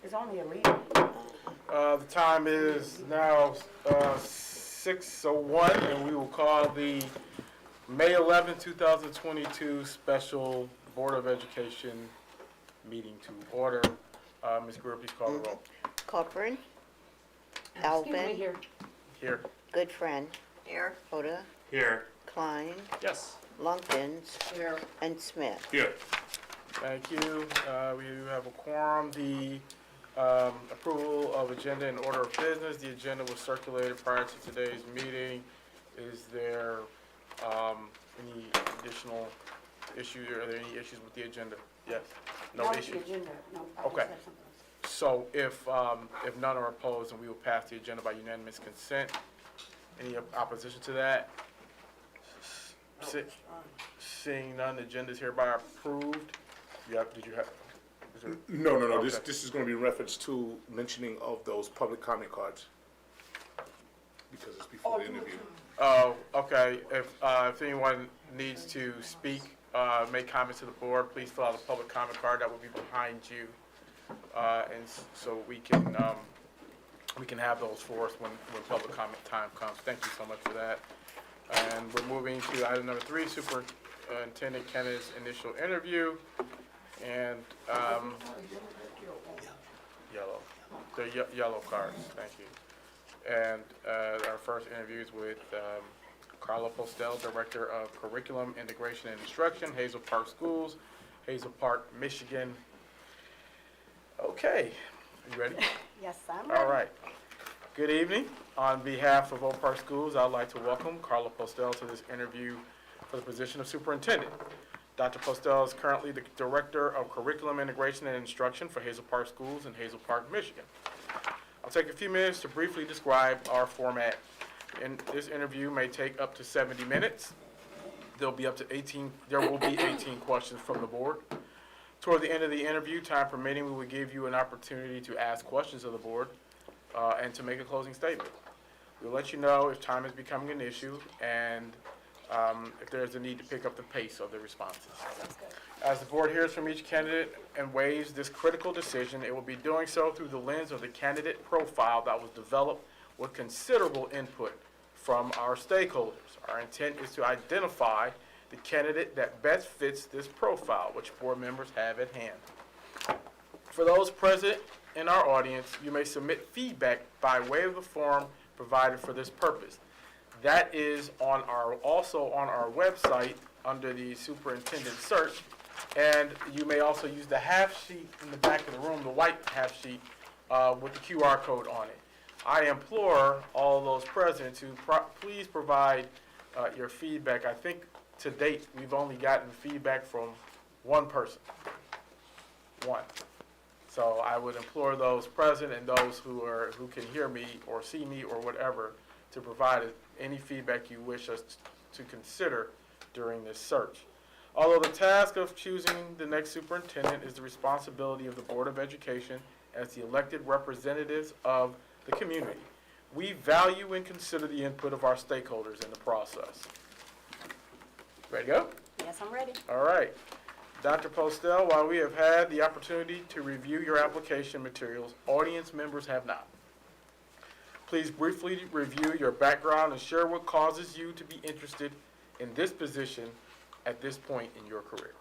It's only a lead. The time is now 6:01, and we will call the May 11, 2022 special Board of Education meeting to order. Ms. Greer, please call the roll. Corcoran. Excuse me, Alvin. here. Here. Goodfriend. Here. Hoda. Here. Klein. Yes. Lunkins. Here. And Smith. Here. Thank you. We do have a quorum. The approval of agenda and order of business. The agenda was circulated prior to today's meeting. Is there any additional issues? Are there any issues with the agenda? Yes. No Not issues. the agenda. No, I just Okay. have something else. So if none are opposed, then we will pass the agenda by unanimous consent. Any opposition to that? Seeing none, the agenda is hereby approved. Yep, did you have? Is there, No. Okay. This is going to be in reference to mentioning of those public comment cards. Because it's before the interview. oh, okay. If anyone needs to speak, make comments to the board, please fill out a public comment card that will be behind you. So we can have those for us when public comment time comes. Thank you so much for that. And we're moving to item number 3, Superintendent Kennedy's initial interview. And yellow. The yellow cards. Thank you. And our first interview is with Carla Postel, Director of Curriculum, Integration, and Instruction, Hazel Park Schools, Hazel Park, Michigan. Okay, are you ready? Yes, I'm ready. All right. Good evening. On behalf of Oak Park Schools, I'd like to welcome Carla Postel to this interview for the position of Superintendent. Dr. Postel is currently the Director of Curriculum, Integration, and Instruction for Hazel Park Schools in Hazel Park, Michigan. I'll take a few minutes to briefly describe our format. This interview may take up to 70 minutes. There will be 18 questions from the board. Toward the end of the interview, time permitting, we will give you an opportunity to ask questions of the board and to make a closing statement. We'll let you know if time is becoming an issue and if there's a need to pick up the pace of the responses. As the board hears from each candidate and weighs this critical decision, it will be doing so through the lens of the candidate profile that was developed with considerable input from our stakeholders. Our intent is to identify the candidate that best fits this profile, which board members have at hand. For those present in our audience, you may submit feedback by way of the form provided for this purpose. That is also on our website under the superintendent search, and you may also use the half sheet in the back of the room, the white half sheet with the QR code on it. I implore all those present to please provide your feedback. I think to date we've only gotten feedback from one person. One. So I would implore those present and those who can hear me or see me or whatever to provide any feedback you wish us to consider during this search. Although the task of choosing the next superintendent is the responsibility of the Board of Education as the elected representatives of the community, we value and consider the input of our stakeholders in the process. Ready to go? Yes, I'm ready. All right. Dr. Postel, while we have had the opportunity to review your application materials, audience members have not. Please briefly review your background and share what causes you to be interested in this position at this point in your career.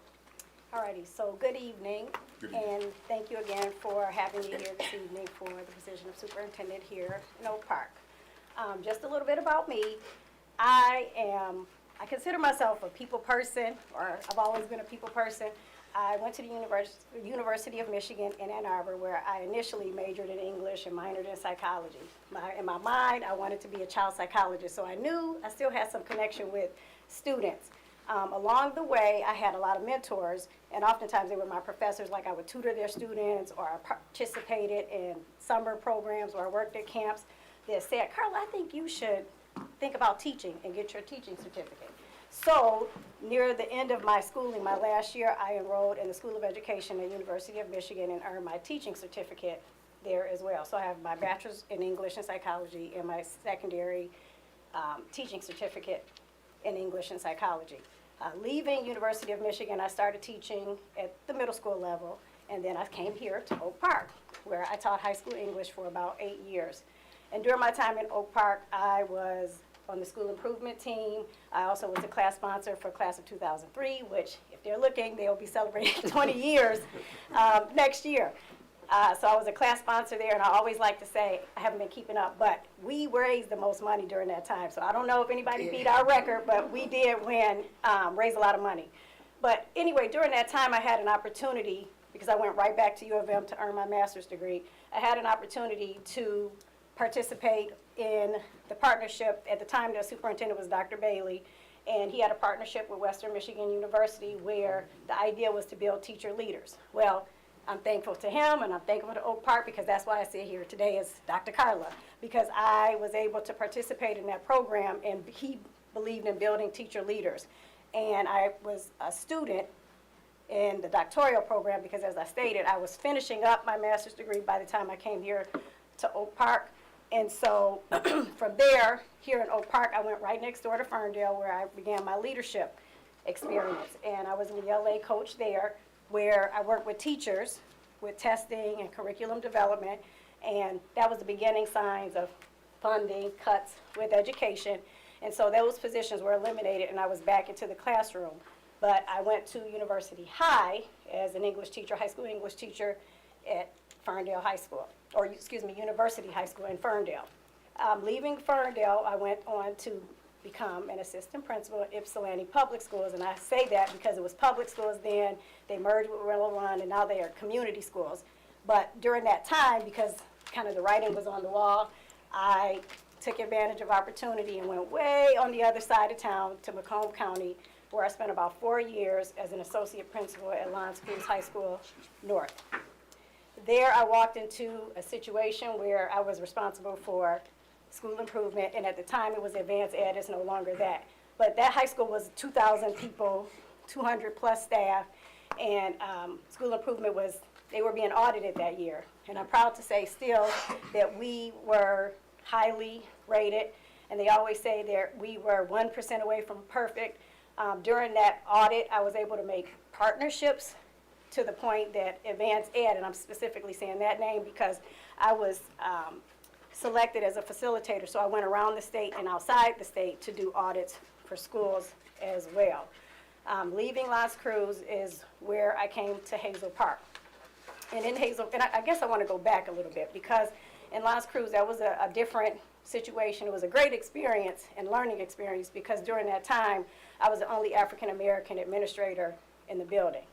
Alrighty, so good evening, and thank you again for having me here this evening for the position of superintendent here in Oak Park. Just a little bit about me. I consider myself a people person, or I've always been a people person. I went to the University of Michigan in Ann Arbor, where I initially majored in English and minored in psychology. In my mind, I wanted to be a child psychologist, so I knew I still had some connection with students. Along the way, I had a lot of mentors, and oftentimes they were my professors, like I would tutor their students, or I participated in summer programs, or I worked at camps that said, Carla, I think you should think about teaching and get your teaching certificate. So near the end of my schooling, my last year, I enrolled in the School of Education at the University of Michigan and earned my teaching certificate there as well. So I have my bachelor's in English and psychology and my secondary teaching certificate in English and psychology. Leaving University of Michigan, I started teaching at the middle school level, and then I came here to Oak Park. where I taught high school English for about 8 years. And during my time in Oak Park, I was on the school improvement team. I also was a class sponsor for class of 2003, which, if they're looking, they'll be celebrating 20 years next year. So I was a class sponsor there, and I always like to say, I haven't been keeping up, but we raised the most money during that time. So I don't know if anybody beat our record, but we did raise a lot of money. But anyway, during that time, I had an opportunity, because I went right back to U of M to earn my master's degree, I had an opportunity to participate in the partnership. At the time, the superintendent was Dr. Bailey, and he had a partnership with Western Michigan University where the idea was to build teacher leaders. Well, I'm thankful to him, and I'm thankful to Oak Park, because that's why I sit here today as Dr. Carla, because I was able to participate in that program, and he believed in building teacher leaders. And I was a student in the doctoral program because, as I stated, I was finishing up my master's degree by the time I came here to Oak Park. And so from there, here in Oak Park, I went right next door to Ferndale, where I began my leadership experience. And I was an ELA coach there, where I worked with teachers with testing and curriculum development. And that was the beginning signs of funding cuts with education. And so those positions were eliminated, and I was back into the classroom. But I went to University High as an English teacher, high school English teacher at Ferndale High School, or excuse me, University High School in Ferndale. Leaving Ferndale, I went on to become an assistant principal at Ypsilanti Public Schools, and I say that because it was public schools then, they merged with Willow Run, and now they are community schools. But during that time, because kind of the writing was on the wall, I took advantage of opportunity and went way on the other side of town to Macomb County, where I spent about 4 years as an associate principal at L'Anse Creuse High School North. There I walked into a situation where I was responsible for school improvement, and at the time it was advanced ed, it's no longer that. But that high school was 2,000 people, 200 plus staff, and school improvement was, they were being audited that year. And I'm proud to say still that we were highly rated, and they always say that we were 1% away from perfect. During that audit, I was able to make partnerships to the point that advanced ed, and I'm specifically saying that name because I was selected as a facilitator, so I went around the state and outside the state to do audits for schools as well. Leaving L'Anse Creuse is where I came to Hazel Park. And in Hazel, and I guess I want to go back a little bit, because in L'Anse Creuse, that was a different situation. It was a great experience and learning experience, because during that time, I was the only African-American administrator in the building.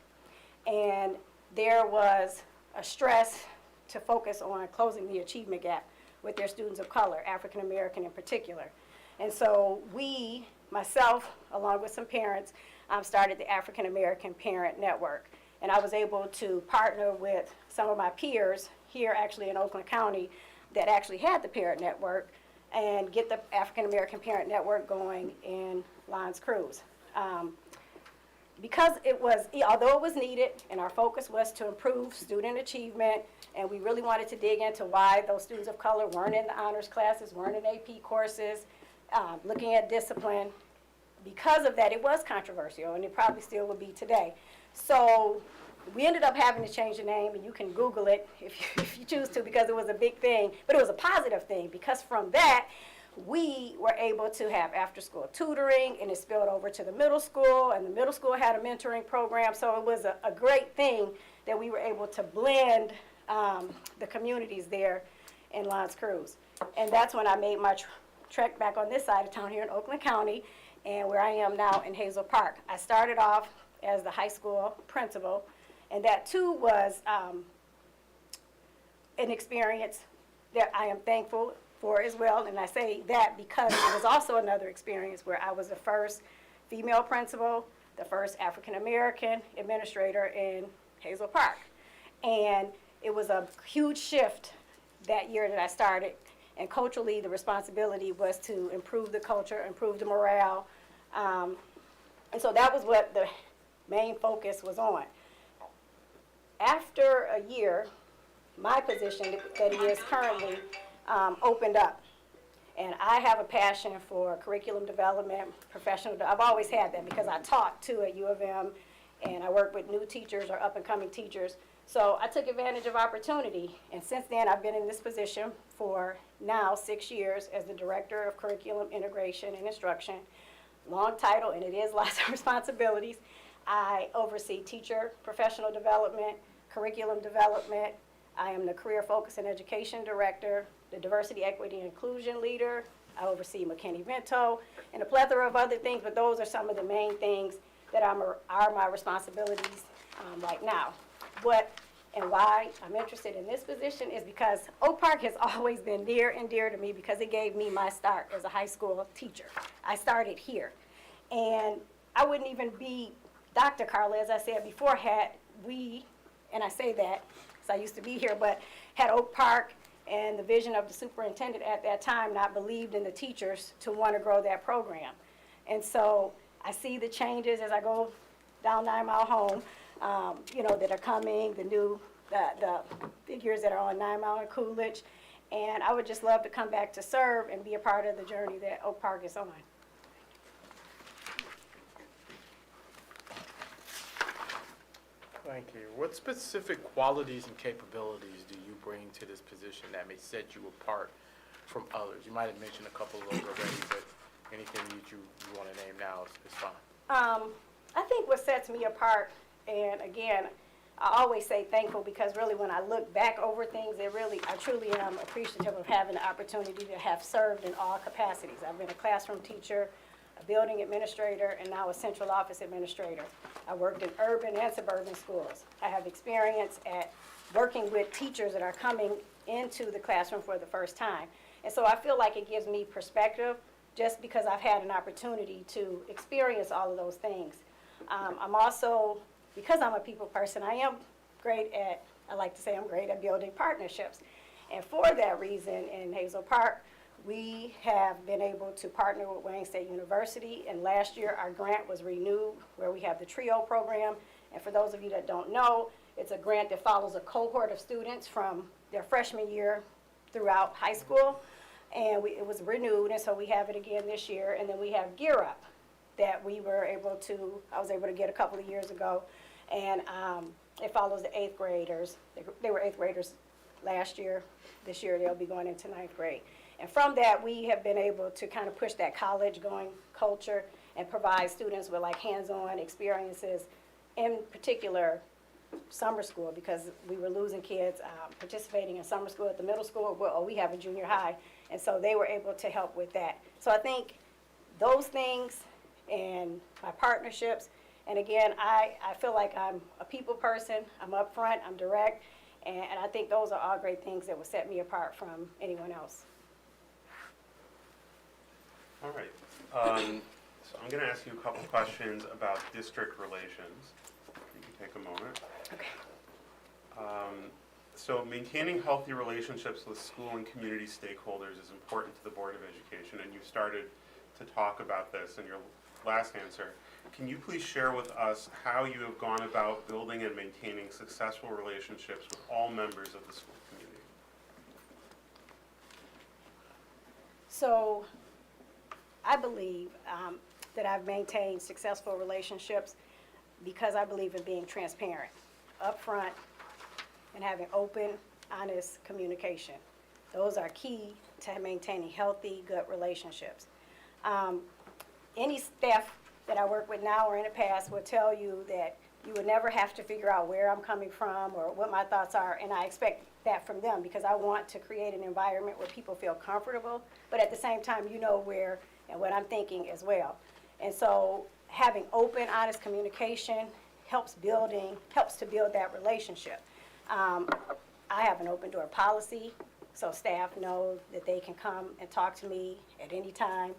And there was a stress to focus on closing the achievement gap with their students of color, African-American in particular. And so we, myself, along with some parents, started the African-American Parent Network. And I was able to partner with some of my peers here actually in Oakland County that actually had the parent network and get the African-American Parent Network going in L'Anse Creuse. Because it was, although it was needed, and our focus was to improve student achievement, and we really wanted to dig into why those students of color weren't in the honors classes, weren't in AP courses, looking at discipline. Because of that, it was controversial, and it probably still would be today. So we ended up having to change the name, and you can Google it if you choose to, because it was a big thing, but it was a positive thing, because from that, we were able to have after-school tutoring, and it spilled over to the middle school, and the middle school had a mentoring program, so it was a great thing that we were able to blend the communities there in L'Anse Creuse. And that's when I made my trek back on this side of town here in Oakland County, and where I am now in Hazel Park. I started off as the high school principal, and that too was an experience that I am thankful for as well. And I say that because it was also another experience where I was the first female principal, the first African-American administrator in Hazel Park. And it was a huge shift that year that I started. And culturally, the responsibility was to improve the culture, improve the morale. And so that was what the main focus was on. After a year, my position that it is currently opened up. And I have a passion for curriculum development, I've always had that because I taught too at U of M, and I work with new teachers or up and coming teachers. So I took advantage of opportunity, and since then I've been in this position for now 6 years as the Director of Curriculum Integration and Instruction. Long title, and it is lots of responsibilities. I oversee teacher professional development, curriculum development. I am the Career Focus and Education Director, the Diversity, Equity, and Inclusion Leader. I oversee McKinney-Vento, and a plethora of other things, but those are some of the main things that are my responsibilities right now. What and why I'm interested in this position is because Oak Park has always been near and dear to me because it gave me my start as a high school teacher. I started here. And I wouldn't even be Dr. Carla, as I said before, had we, and I say that because I used to be here, but had Oak Park and the vision of the superintendent at that time not believed in the teachers to want to grow that program. And so I see the changes as I go down 9 Mile home, that are coming, the figures that are on 9 Mile and Coolidge. And I would just love to come back to serve and be a part of the journey that Oak Park is on. Thank you. What specific qualities and capabilities do you bring to this position that may set you apart from others? You might have mentioned a couple of those already, but anything that you want to name now is fine. I think what sets me apart, and again, I always say thankful because really when I look back over things, I truly am appreciative of having the opportunity to have served in all capacities. I've been a classroom teacher, a building administrator, and now a central office administrator. I worked in urban and suburban schools. I have experience at working with teachers that are coming into the classroom for the first time. And so I feel like it gives me perspective just because I've had an opportunity to experience all of those things. I'm also, because I'm a people person, I like to say I'm great at building partnerships. And for that reason, in Hazel Park, we have been able to partner with Wayne State University, and last year our grant was renewed where we have the TRIO program. And for those of you that don't know, it's a grant that follows a cohort of students from their freshman year throughout high school. And it was renewed, and so we have it again this year. And then we have Gear Up that I was able to get a couple of years ago. And it follows the 8th graders. They were 8th graders last year. This year they'll be going into 9th grade. And from that, we have been able to kind of push that college-going culture and provide students with like hands-on experiences, in particular summer school, because we were losing kids participating in summer school at the middle school. Well, we have a junior high, and so they were able to help with that. So I think those things and my partnerships, and again, I feel like I'm a people person. I'm upfront, I'm direct, and I think those are all great things that would set me apart from anyone else. All right. So I'm going to ask you a couple questions about district relations. You can take a moment. Okay. So maintaining healthy relationships with school and community stakeholders is important to the Board of Education, and you started to talk about this in your last answer. Can you please share with us how you have gone about building and maintaining successful relationships with all members of the school community? So I believe that I've maintained successful relationships because I believe in being transparent, upfront, and having open, honest communication. Those are key to maintaining healthy, good relationships. Any staff that I work with now or in the past will tell you that you would never have to figure out where I'm coming from or what my thoughts are, and I expect that from them because I want to create an environment where people feel comfortable, but at the same time you know where and what I'm thinking as well. And so having open, honest communication helps to build that relationship. I have an open door policy, so staff know that they can come and talk to me at any time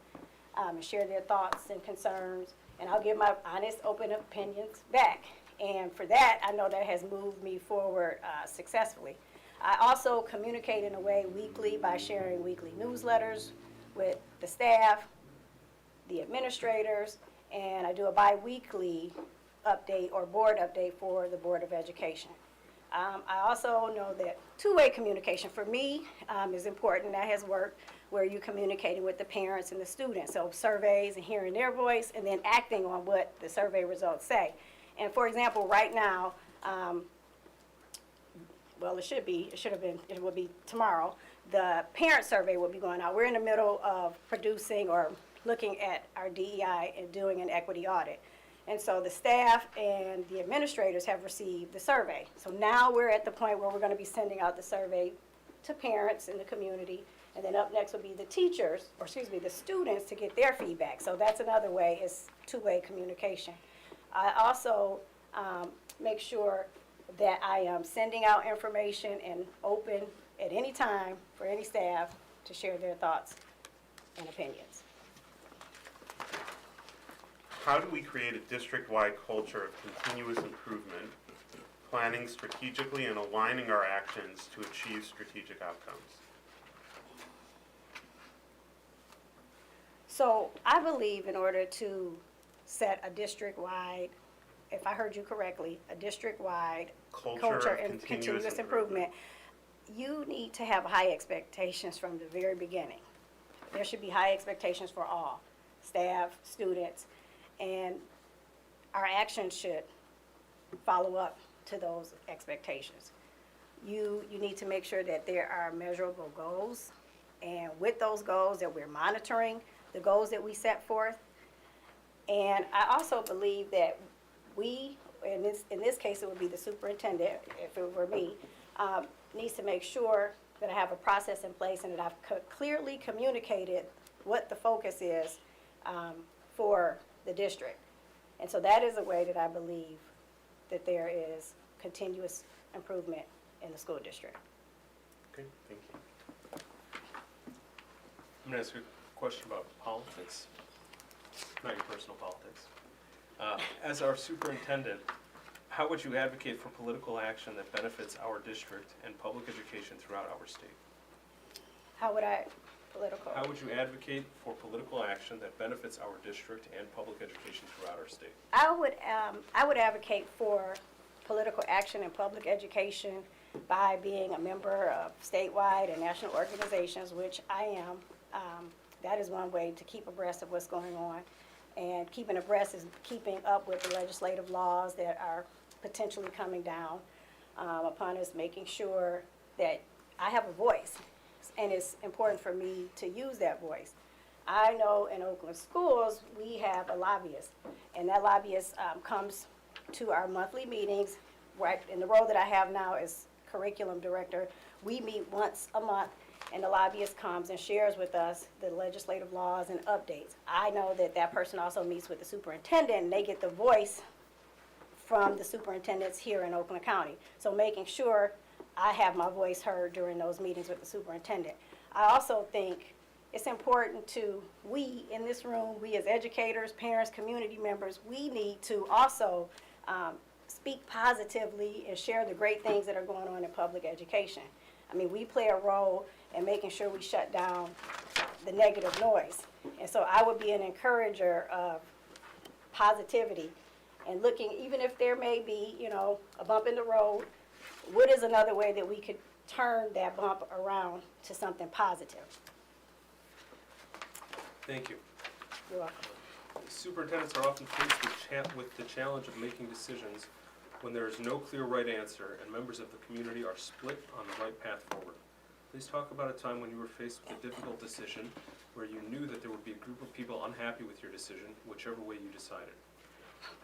and share their thoughts and concerns, and I'll give my honest, open opinions back. And for that, I know that has moved me forward successfully. I also communicate in a way weekly by sharing weekly newsletters with the staff, the administrators, and I do a bi-weekly update or board update for the Board of Education. I also know that two-way communication for me is important. That has worked where you're communicating with the parents and the students. So surveys and hearing their voice and then acting on what the survey results say. And for example, right now, well, it should have been, it will be tomorrow, the parent survey will be going out. We're in the middle of producing or looking at our DEI and doing an equity audit. And so the staff and the administrators have received the survey. So now we're at the point where we're going to be sending out the survey to parents in the community. And then up next will be the teachers, or excuse me, the students to get their feedback. So that's another way, is two-way communication. I also make sure that I am sending out information and open at any time for any staff to share their thoughts and opinions. How do we create a district-wide culture of continuous improvement, planning strategically and aligning our actions to achieve strategic outcomes? So I believe in order to set a district-wide, if I heard you correctly, a district-wide culture and continuous improvement, you need to have high expectations from the very beginning. There should be high expectations for all, staff, students, and our actions should follow up to those expectations. You need to make sure that there are measurable goals, and with those goals that we're monitoring the goals that we set forth. And I also believe that we, in this case it would be the superintendent, if it were me, needs to make sure that I have a process in place and that I've clearly communicated what the focus is for the district. And so that is a way that I believe that there is continuous improvement in the school district. Okay, thank you. I'm going to ask you a question about politics, not your personal politics. As our superintendent, how would you advocate for political action that benefits our district and public education throughout our state? How would I, How would you advocate for political action that benefits our district and public education throughout our state? I would advocate for political action and public education by being a member of statewide and national organizations, which I am. That is one way to keep abreast of what's going on. And keeping abreast is keeping up with the legislative laws that are potentially coming down upon us, making sure that I have a voice. And it's important for me to use that voice. I know in Oakland schools, we have a lobbyist, and that lobbyist comes to our monthly meetings. Right, in the role that I have now as curriculum director, we meet once a month, and the lobbyist comes and shares with us the legislative laws and updates. I know that that person also meets with the superintendent, and they get the voice from the superintendents here in Oakland County. So making sure I have my voice heard during those meetings with the superintendent. I also think it's important we in this room, we as educators, parents, community members, we need to also speak positively and share the great things that are going on in public education. I mean, we play a role in making sure we shut down the negative noise. And so I would be an encourager of positivity and looking, even if there may be, a bump in the road, what is another way that we could turn that bump around to something positive? Thank you. You're welcome. Superintendents are often faced with the challenge of making decisions when there is no clear right answer and members of the community are split on the right path forward. Please talk about a time when you were faced with a difficult decision where you knew that there would be a group of people unhappy with your decision, whichever way you decided.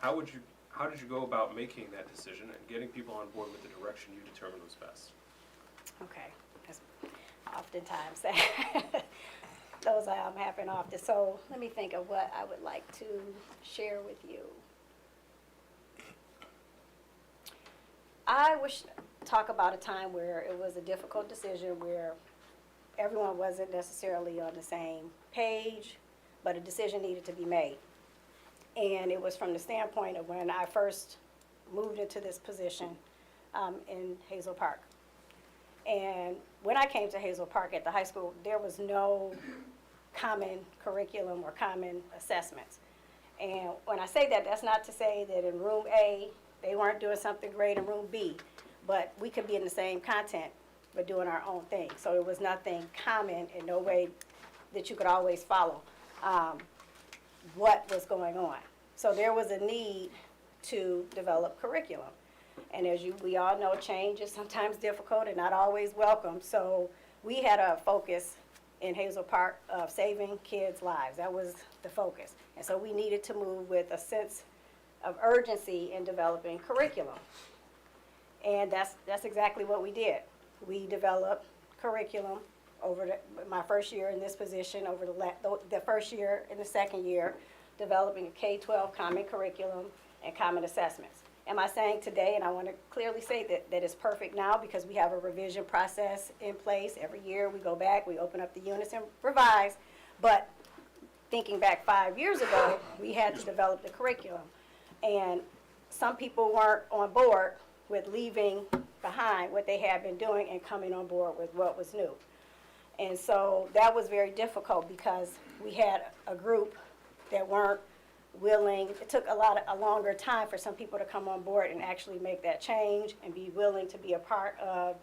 How did you go about making that decision and getting people on board with the direction you determined was best? Okay, that's oftentimes those happen often. So let me think of what I would like to share with you. I wish talk about a time where it was a difficult decision where everyone wasn't necessarily on the same page, but a decision needed to be made. And it was from the standpoint of when I first moved into this position in Hazel Park. And when I came to Hazel Park at the high school, there was no common curriculum or common assessments. And when I say that, that's not to say that in room A, they weren't doing something great in room B, but we could be in the same content, but doing our own thing. So it was nothing common in no way that you could always follow what was going on. So there was a need to develop curriculum. And as we all know, change is sometimes difficult and not always welcome. So we had a focus in Hazel Park of saving kids' lives. That was the focus. And so we needed to move with a sense of urgency in developing curriculum. And that's exactly what we did. We developed curriculum over my first year in this position, over the first year and the second year, developing a K-12 common curriculum and common assessments. Am I saying today, and I want to clearly say that it's perfect now because we have a revision process in place. Every year we go back, we open up the units and revise. But thinking back 5 years ago, we had to develop the curriculum. And some people weren't on board with leaving behind what they had been doing and coming on board with what was new. And so that was very difficult because we had a group that weren't willing. It took a longer time for some people to come on board and actually make that change and be willing to be a part of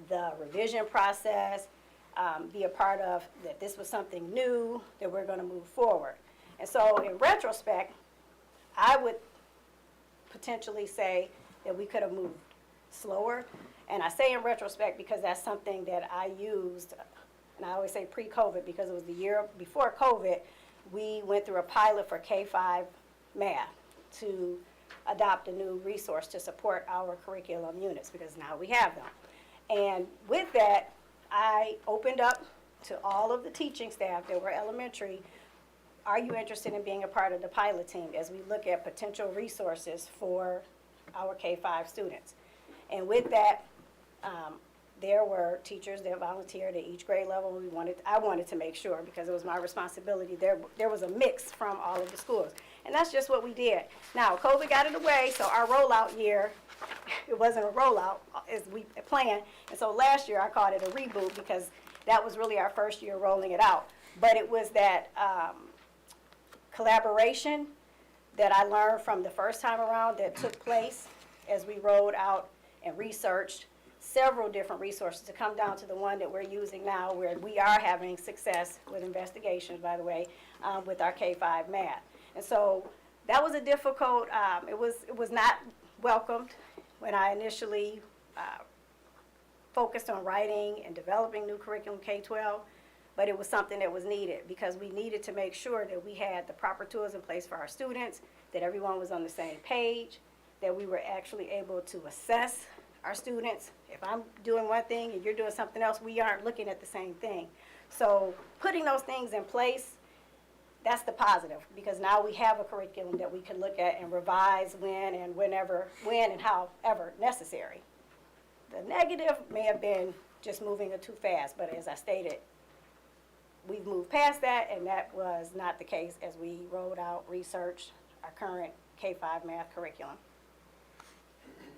the revision process, be a part of that this was something new, that we're going to move forward. And so in retrospect, I would potentially say that we could have moved slower. And I say in retrospect because that's something that I used, and I always say pre-COVID because it was the year before COVID. We went through a pilot for K-5 math to adopt a new resource to support our curriculum units because now we have them. And with that, I opened up to all of the teaching staff that were elementary, are you interested in being a part of the pilot team as we look at potential resources for our K-5 students? And with that, there were teachers that volunteered at each grade level. I wanted to make sure because it was my responsibility. There was a mix from all of the schools. And that's just what we did. Now, COVID got in the way, so our rollout year, it wasn't a rollout as we planned. And so last year I called it a reboot because that was really our first year rolling it out. But it was that collaboration that I learned from the first time around that took place as we rolled out and researched several different resources to come down to the one that we're using now where we are having success with investigations, by the way, with our K-5 math. And so that was a difficult, it was not welcomed when I initially focused on writing and developing new curriculum K-12, but it was something that was needed because we needed to make sure that we had the proper tools in place for our students, that everyone was on the same page, that we were actually able to assess our students. If I'm doing one thing and you're doing something else, we aren't looking at the same thing. So putting those things in place, that's the positive because now we have a curriculum that we can look at and revise when and however necessary. The negative may have been just moving it too fast, but as I stated, we've moved past that and that was not the case as we rolled out, researched our current K-5 math curriculum.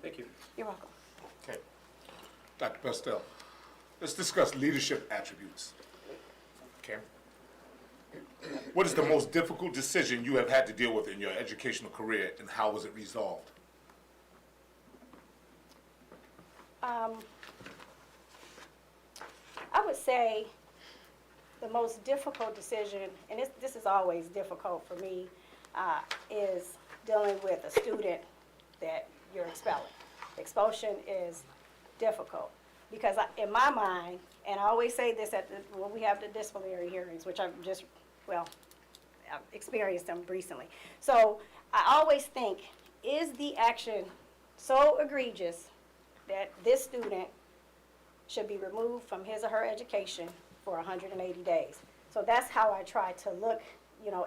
Thank you. You're welcome. Okay. Dr. Postel, let's discuss leadership attributes. Okay. What is the most difficult decision you have had to deal with in your educational career and how was it resolved? I would say the most difficult decision, and this is always difficult for me, is dealing with a student that you're expelling. Expulsion is difficult because in my mind, and I always say this when we have the disciplinary hearings, which I've experienced them recently. So I always think, is the action so egregious that this student should be removed from his or her education for 180 days? So that's how I try to look,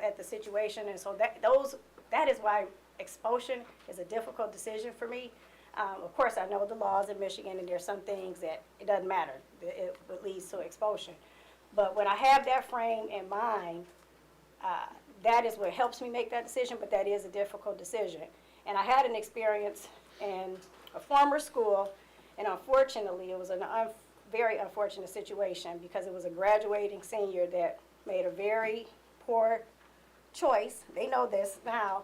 at the situation. And so that is why expulsion is a difficult decision for me. Of course, I know the laws in Michigan, and there's some things that it doesn't matter. It leads to expulsion. But when I have that frame in mind, that is what helps me make that decision, but that is a difficult decision. And I had an experience in a former school, and unfortunately, it was a very unfortunate situation because it was a graduating senior that made a very poor choice. They know this now,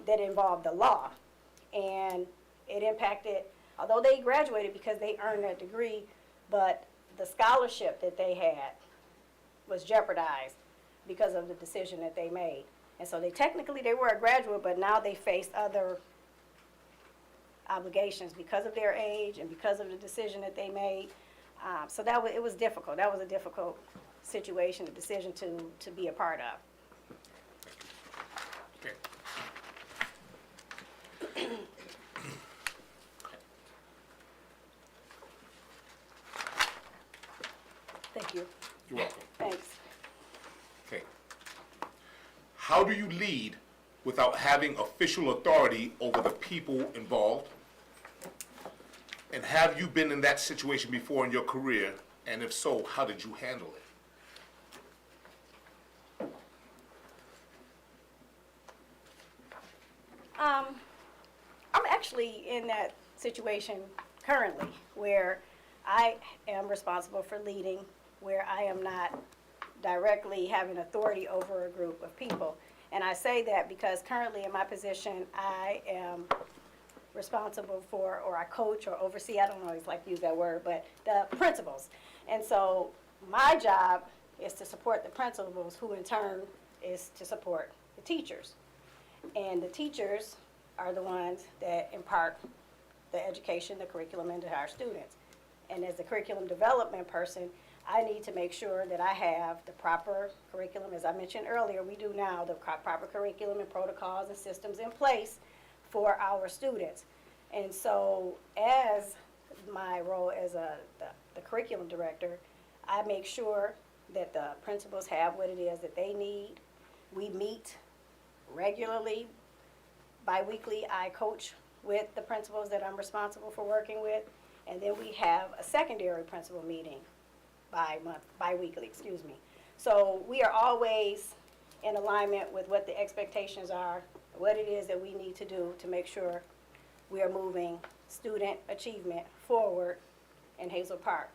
that involved the law. And it impacted, although they graduated because they earned that degree, but the scholarship that they had was jeopardized because of the decision that they made. And so they were a graduate, but now they faced other obligations because of their age and because of the decision that they made. So it was difficult. That was a difficult situation, a decision to be a part of. Okay. Thank you. You're welcome. Thanks. Okay. How do you lead without having official authority over the people involved? And have you been in that situation before in your career? And if so, how did you handle it? I'm actually in that situation currently where I am responsible for leading, where I am not directly having authority over a group of people. And I say that because currently in my position, I am responsible for, or I coach or oversee, I don't always like to use that word, but the principals. And so my job is to support the principals, who in turn is to support the teachers. And the teachers are the ones that impart the education, the curriculum into our students. And as the curriculum development person, I need to make sure that I have the proper curriculum. As I mentioned earlier, we do now the proper curriculum and protocols and systems in place for our students. And so as my role as the curriculum director, I make sure that the principals have what it is that they need. We meet regularly. Bi-weekly, I coach with the principals that I'm responsible for working with. And then we have a secondary principal meeting bi-weekly. So we are always in alignment with what the expectations are, what it is that we need to do to make sure we are moving student achievement forward in Hazel Park.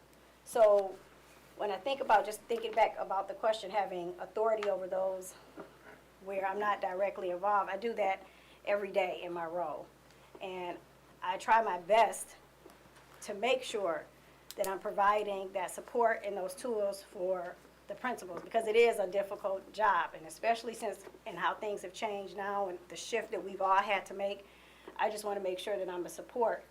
So when I think about, just thinking back about the question, having authority over those where I'm not directly involved, I do that every day in my role. And I try my best to make sure that I'm providing that support and those tools for the principals, because it is a difficult job, and especially since and how things have changed now and the shift that we've all had to make, I just want to make sure that I'm a support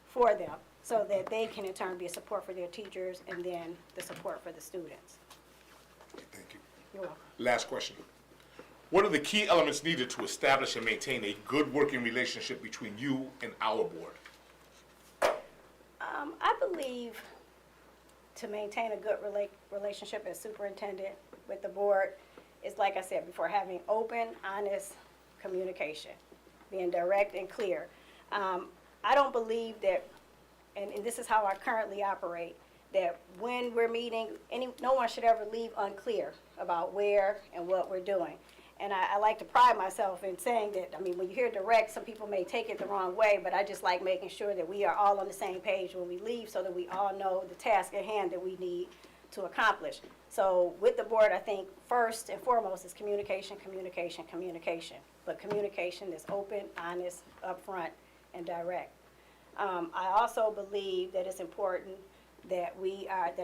for them so that they can in turn be a support for their teachers and then the support for the students. Okay, thank you. You're welcome. Last question. What are the key elements needed to establish and maintain a good working relationship between you and our board? I believe to maintain a good relationship as superintendent with the board is, like I said before, having open, honest communication, being direct and clear. I don't believe that, and this is how I currently operate, that when we're meeting, no one should ever leave unclear about where and what we're doing. And I like to pride myself in saying that, I mean, when you hear direct, some people may take it the wrong way, but I just like making sure that we are all on the same page when we leave so that we all know the task at hand that we need to accomplish. So with the board, I think first and foremost is communication, communication, communication. But communication is open, honest, upfront, and direct. I also believe that it's important that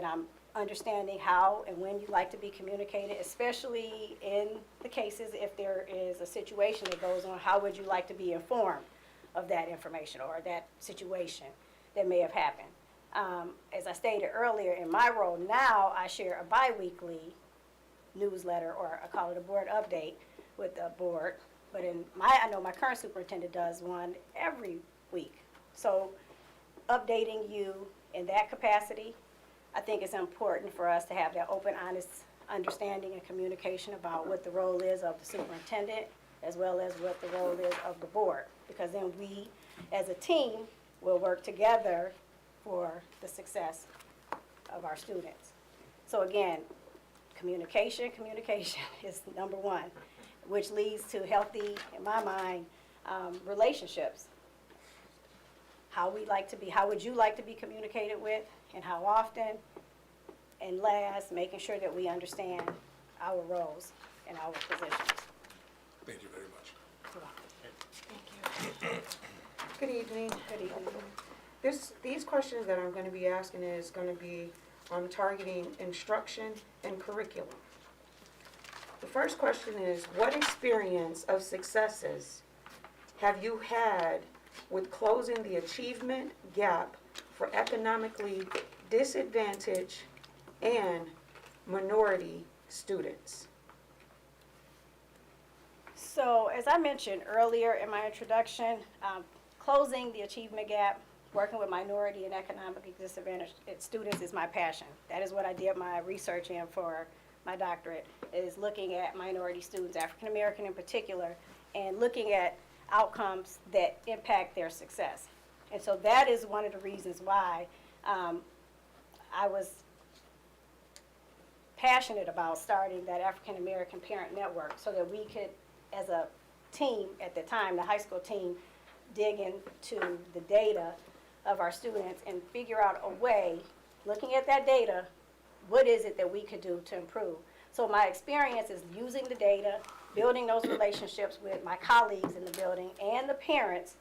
I'm understanding how and when you like to be communicated, especially in the cases if there is a situation that goes on, how would you like to be informed of that information or that situation that may have happened. As I stated earlier, in my role now, I share a bi-weekly newsletter, or I call it a board update with the board, but I know my current superintendent does one every week. So updating you in that capacity, I think it's important for us to have that open, honest understanding and communication about what the role is of the superintendent as well as what the role is of the board, because then we, as a team, will work together for the success of our students. So again, communication is number one, which leads to healthy, in my mind, relationships. How would you like to be communicated with, and how often? And last, making sure that we understand our roles and our positions. Thank you very much. Good evening. Good evening. These questions that I'm going to be asking is going to be targeting instruction and curriculum. The first question is, what experience of successes have you had with closing the achievement gap for economically disadvantaged and minority students? So, as I mentioned earlier in my introduction, closing the achievement gap, working with minority and economically disadvantaged students is my passion. That is what I did my research in for my doctorate, is looking at minority students, African American in particular, and looking at outcomes that impact their success. And so that is one of the reasons why I was passionate about starting that African American Parent Network, so that we could, as a team at the time, the high school team, dig into the data of our students and figure out a way, looking at that data, what is it that we could do to improve. So my experience is using the data, building those relationships with my colleagues in the building and the parents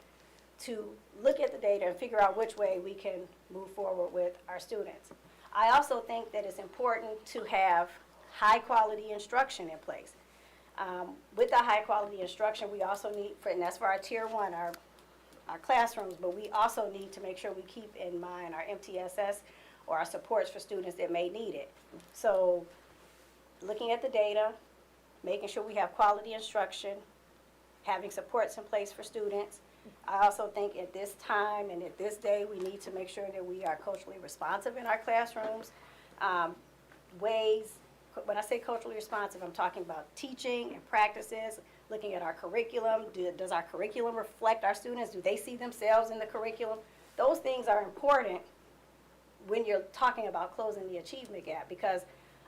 to look at the data and figure out which way we can move forward with our students. I also think that it's important to have high-quality instruction in place. With the high-quality instruction, we also need, and that's for our Tier 1, our classrooms, but we also need to make sure we keep in mind our MTSS or our supports for students that may need it. So looking at the data, making sure we have quality instruction, having supports in place for students. I also think at this time and at this day, we need to make sure that we are culturally responsive in our classrooms. When I say culturally responsive, I'm talking about teaching and practices, looking at our curriculum. Does our curriculum reflect our students? Do they see themselves in the curriculum? Those things are important when you're talking about closing the achievement gap, because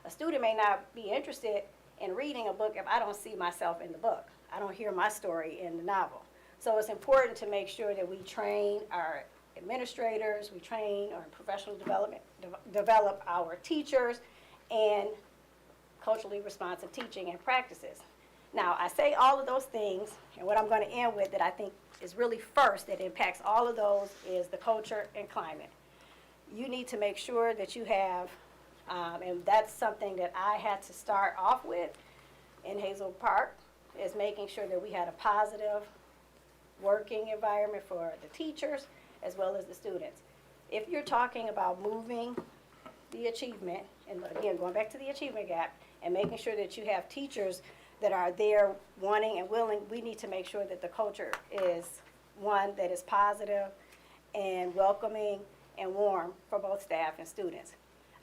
a student may not be interested in reading a book if I don't see myself in the book. I don't hear my story in the novel. So it's important to make sure that we train our administrators, we train our professional development, develop our teachers, and culturally responsive teaching and practices. Now, I say all of those things, and what I'm going to end with that I think is really first that impacts all of those is the culture and climate. You need to make sure that you have, and that's something that I had to start off with in Hazel Park, is making sure that we had a positive working environment for the teachers as well as the students. If you're talking about moving the achievement, and again, going back to the achievement gap, and making sure that you have teachers that are there wanting and willing, we need to make sure that the culture is one that is positive and welcoming and warm for both staff and students.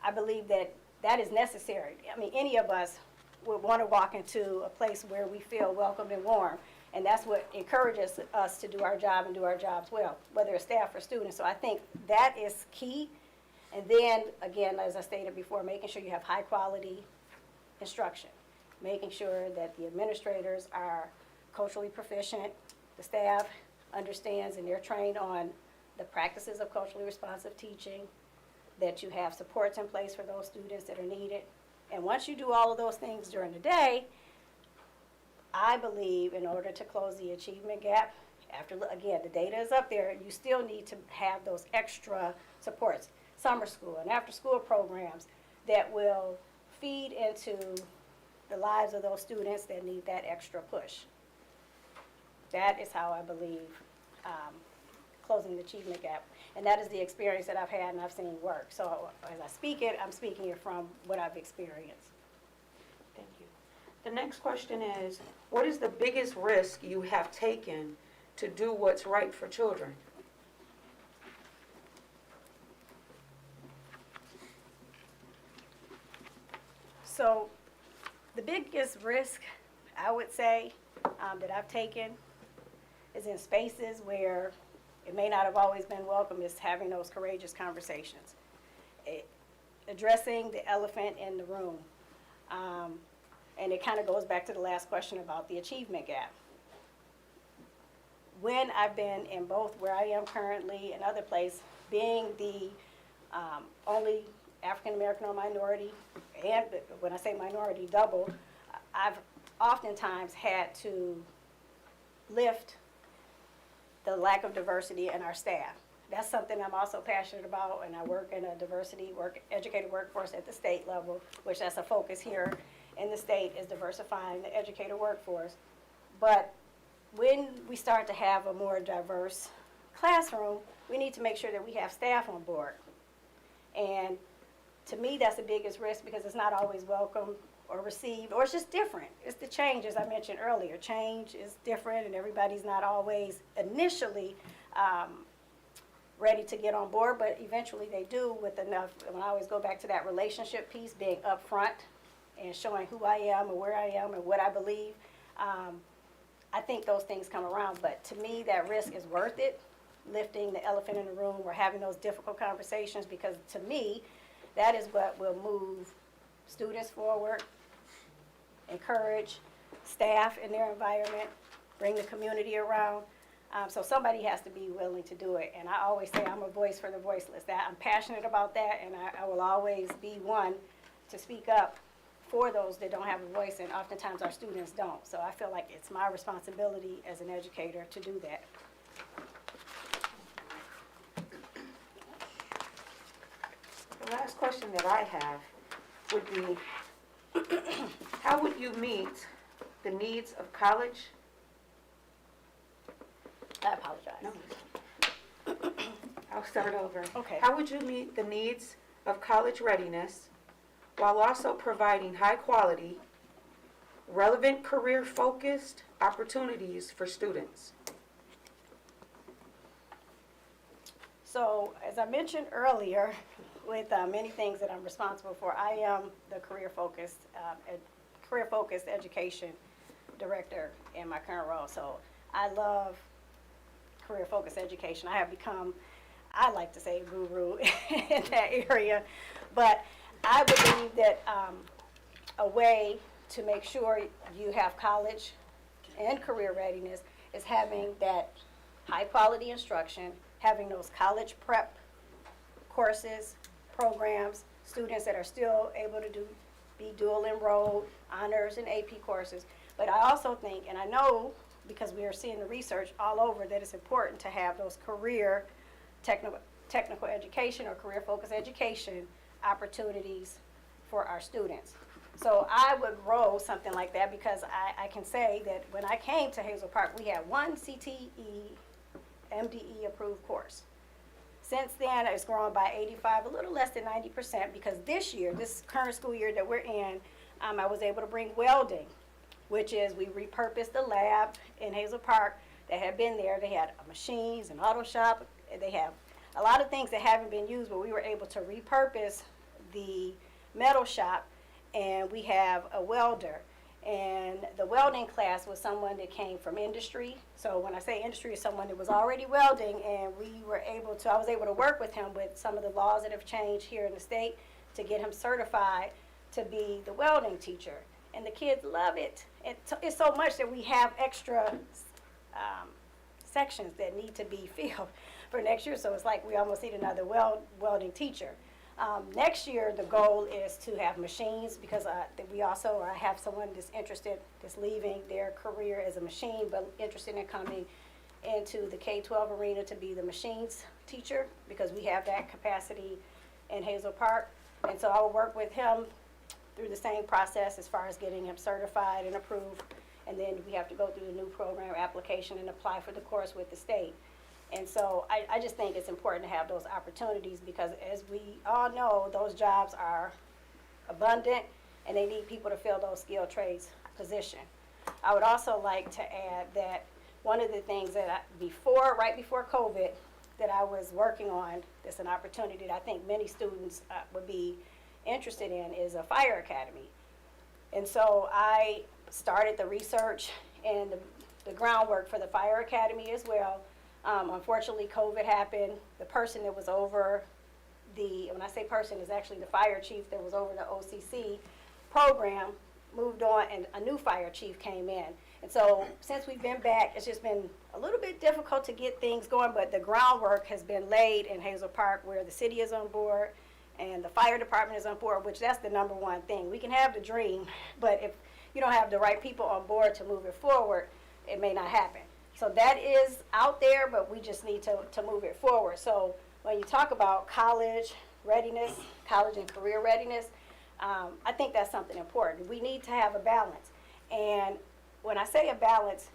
I believe that that is necessary. I mean, any of us would want to walk into a place where we feel welcome and warm, and that's what encourages us to do our job and do our jobs well, whether it's staff or students. So I think that is key. And then, again, as I stated before, making sure you have high quality instruction, making sure that the administrators are culturally proficient, the staff understands and they're trained on the practices of culturally responsive teaching, that you have supports in place for those students that are needed. And once you do all of those things during the day, I believe in order to close the achievement gap, after, again, the data is up there, you still need to have those extra supports, summer school and after school programs that will feed into the lives of those students that need that extra push. That is how I believe closing the achievement gap. And that is the experience that I've had and I've seen work. So as I speak it, I'm speaking it from what I've experienced. Thank you. The next question is, what is the biggest risk you have taken to do what's right for children? So the biggest risk, I would say, that I've taken is in spaces where it may not have always been welcome, is having those courageous conversations. Addressing the elephant in the room. And it kind of goes back to the last question about the achievement gap. When I've been in both where I am currently and other places, being the only African American or minority, and when I say minority, double, I've oftentimes had to lift the lack of diversity in our staff. That's something I'm also passionate about, and I work in a diversity educated workforce at the state level, which that's a focus here in the state, is diversifying the educator workforce. But when we start to have a more diverse classroom, we need to make sure that we have staff on board. And to me, that's the biggest risk because it's not always welcome or received, or it's just different. It's the change, as I mentioned earlier. Change is different, and everybody's not always initially ready to get on board, but eventually they do with enough. And I always go back to that relationship piece, being upfront and showing who I am and where I am and what I believe. I think those things come around, but to me, that risk is worth it, lifting the elephant in the room or having those difficult conversations, because to me, that is what will move students forward, encourage staff in their environment, bring the community around. So somebody has to be willing to do it. And I always say I'm a voice for the voiceless. That I'm passionate about that, and I will always be one to speak up for those that don't have a voice, and oftentimes our students don't. So I feel like it's my responsibility as an educator to do that. The last question that I have would be, how would you meet the needs of college? I apologize. No. I'll start over. Okay. How would you meet the needs of college readiness while also providing high-quality, relevant career-focused opportunities for students? So, as I mentioned earlier, with many things that I'm responsible for, I am the career-focused education director in my current role. So, I love career-focused education. I have become, I like to say, guru in that area, but I believe that a way to make sure you have college and career readiness is having that high-quality instruction, having those college prep courses, programs, students that are still able to be dual enrolled, honors and AP courses. But I also think, and I know because we are seeing the research all over, that it's important to have those career technical education or career-focused education opportunities for our students. So I would roll something like that because I can say that when I came to Hazel Park, we had one CTE, MDE approved course. Since then, it's grown by 85, a little less than 90%, because this year, this current school year that we're in, I was able to bring welding, which is we repurposed the lab in Hazel Park that had been there. They had machines, an auto shop, they have a lot of things that haven't been used, but we were able to repurpose the metal shop, and we have a welder. And the welding class was someone that came from industry. So when I say industry, it's someone that was already welding, and I was able to work with him with some of the laws that have changed here in the state to get him certified to be the welding teacher. And the kids love it. It's so much that we have extra sections that need to be filled for next year. So it's like we almost need another welding teacher. Next year, the goal is to have machines, because I have someone that's interested, that's leaving their career as a machine, but interested in coming into the K-12 arena to be the machines teacher, because we have that capacity in Hazel Park. And so I will work with him through the same process as far as getting him certified and approved. And then we have to go through the new program application and apply for the course with the state. And so I just think it's important to have those opportunities, because as we all know, those jobs are abundant and they need people to fill those skilled trades position. I would also like to add that one of the things that right before COVID, that I was working on, that's an opportunity that I think many students would be interested in, is a fire academy. And so I started the research and the groundwork for the fire academy as well. Unfortunately, COVID happened. The person that was over when I say person, is actually the fire chief that was over the OCC program, moved on, and a new fire chief came in. And so since we've been back, it's just been a little bit difficult to get things going, but the groundwork has been laid in Hazel Park, where the city is on board and the fire department is on board, which that's the number one thing. We can have the dream, but if you don't have the right people on board to move it forward, it may not happen. So that is out there, but we just need to move it forward. So when you talk about college readiness, college and career readiness, I think that's something important. We need to have a balance. And when I say a balance,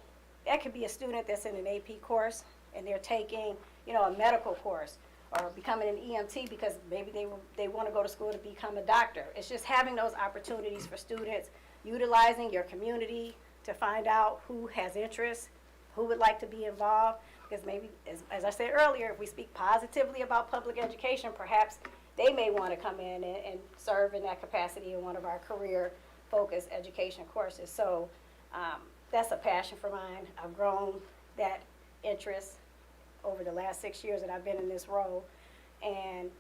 that could be a student that's in an AP course and they're taking, a medical course or becoming an EMT because maybe they want to go to school to become a doctor. It's just having those opportunities for students, utilizing your community to find out who has interest, who would like to be involved, because maybe, as I said earlier, if we speak positively about public education, perhaps they may want to come in and serve in that capacity in one of our career-focused education courses. So that's a passion for mine. I've grown that interest over the last 6 years that I've been in this role. And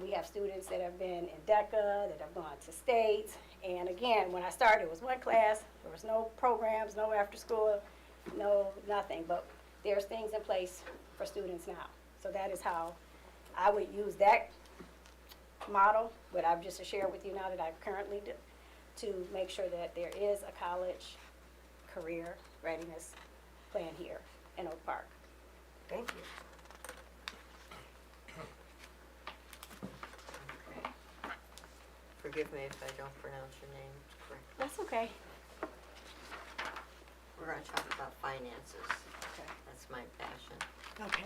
we have students that have been in DECA, that have gone to states. And again, when I started, it was one class. There was no programs, no after school, no nothing. But there's things in place for students now. So that is how I would use that model, what I've just shared with you now that I currently do, to make sure that there is a college career readiness plan here in Oak Park. Thank you. Forgive me if I don't pronounce your name correctly. That's okay. We're going to talk about finances. Okay. That's my passion. Okay.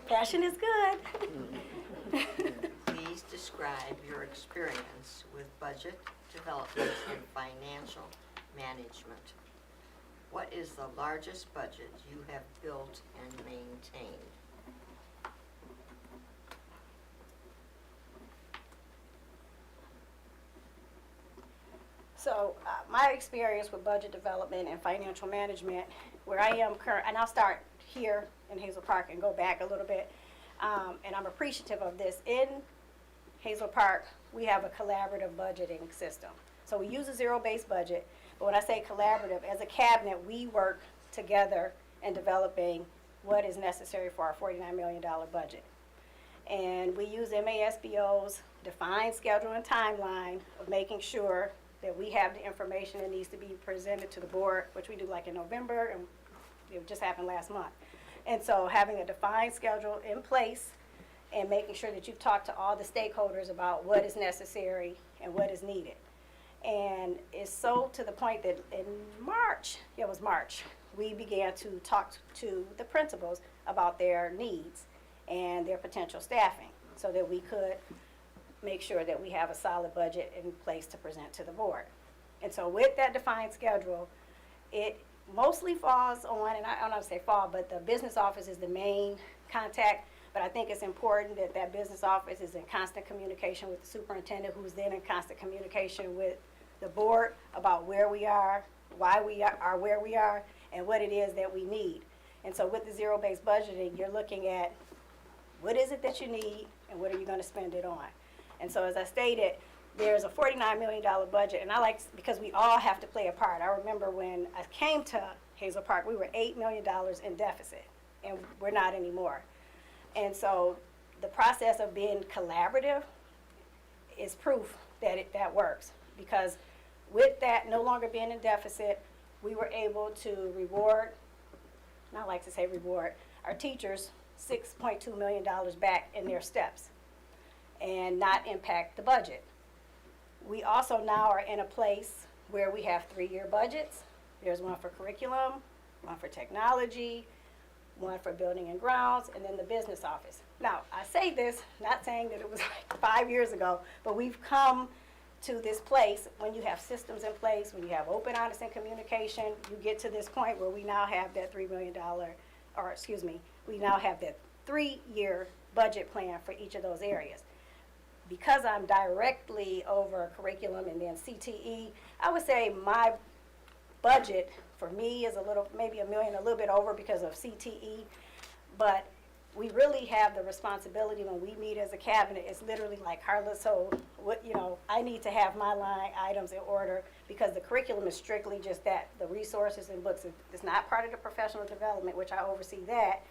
Passion is good. Please describe your experience with budget development and financial management. What is the largest budget you have built and maintained? So my experience with budget development and financial management, where I am current, and I'll start here in Hazel Park and go back a little bit, and I'm appreciative of this. In Hazel Park, we have a collaborative budgeting system. So we use a zero-based budget, but when I say collaborative, as a cabinet, we work together in developing what is necessary for our $49 million budget. And we use MASBO's defined schedule and timeline of making sure that we have the information that needs to be presented to the board, which we do like in November, and it just happened last month. And so having a defined schedule in place and making sure that you've talked to all the stakeholders about what is necessary and what is needed. And it's so to the point that in March, it was March, we began to talk to the principals about their needs and their potential staffing so that we could make sure that we have a solid budget in place to present to the board. And so with that defined schedule, it mostly falls on, and I don't want to say fall, but the business office is the main contact, but I think it's important that that business office is in constant communication with the superintendent, who's then in constant communication with the board about where we are, why we are where we are, and what it is that we need. And so with the zero-based budgeting, you're looking at what is it that you need and what are you going to spend it on. And so as I stated, there's a $49 million budget, and I like, because we all have to play a part. I remember when I came to Hazel Park, we were $8 million in deficit, and we're not anymore. And so the process of being collaborative is proof that that works, because with that no longer being in deficit, we were able to reward, and I like to say reward, our teachers $6.2 million back in their steps and not impact the budget. We also now are in a place where we have 3-year budgets. There's one for curriculum, one for technology, one for building and grounds, and then the business office. Now, I say this, not saying that it was like 5 years ago, but we've come to this place when you have systems in place, when you have open, honest, and communication, you get to this point where we now have that $3 million, or excuse me, we now have that 3-year budget plan for each of those areas. Because I'm directly over curriculum and then CTE, I would say my budget for me is a little, maybe $1 million, a little bit over because of CTE, but we really have the responsibility when we meet as a cabinet. It's literally like, Carla, so what, I need to have my line items in order, because the curriculum is strictly just that, the resources and books. It's not part of the professional development, which I oversee that,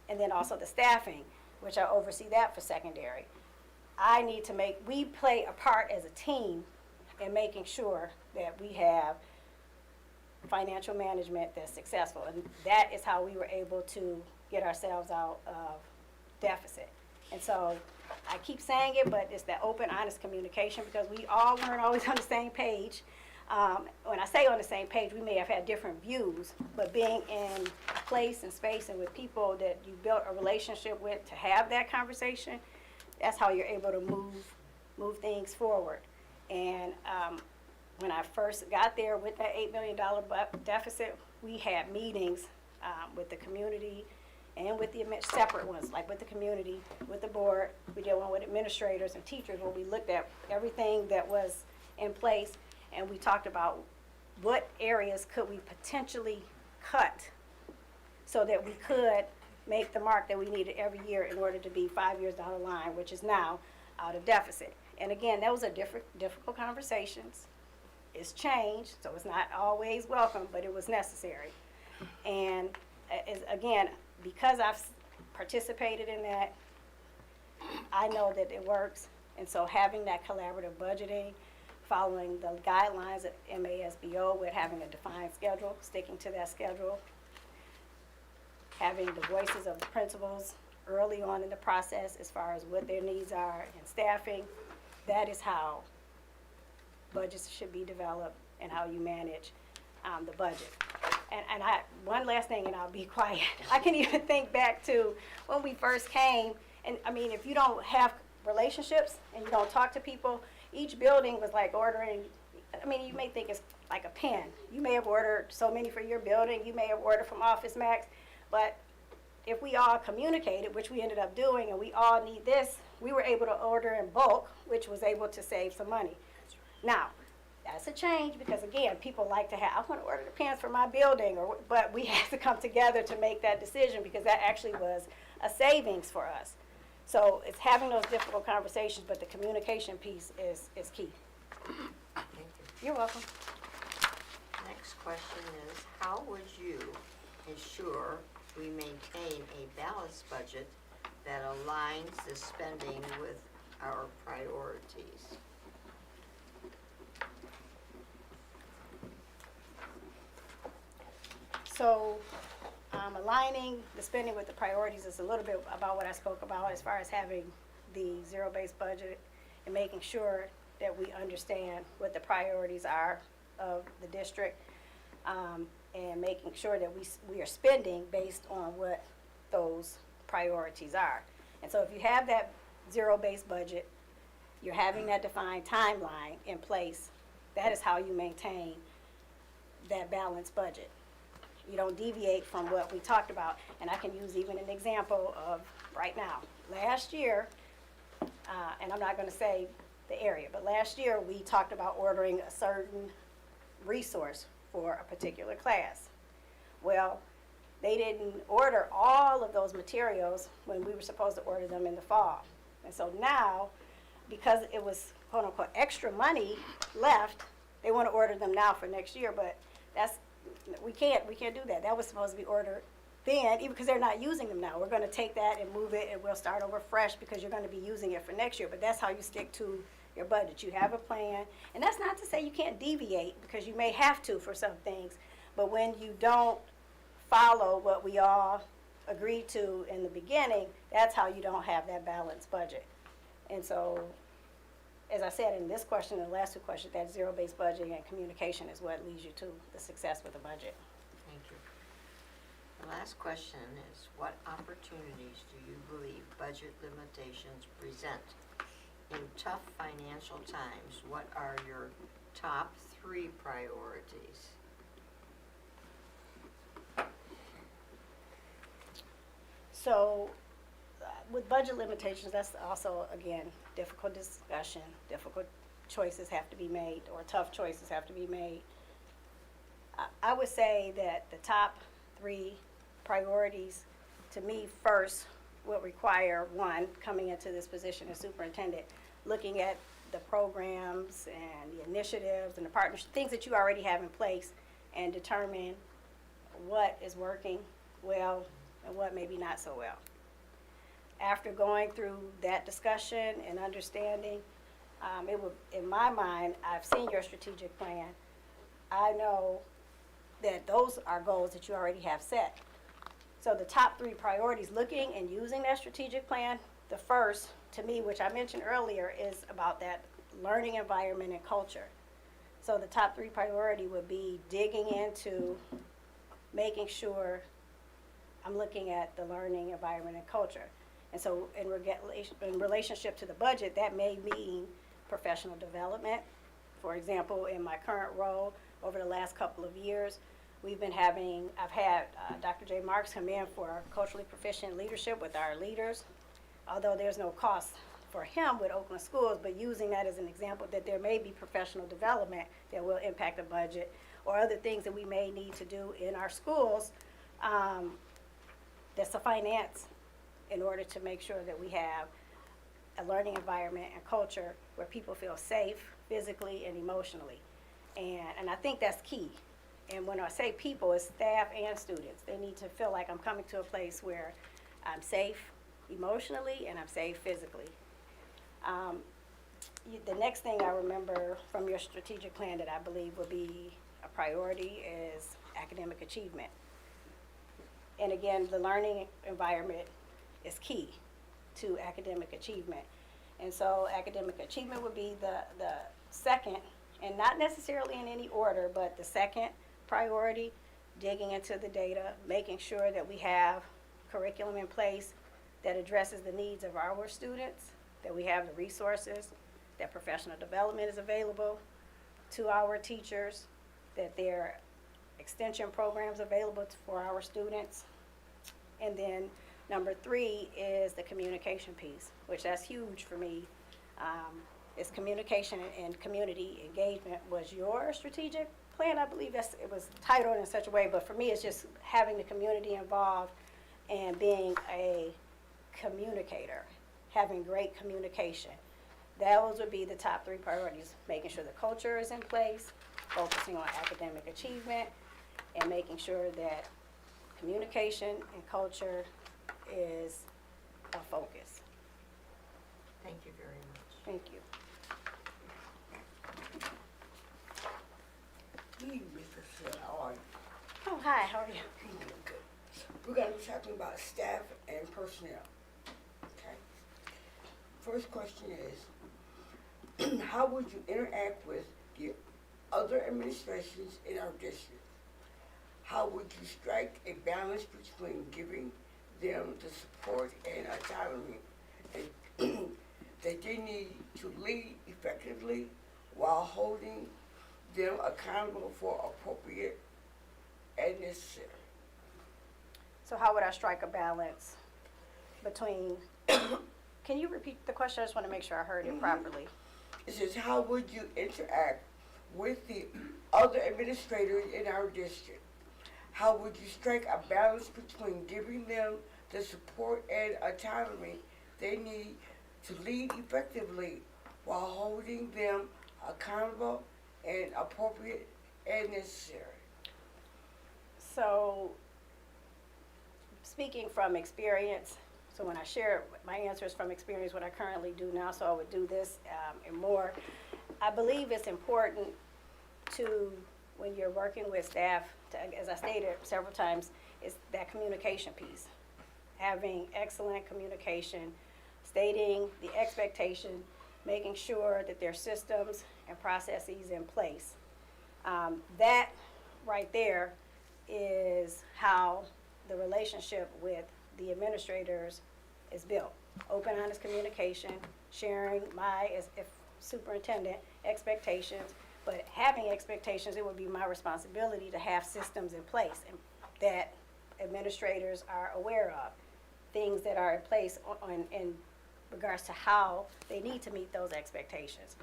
and then also the staffing, which I oversee that for secondary. I need to we play a part as a team in making sure that we have financial management that's successful, and that is how we were able to get ourselves out of deficit. And so I keep saying it, but it's that open, honest communication, because we all weren't always on the same page. When I say on the same page, we may have had different views, but being in place and space and with people that you built a relationship with to have that conversation, that's how you're able to move things forward. And when I first got there with that $8 million deficit, we had meetings with the community and with the separate ones, like with the community, with the board. We did one with administrators and teachers where we looked at everything that was in place, and we talked about what areas could we potentially cut so that we could make the mark that we needed every year in order to be 5 years down the line, which is now out of deficit. And again, that was a difficult conversations. It's changed, so it's not always welcome, but it was necessary. And again, because I've participated in that, I know that it works. And so having that collaborative budgeting, following the guidelines of MASBO with having a defined schedule, sticking to that schedule, having the voices of the principals early on in the process as far as what their needs are and staffing, that is how budgets should be developed and how you manage the budget. And one last thing, and I'll be quiet. I can even think back to when we first came, and I mean, if you don't have relationships and you don't talk to people, each building was like ordering, I mean, you may think it's like a pen. You may have ordered so many for your building, you may have ordered from Office Max, but if we all communicated, which we ended up doing, and we all need this, we were able to order in bulk, which was able to save some money. Now, that's a change because again, people like to have, I want to order the pens for my building, but we have to come together to make that decision because that actually was a savings for us. So it's having those difficult conversations, but the communication piece is key. Thank you. You're welcome. Next question is, how would you ensure we maintain a balanced budget that aligns the spending with our priorities? So aligning the spending with the priorities is a little bit about what I spoke about as far as having the zero-based budget and making sure that we understand what the priorities are of the district, and making sure that we are spending based on what those priorities are. And so if you have that zero-based budget, you're having that defined timeline in place, that is how you maintain that balanced budget. You don't deviate from what we talked about. And I can use even an example of right now. Last year, and I'm not going to say the area, but last year we talked about ordering a certain resource for a particular class. Well, they didn't order all of those materials when we were supposed to order them in the fall. And so now, because it was quote unquote extra money left, they want to order them now for next year, but we can't do that. That was supposed to be ordered then, even because they're not using them now. We're going to take that and move it, and we'll start over fresh because you're going to be using it for next year. But that's how you stick to your budget. You have a plan, and that's not to say you can't deviate because you may have to for some things. But when you don't follow what we all agreed to in the beginning, that's how you don't have that balanced budget. And so, as I said in this question and the last two questions, that zero-based budgeting and communication is what leads you to the success with the budget. Thank you. The last question is, what opportunities do you believe budget limitations present? In tough financial times, what are your top 3 priorities? So with budget limitations, that's also, again, difficult discussion. Difficult choices have to be made, or tough choices have to be made. I would say that the top 3 priorities, to me, first would require, one, coming into this position as superintendent, looking at the programs and the initiatives and the partnerships, things that you already have in place, and determine what is working well and what maybe not so well. After going through that discussion and understanding, it would, in my mind, I've seen your strategic plan. I know that those are goals that you already have set. So the top 3 priorities, looking and using that strategic plan, the first, to me, which I mentioned earlier, is about that learning environment and culture. So the top 3 priority would be digging into making sure I'm looking at the learning environment and culture. And so in relationship to the budget, that may mean professional development. For example, in my current role, over the last couple of years, I've had Dr. J. Marks come in for culturally proficient leadership with our leaders, although there's no cost for him with Oakland schools, but using that as an example that there may be professional development that will impact the budget, or other things that we may need to do in our schools, that's a finance, in order to make sure that we have a learning environment and culture where people feel safe physically and emotionally. And I think that's key. And when I say people, it's staff and students. They need to feel like I'm coming to a place where I'm safe emotionally and I'm safe physically. The next thing I remember from your strategic plan that I believe would be a priority is academic achievement. And again, the learning environment is key to academic achievement. And so academic achievement would be the second, and not necessarily in any order, but the second priority, digging into the data, making sure that we have curriculum in place that addresses the needs of our students, that we have the resources, that professional development is available to our teachers, that there are extension programs available for our students. And then number 3 is the communication piece, which that's huge for me. It's communication and community engagement. Was your strategic plan? I believe it was titled in such a way, but for me it's just having the community involved and being a communicator, having great communication. Those would be the top 3 priorities: making sure the culture is in place, focusing on academic achievement, and making sure that communication and culture is a focus. Thank you very much. Thank you. Hey, Mrs. Hill, how are you? Oh, hi, how are you? I'm doing good. We're going to be talking about staff and personnel. Okay? First question is, how would you interact with the other administrations in our district? How would you strike a balance between giving them the support and autonomy that they need to lead effectively while holding them accountable for appropriate and necessary? So how would I strike a balance between, can you repeat the question? I just want to make sure I heard it properly. It says, how would you interact with the other administrators in our district? How would you strike a balance between giving them the support and autonomy they need to lead effectively while holding them accountable and appropriate and necessary? So, speaking from experience, so when I share my answers from experience, what I currently do now, so I would do this and more, I believe it's important to, when you're working with staff, to, as I stated several times, is that communication piece. Having excellent communication, stating the expectation, making sure that there are systems and processes in place. That right there is how the relationship with the administrators is built. Open, honest communication, sharing my, as if superintendent, expectations, but having expectations, it would be my responsibility to have systems in place and that administrators are aware of, things that are in place in regards to how they need to meet those expectations.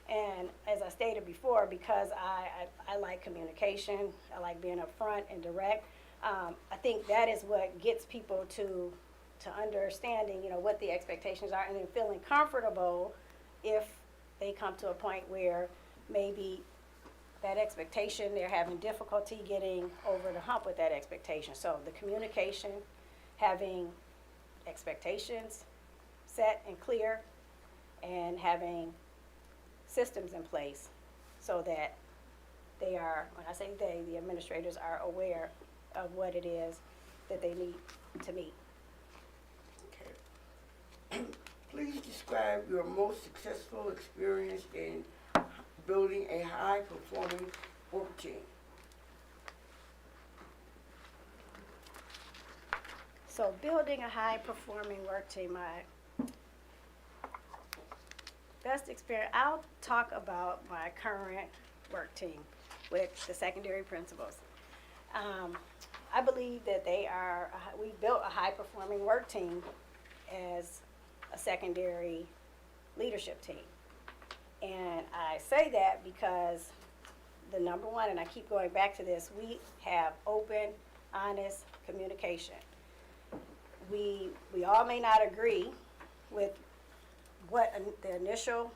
And as I stated before, because I like communication, I like being upfront and direct, I think that is what gets people to understanding, you know, what the expectations are, and then feeling comfortable if they come to a point where maybe that expectation, they're having difficulty getting over the hump with that expectation. So the communication, having expectations set and clear, and having systems in place so that they are, when I say they, the administrators are aware of what it is that they need to meet. Okay. Please describe your most successful experience in building a high-performing work team? So building a high-performing work team, my best experience, I'll talk about my current work team with the secondary principals. I believe that we built a high-performing work team as a secondary leadership team. And I say that because the number one, and I keep going back to this, we have open, honest communication. We all may not agree with what the initial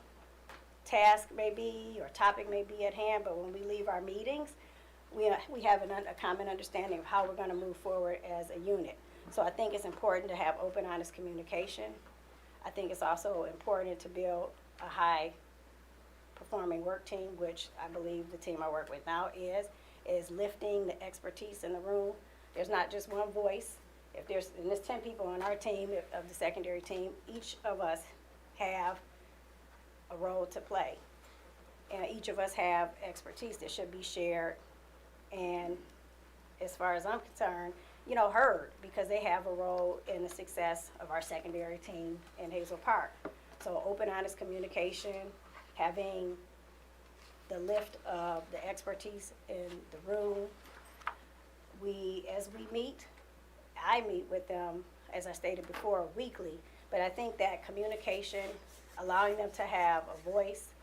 task may be or topic may be at hand, but when we leave our meetings, we have a common understanding of how we're going to move forward as a unit. So I think it's important to have open, honest communication. I think it's also important to build a high-performing work team, which I believe the team I work with now is lifting the expertise in the room. There's not just one voice. If there's 10 people on our team, of the secondary team, each of us have a role to play. And each of us have expertise that should be shared and, as far as I'm concerned, heard, because they have a role in the success of our secondary team in Hazel Park. So open, honest communication, having the lift of the expertise in the room. As we meet, I meet with them, as I stated before, weekly, but I think that communication, allowing them to have a voice,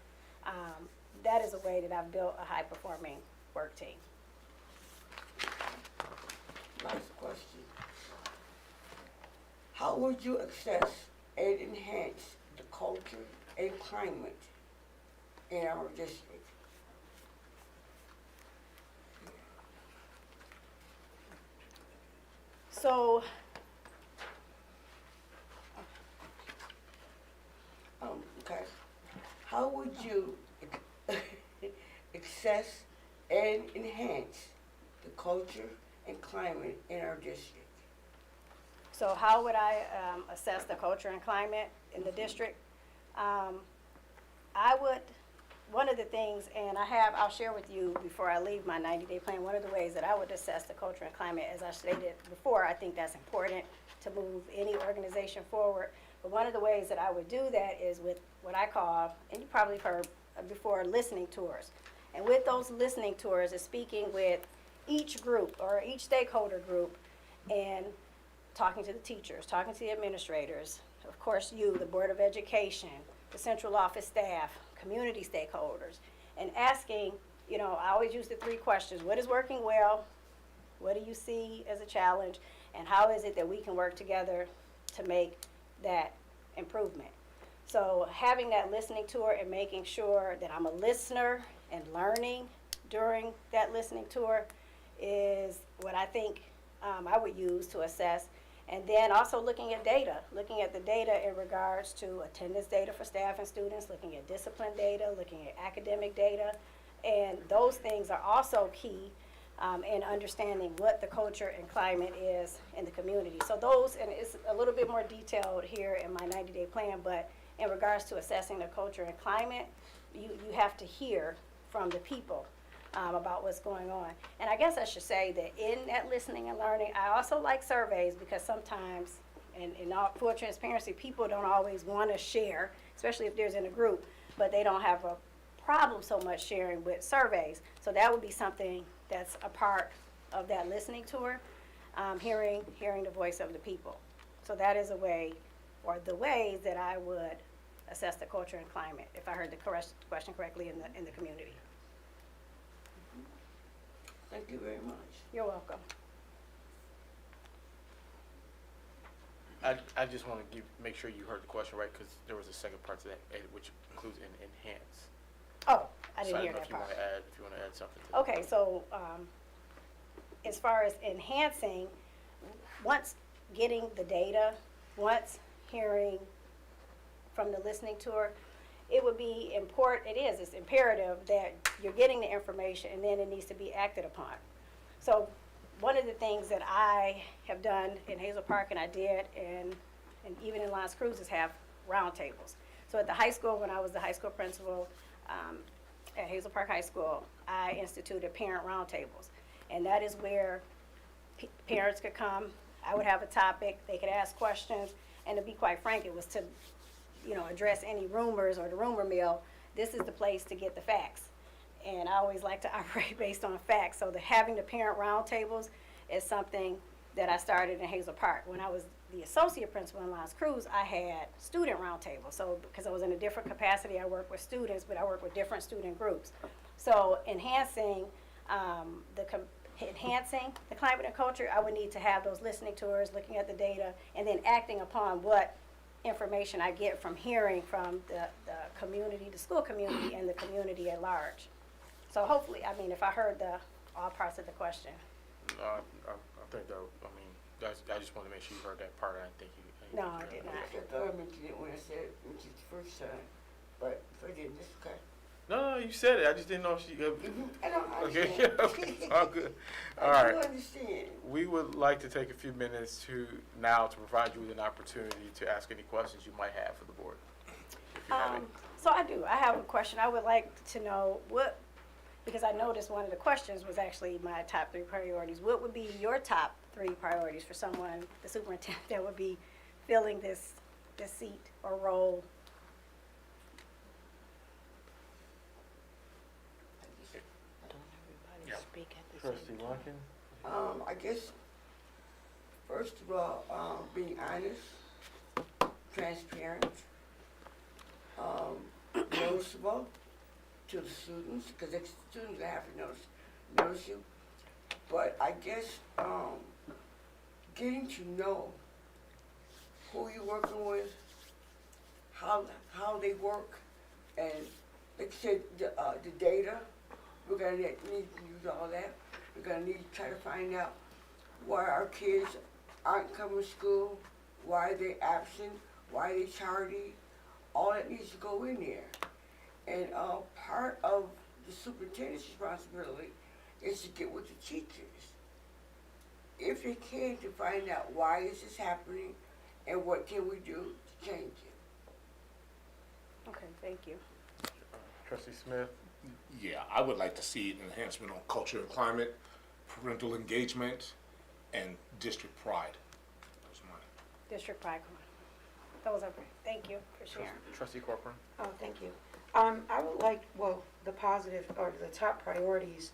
that is a way that I've built a high-performing work team. Last question. How would you assess and enhance the culture and climate in our district? So, Okay. How would you assess and enhance the culture and climate in our district? So how would I assess the culture and climate in the district? One of the things, and I'll share with you before I leave my 90-day plan, one of the ways that I would assess the culture and climate, as I stated before, I think that's important to move any organization forward. But one of the ways that I would do that is with what I call, and you probably heard before, listening tours. And with those listening tours is speaking with each group or each stakeholder group and talking to the teachers, talking to the administrators, of course you, the Board of Education, the central office staff, community stakeholders, and asking, I always use the 3 questions. What is working well? What do you see as a challenge? And how is it that we can work together to make that improvement? So having that listening tour and making sure that I'm a listener and learning during that listening tour is what I think I would use to assess. And then also looking at the data in regards to attendance data for staff and students, looking at discipline data, looking at academic data. And those things are also key in understanding what the culture and climate is in the community. So those, and it's a little bit more detailed here in my 90-day plan, but in regards to assessing the culture and climate, you have to hear from the people about what's going on. And I guess I should say that in that listening and learning, I also like surveys, because sometimes, and in all full transparency, people don't always want to share, especially if there's in a group, but they don't have a problem so much sharing with surveys. So that would be something that's a part of that listening tour, hearing the voice of the people. So that is a way, or the ways that I would assess the culture and climate, if I heard the question correctly, in the community. Thank you very much. You're welcome. I just want to make sure you heard the question right, because there was a second part to that, which includes an enhance. Oh, I So didn't I hear don't know that part. if you want to add something to that. Okay, so as far as enhancing, once getting the data, once hearing from the listening tour, it would be important, it's imperative that you're getting the information and then it needs to be acted upon. So one of the things that I have done in Hazel Park, and I did, and even in Las Cruces, have roundtables. So at the high school, when I was the high school principal, at Hazel Park High School, I instituted parent roundtables. And that is where parents could come, I would have a topic, they could ask questions, and to be quite frank, it was to, address any rumors or the rumor mill. This is the place to get the facts. And I always like to operate based on facts. So having the parent roundtables is something that I started in Hazel Park. When I was the associate principal in Las Cruz, I had student roundtables. So because I was in a different capacity, I work with students, but I work with different student groups. So enhancing the climate and culture, I would need to have those listening tours, looking at the data, and then acting upon what information I get from hearing from the community, the school community, and the community at large. So hopefully, if I heard all parts of the question. I think that, I just wanted to make sure you heard that part. I didn't think you. No, I did not. I thought I mentioned it when I said it, mentioned it the first time, but if I didn't, it's okay. No, you said it. I just didn't know if she. I don't Okay, understand. okay, all good. All I right. do understand. We would like to take a few minutes to provide you with an opportunity to ask any questions you might have for the board. If you have any. So I do. I have a question. I would like to know because I noticed one of the questions was actually my top 3 priorities. What would be your top 3 priorities for someone, the superintendent, that would be filling this seat or role? Trustee Lunkin? I guess, first of all, being honest, transparent, noticeable to the students, because it's students that have to notice you. But I guess, getting to know who you're working with, how they work, and like I said, the data, we're gonna need to use all that. We're gonna need to try to find out why our kids aren't coming to school, why they're absent, why they tardy. All that needs to go in there. And part of the superintendent's responsibility is to get with the teachers, if they can, to find out why is this happening and what can we do to change it. Okay, thank you. Trustee Smith? Yeah, I would like to see an enhancement on culture and climate, parental engagement, and district pride. Those are mine. District pride. Those are great. Thank you for sharing. Trustee Corcoran? Oh, thank you. I would like, the positive or the top priorities,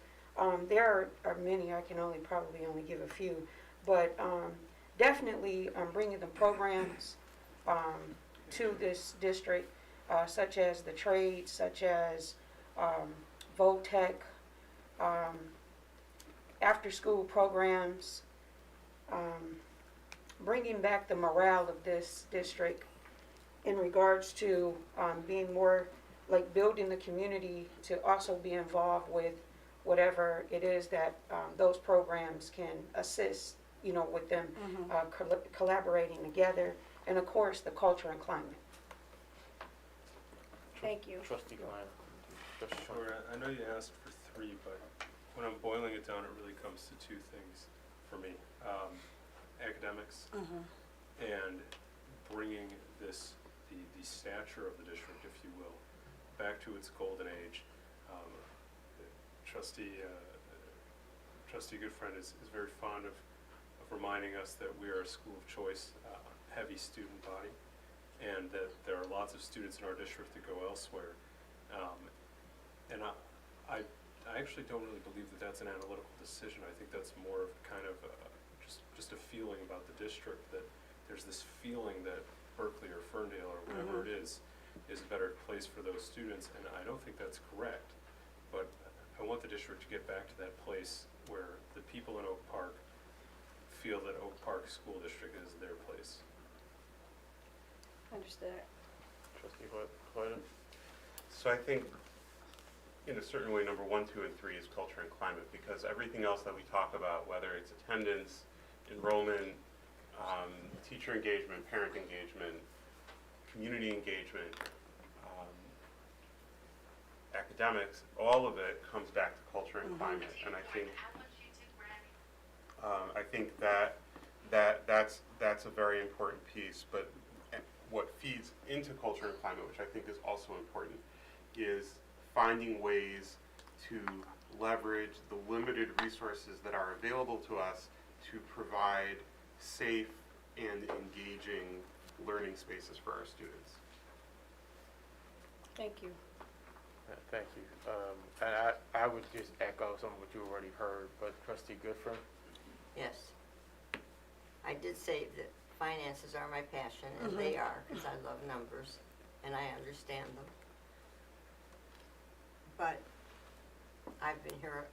there are many, I can probably only give a few, but definitely bringing the programs to this district, such as the trades, such as VOTEC, after-school programs, bringing back the morale of this district in regards to being more, like building the community to also be involved with whatever it is that those programs can assist, with them collaborating together, and of course, the culture and climate. Thank you. Trustee Klein? Trustee Schultz? Sure, I know you asked for 3, but when I'm boiling it down, it really comes to 2 things for me. Academics and bringing the stature of the district, if you will, back to its golden age. Trustee Goodfriend is very fond of reminding us that we are a school of choice, heavy student body, and that there are lots of students in our district that go elsewhere. And I actually don't really believe that that's an analytical decision. I think that's more of kind of just a feeling about the district, that there's this feeling that Berkeley or Ferndale or whatever it is a better place for those students, and I don't think that's correct. But I want the district to get back to that place where the people in Oak Park feel that Oak Park School District is their place. Understood. Trustee Hoyt? So I think, in a certain way, number 1, 2, and 3 is culture and climate, because everything else that we talk about, whether it's attendance, enrollment, teacher engagement, parent engagement, community engagement, academics, all of it comes back to culture and climate. And I think that's a very important piece. But what feeds into culture and climate, which I think is also important, is finding ways to leverage the limited resources that are available to us to provide safe and engaging learning spaces for our students. Thank you. Thank you. And I would just echo some of what you already heard, but Trustee Goodfriend? Yes. I did say that finances are my passion, and they are, because I love numbers, and I understand them. But I've been here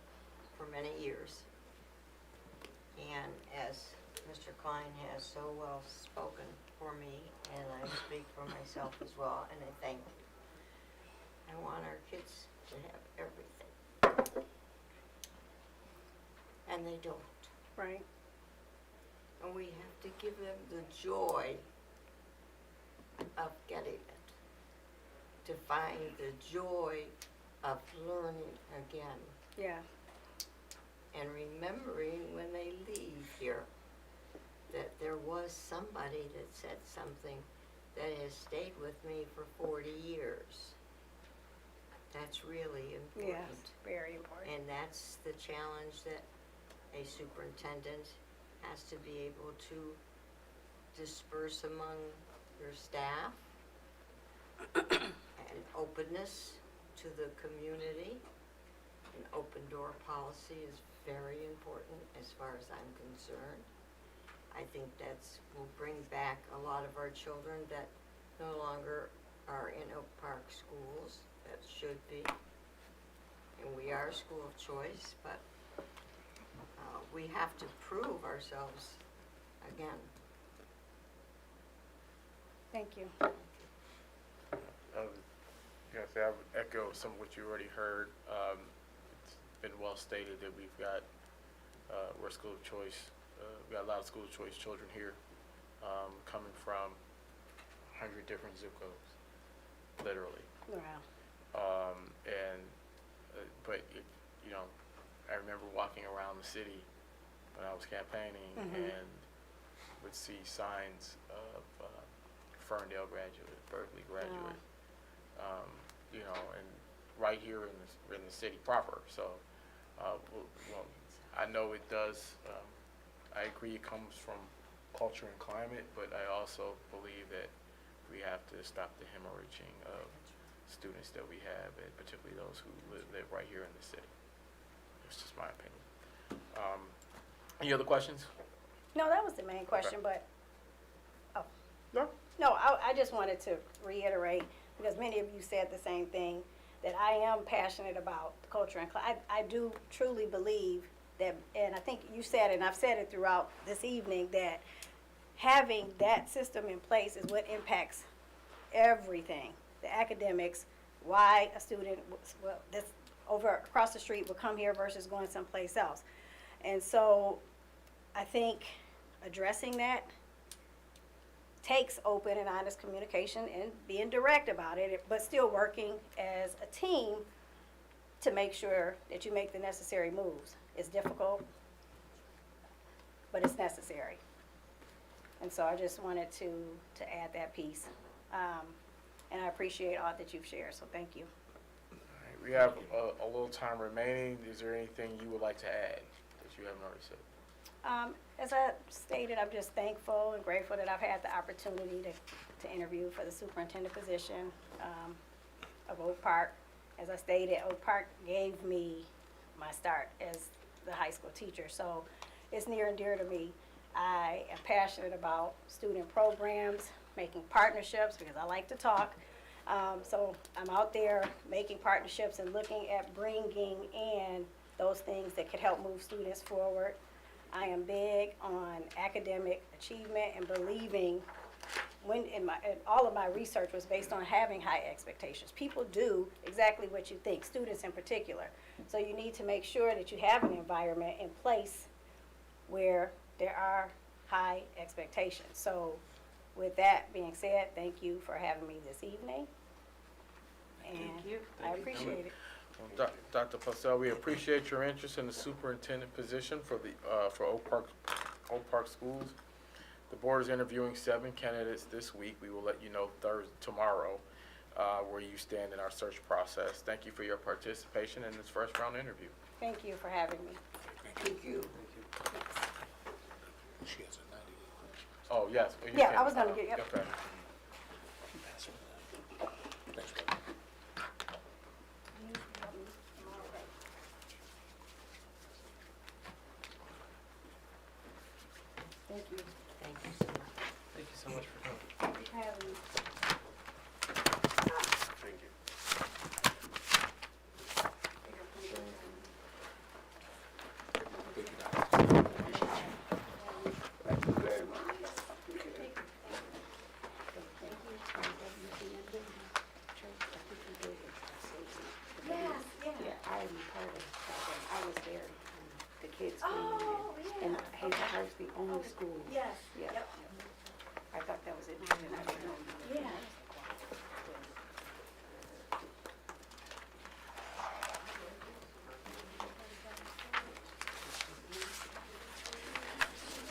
for many years, and as Mr. Klein has so well spoken for me, and I speak for myself as well, and I want our kids to have everything. And they don't. Right. And we have to give them the joy of getting it. To find the joy of learning again. Yeah. And remembering when they leave here that there was somebody that said something that has stayed with me for 40 years. That's really important. Yes, very important. And that's the challenge that a superintendent has to be able to disperse among your staff. And openness to the community. An open door policy is very important as far as I'm concerned. I think will bring back a lot of our children that no longer are in Oak Park schools. That should be. And we are a school of choice, but we have to prove ourselves again. Thank you. I would echo some of what you already heard. It's been well stated that we've got, we're a school of choice. We got a lot of school of choice children here, coming from 100 different zip codes, literally. Wow. But I remember walking around the city when I was campaigning and would see signs of Ferndale graduate, Berkeley graduate, and right here in the city proper. So, I know it does. I agree it comes from culture and climate, but I also believe that we have to stop the hemorrhaging of students that we have, and particularly those who live right here in the city. It's just my opinion. Any other questions? No, that was the main question, but, No. no, I just wanted to reiterate, because many of you said the same thing, that I am passionate about the culture and climate. I do truly believe that, and I think you said it, and I've said it throughout this evening, that having that system in place is what impacts everything. The academics, why a student that's over across the street will come here versus going someplace else. And so I think addressing that takes open and honest communication and being direct about it, but still working as a team to make sure that you make the necessary moves. It's difficult, but it's necessary. And so I just wanted to add that piece. And I appreciate all that you've shared, so thank you. All right, we have a little time remaining. Is there anything you would like to add that you haven't already said? As I stated, I'm just thankful and grateful that I've had the opportunity to interview for the superintendent position of Oak Park. As I stated, Oak Park gave me my start as the high school teacher, so it's near and dear to me. I am passionate about student programs, making partnerships, because I like to talk. So I'm out there making partnerships and looking at bringing in those things that could help move students forward. I am big on academic achievement and believing all of my research was based on having high expectations. People do exactly what you think, students in particular. So you need to make sure that you have an environment in place where there are high expectations. So with that being said, thank you for having me this evening. And Thank you. I appreciate it. Well, Dr. Postel, we appreciate your interest in the superintendent position for Oak Park Schools. The board is interviewing 7 candidates this week. We will let you know tomorrow. where you stand in our search process. Thank you for your participation in this first round interview. Thank you for having me. Thank you. She has a 90. Oh, yes. You Yeah, can- I was gonna get, yep. Okay. Thanks, brother. Thank you. Thank you so much. Thank you so much for coming. Thank you for having me. Thank you. Thank you very much. Yes, yeah. Yeah, I am part of, I was there, the kids came Oh, in. And yeah. Hazel Park's the only school. Yes, Yeah. yep. I thought that was interesting, I didn't know. Yeah.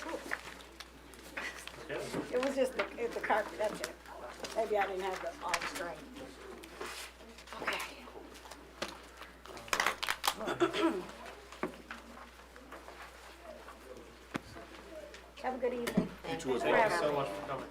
Okay. It was just the carpet, that's it. Maybe I didn't have all the strength. Okay. Have a good evening. You too as Thank well. you so much for coming.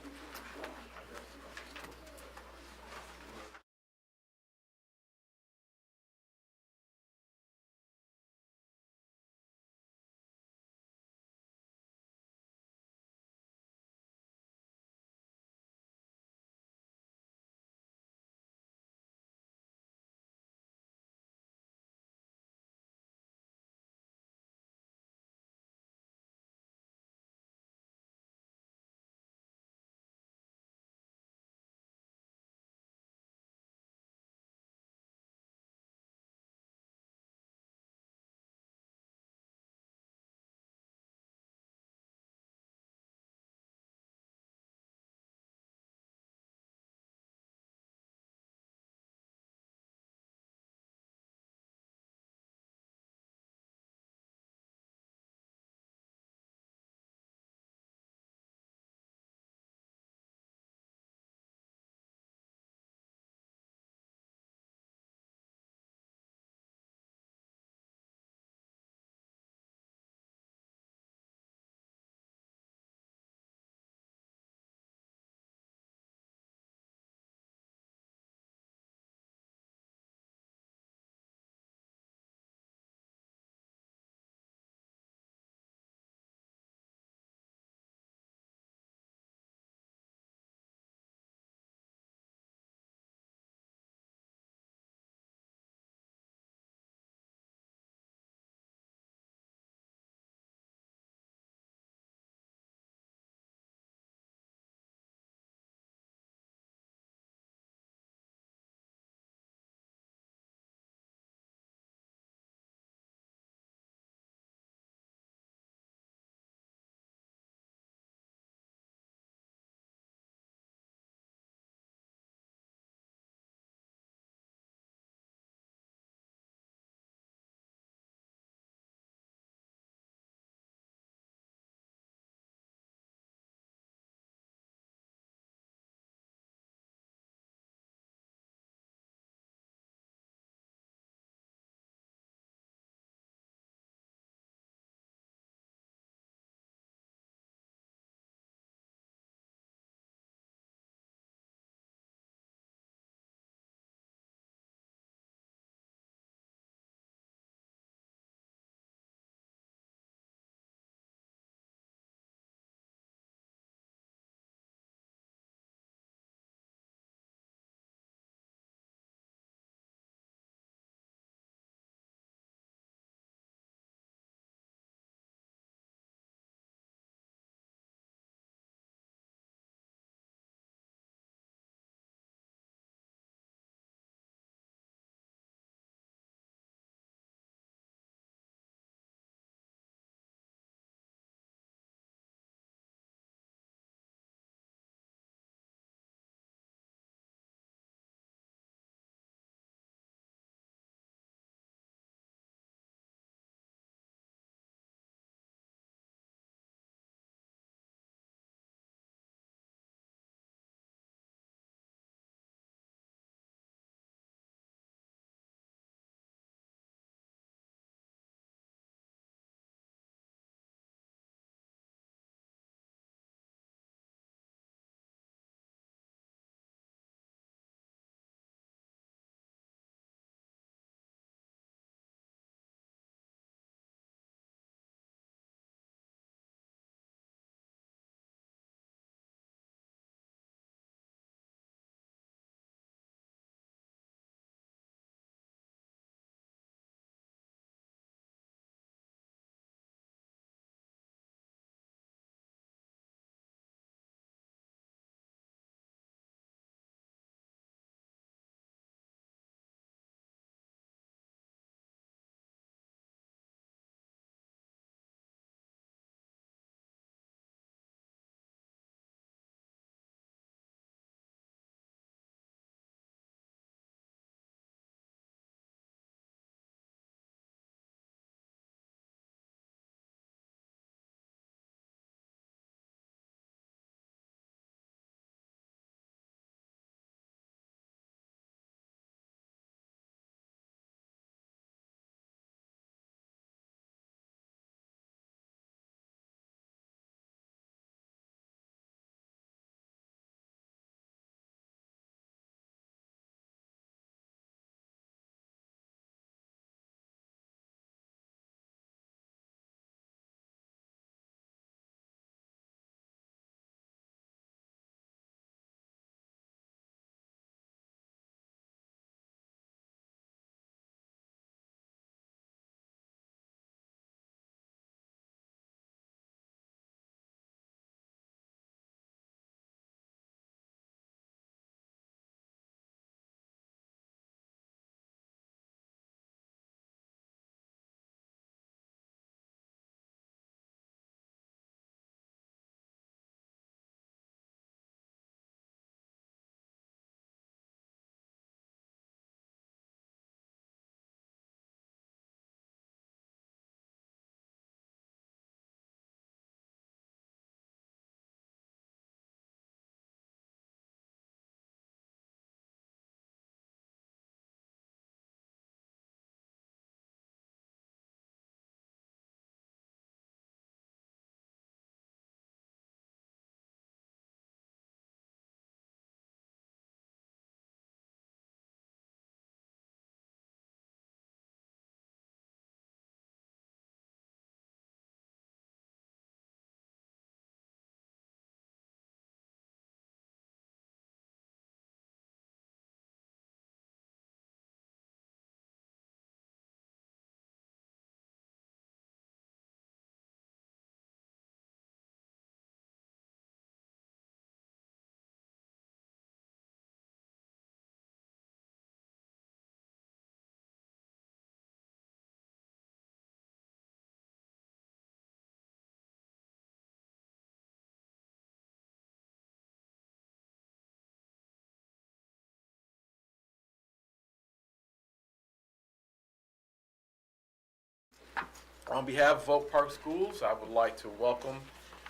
On behalf of Oak Park Schools, I would like to welcome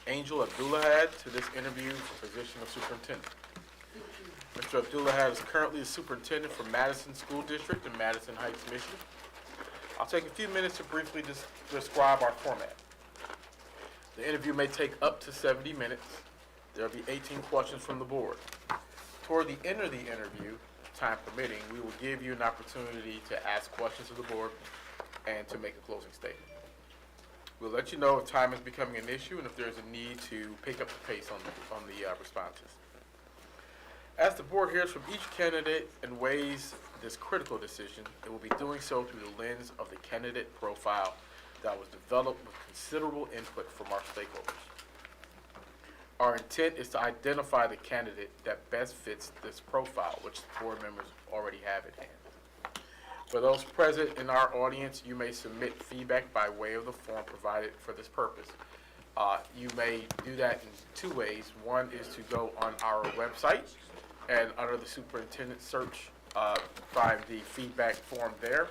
Angel Abdullahad to this interview for the position of superintendent. Mr. Abdullahad is currently the superintendent for Madison School District in Madison Heights, Michigan. I'll take a few minutes to briefly describe our format. The interview may take up to 70 minutes. There will be 18 questions from the board. Toward the end of the interview, time permitting, we will give you an opportunity to ask questions of the board and to make a closing statement. We'll let you know if time is becoming an issue and if there's a need to pick up the pace on the responses. As the board hears from each candidate and weighs this critical decision, it will be doing so through the lens of the candidate profile that was developed with considerable input from our stakeholders. Our intent is to identify the candidate that best fits this profile, which the board members already have at hand. For those present in our audience, you may submit feedback by way of the form provided for this purpose. You may do that in two ways. One is to go on our website and under the superintendent search, find the feedback form there,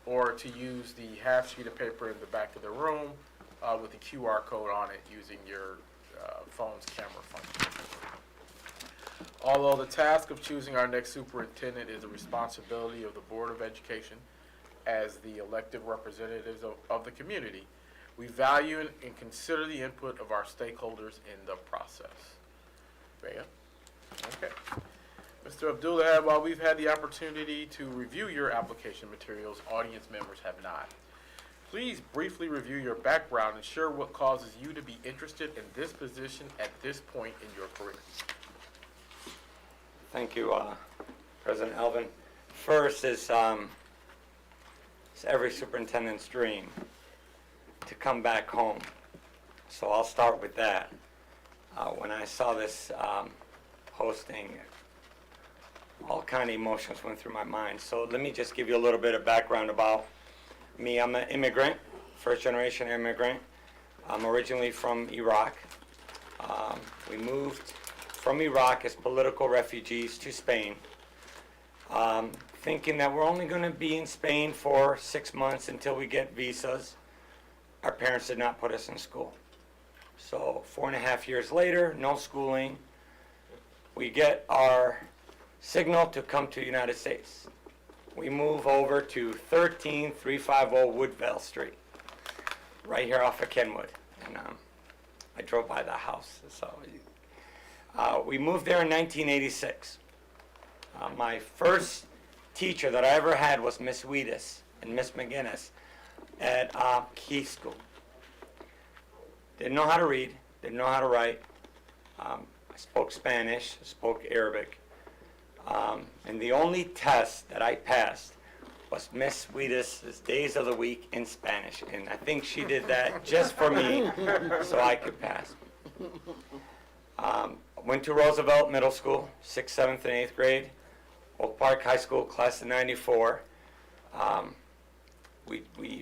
or to use the half sheet of paper in the back of the room with the QR code on it using your phone's camera function. Although the task of choosing our next superintendent is the responsibility of the Board of Education as the elected representatives of the community, we value and consider the input of our stakeholders in the process. Rhea? Okay. Mr. Abdullahad, while we've had the opportunity to review your application materials, audience members have not. Please briefly review your background and share what causes you to be interested in this position at this point in your career. Thank you, President Elvin. First is it's every superintendent's dream to come back home. So I'll start with that. When I saw this posting, all kind of emotions went through my mind. So let me just give you a little bit of background about me. I'm an immigrant, first generation immigrant. I'm originally from Iraq. We moved from Iraq as political refugees to Spain, thinking that we're only going to be in Spain for 6 months until we get visas. Our parents did not put us in school. So 4.5 years later, no schooling, we get our signal to come to the United States. We move over to 13350 Woodville Street, right here off of Kenwood. And I drove by the house. So we moved there in 1986. My first teacher that I ever had was Miss Wheatus and Miss McGinnis at Keith School. Didn't know how to read, didn't know how to write. I spoke Spanish, I spoke Arabic. And the only test that I passed was Miss Wheatus' Days of the Week in Spanish. And I think she did that just for me so I could pass. Went to Roosevelt Middle School, 6th, 7th, and 8th grade. Oak Park High School, class of 94. A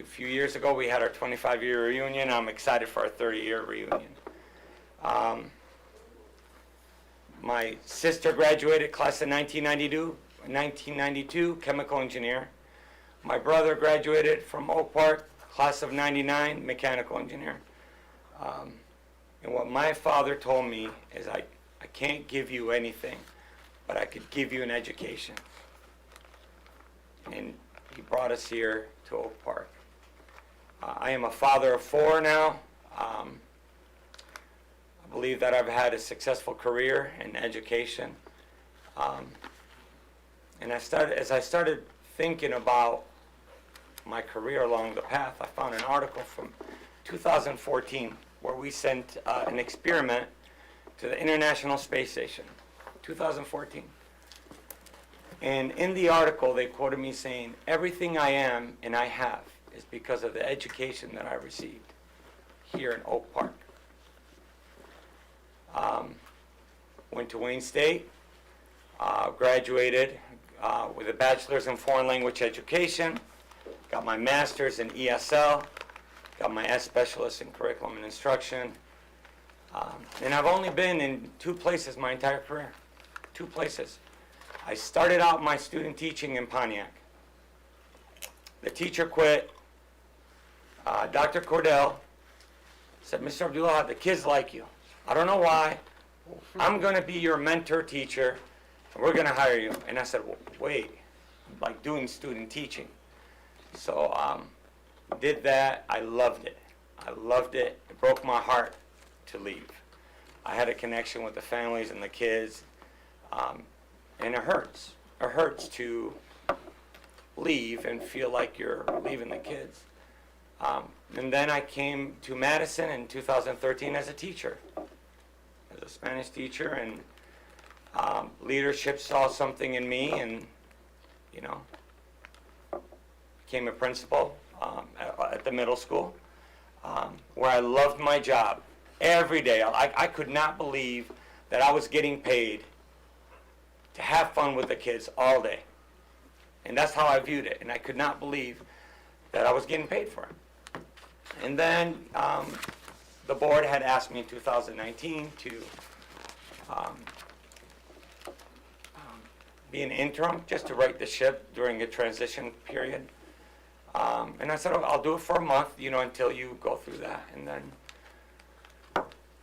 few years ago, we had our 25-year reunion. I'm excited for our 30-year reunion. My sister graduated class of 1992, chemical engineer. My brother graduated from Oak Park, class of 99, mechanical engineer. And what my father told me is I can't give you anything, but I could give you an education. And he brought us here to Oak Park. I am a father of 4 now. I believe that I've had a successful career in education. And as I started thinking about my career along the path, I found an article from 2014 where we sent an experiment to the International Space Station, 2014. And in the article, they quoted me saying, everything I am and I have is because of the education that I received here in Oak Park. Went to Wayne State, graduated with a bachelor's in foreign language education, got my master's in ESL, got my S specialist in curriculum and instruction. And I've only been in 2 places my entire career, 2 places. I started out my student teaching in Pontiac. The teacher quit. Dr. Cordell said, Mr. Abdullah, the kids like you. I don't know why. I'm going to be your mentor teacher, and we're going to hire you. And I said, well, wait, I'm like doing student teaching. So did that. I loved it. I loved it. It broke my heart to leave. I had a connection with the families and the kids, and it hurts. It hurts to leave and feel like you're leaving the kids. And then I came to Madison in 2013 as a teacher, as a Spanish teacher, and leadership saw something in me, and became a principal at the middle school, where I loved my job every day. I could not believe that I was getting paid to have fun with the kids all day. And that's how I viewed it. And I could not believe that I was getting paid for it. And then the board had asked me in 2019 to be an interim, just to right the ship during a transition period. And I said, oh, I'll do it for a month, until you go through that. And then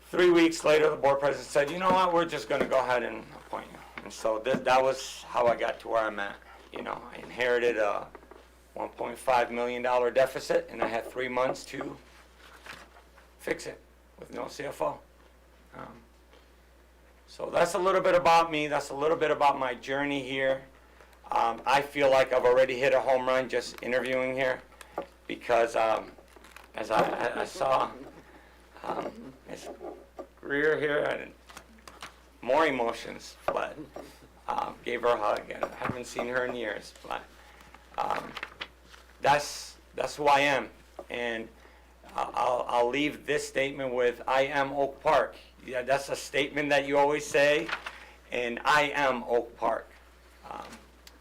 3 weeks later, the board president said, you know what, we're just going to go ahead and appoint you. And so that was how I got to where I'm at. I inherited a $1.5 million deficit, and I had 3 months to fix it with no CFO. So that's a little bit about me. That's a little bit about my journey here. I feel like I've already hit a home run just interviewing here, because as I saw Ms. Greer here, and more emotions fled. Gave her a hug, and I haven't seen her in years. But that's who I am, and I'll leave this statement with, I am Oak Park. Yeah, that's a statement that you always say, and I am Oak Park.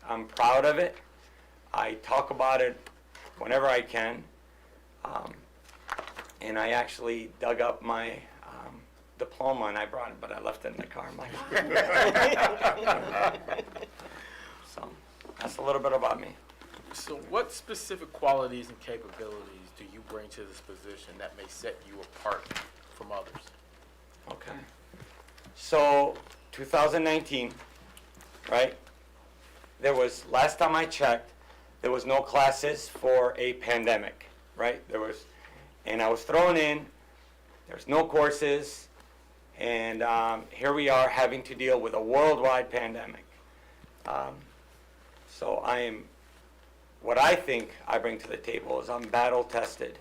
I'm proud of it. I talk about it whenever I can, and I actually dug up my diploma, and I brought it, but I left it in the car. I'm like, so that's a little bit about me. So what specific qualities and capabilities do you bring to this position that may set you apart from others? Okay. So 2019, right? Last time I checked, there was no classes for a pandemic, right? And I was thrown in, there's no courses, and here we are having to deal with a worldwide pandemic. So what I think I bring to the table is I'm battle tested.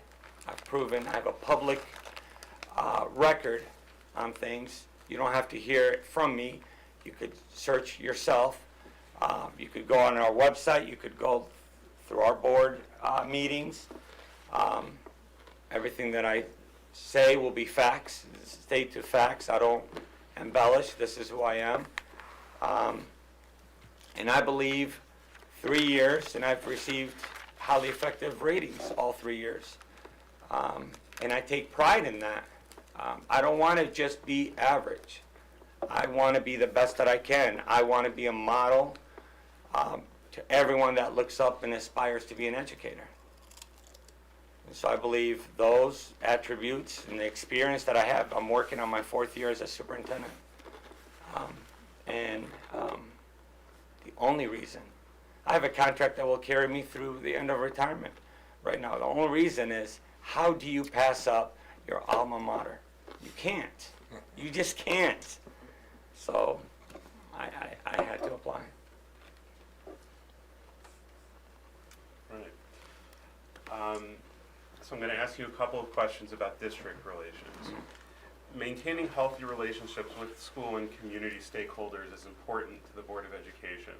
I've proven I have a public record on things. You don't have to hear it from me. You could search yourself. You could go on our website. You could go through our board meetings. Everything that I say will be facts, state to facts. I don't embellish. This is who I am. And I believe 3 years, and I've received highly effective ratings all 3 years. And I take pride in that. I don't want to just be average. I want to be the best that I can. I want to be a model to everyone that looks up and aspires to be an educator. And so I believe those attributes and the experience that I have, I'm working on my 4th year as a superintendent. The only reason, I have a contract that will carry me through the end of retirement right now. The only reason is, how do you pass up your alma mater? You can't. You just can't. So I had to apply. Right. So I'm going to ask you a couple of questions about district relations. Maintaining healthy relationships with school and community stakeholders is important to the Board of Education.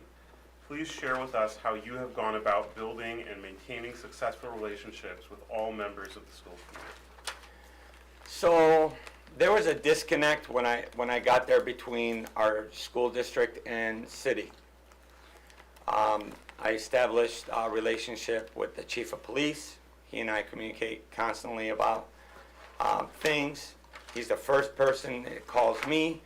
Please share with us how you have gone about building and maintaining successful relationships with all members of the school community. So there was a disconnect when I got there between our school district and city. I established a relationship with the chief of police. He and I communicate constantly about things. He's the first person that calls me.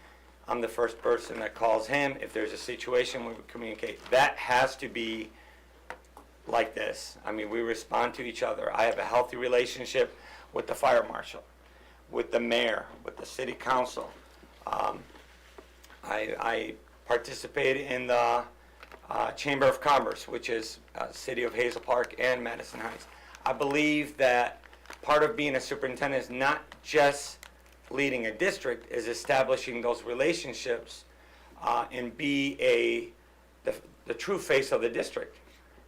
I'm the first person that calls him. If there's a situation, we would communicate. That has to be like this. I mean, we respond to each other. I have a healthy relationship with the fire marshal, with the mayor, with the city council. I participate in the Chamber of Commerce, which is City of Hazel Park and Madison Heights. I believe that part of being a superintendent is not just leading a district, is establishing those relationships and be the true face of the district.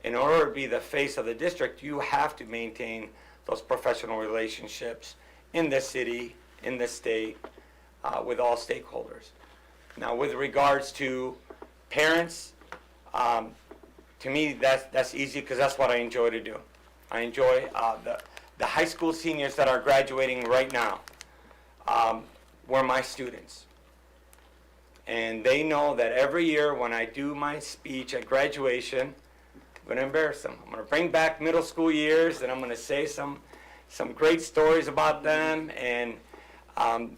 In order to be the face of the district, you have to maintain those professional relationships in the city, in the state, with all stakeholders. Now, with regards to parents, to me, that's easy because that's what I enjoy to do. I enjoy the high school seniors that are graduating right now were my students. And they know that every year when I do my speech at graduation, I'm going to embarrass them. I'm going to bring back middle school years, and I'm going to say some great stories about them. And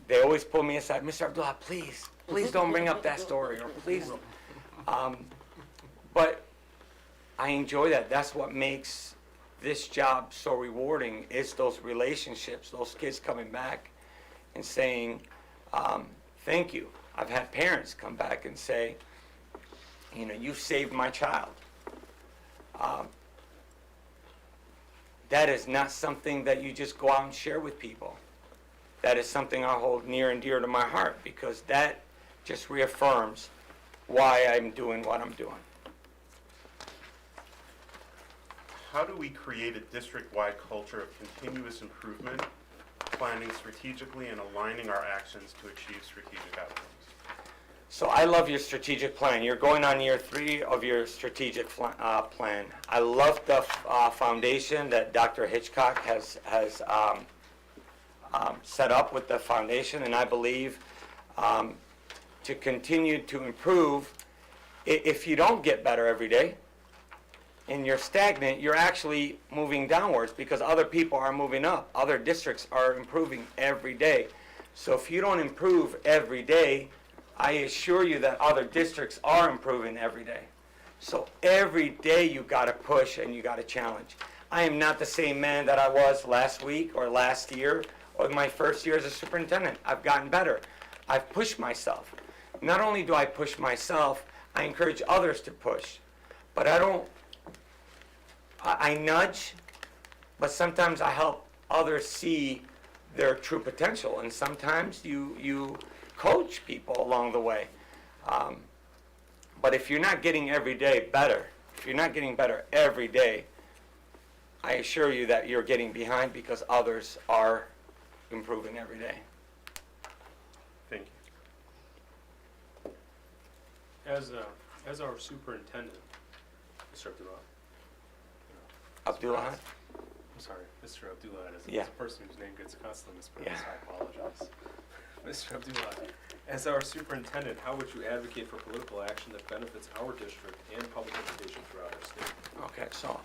they always pull me aside, Mr. Abdullah, please don't bring up that story, or please. But I enjoy that. That's what makes this job so rewarding, is those relationships, those kids coming back and saying, thank you. I've had parents come back and say, you saved my child. That is not something that you just go out and share with people. That is something I hold near and dear to my heart, because that just reaffirms why I'm doing what I'm doing. How do we create a district-wide culture of continuous improvement, planning strategically and aligning our actions to achieve strategic outcomes? So I love your strategic plan. You're going on year 3 of your strategic plan. I love the foundation that Dr. Hitchcock has set up with the foundation, and I believe to continue to improve, if you don't get better every day and you're stagnant, you're actually moving downwards because other people are moving up. Other districts are improving every day. So if you don't improve every day, I assure you that other districts are improving every day. So every day you got to push and you got to challenge. I am not the same man that I was last week or last year or my first year as a superintendent. I've gotten better. I've pushed myself. Not only do I push myself, I encourage others to push. But I nudge, but sometimes I help others see their true potential. And sometimes you coach people along the way. But if you're not getting every day better, if you're not getting better every day, I assure you that you're getting behind because others are improving every day. Thank you. As our superintendent, Mr. Abdullah. Abdullah? I'm sorry, Mr. Abdullah is Yeah. a person whose name gets constantly mispronounced. Yeah. I apologize. Mr. Abdullah, as our superintendent, how would you advocate for political action that benefits our district and public education throughout our state? Okay, so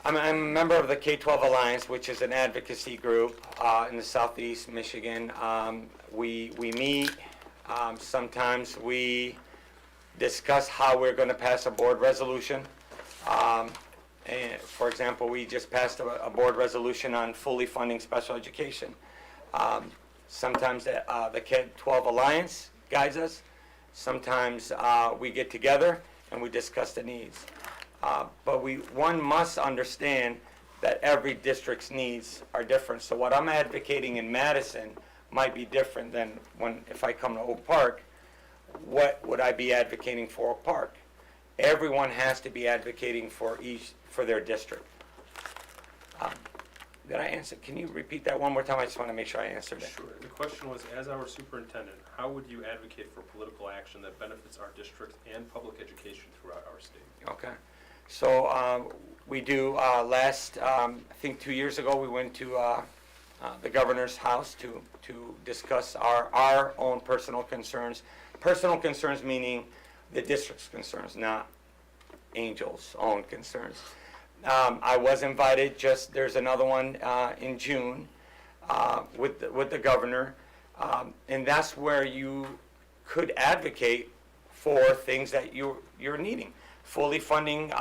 I'm a member of the K-12 Alliance, which is an advocacy group in the Southeast Michigan. We meet. Sometimes we discuss how we're going to pass a board resolution. And for example, we just passed a board resolution on fully funding special education. Sometimes the K-12 Alliance guides us. Sometimes we get together and we discuss the needs. But one must understand that every district's needs are different. So what I'm advocating in Madison might be different than if I come to Oak Park. What would I be advocating for Oak Park? Everyone has to be advocating for their district. Did I answer? Can you repeat that one more time? I just want to make sure I answered it. Sure. The question was, as our superintendent, how would you advocate for political action that benefits our district and public education throughout our state? Okay. So we do, I think 2 years ago, we went to the governor's house to discuss our own personal concerns. Personal concerns meaning the district's concerns, not Angel's own concerns. I was invited, there's another one in June with the governor, and that's where you could advocate for things that you're needing. Fully funding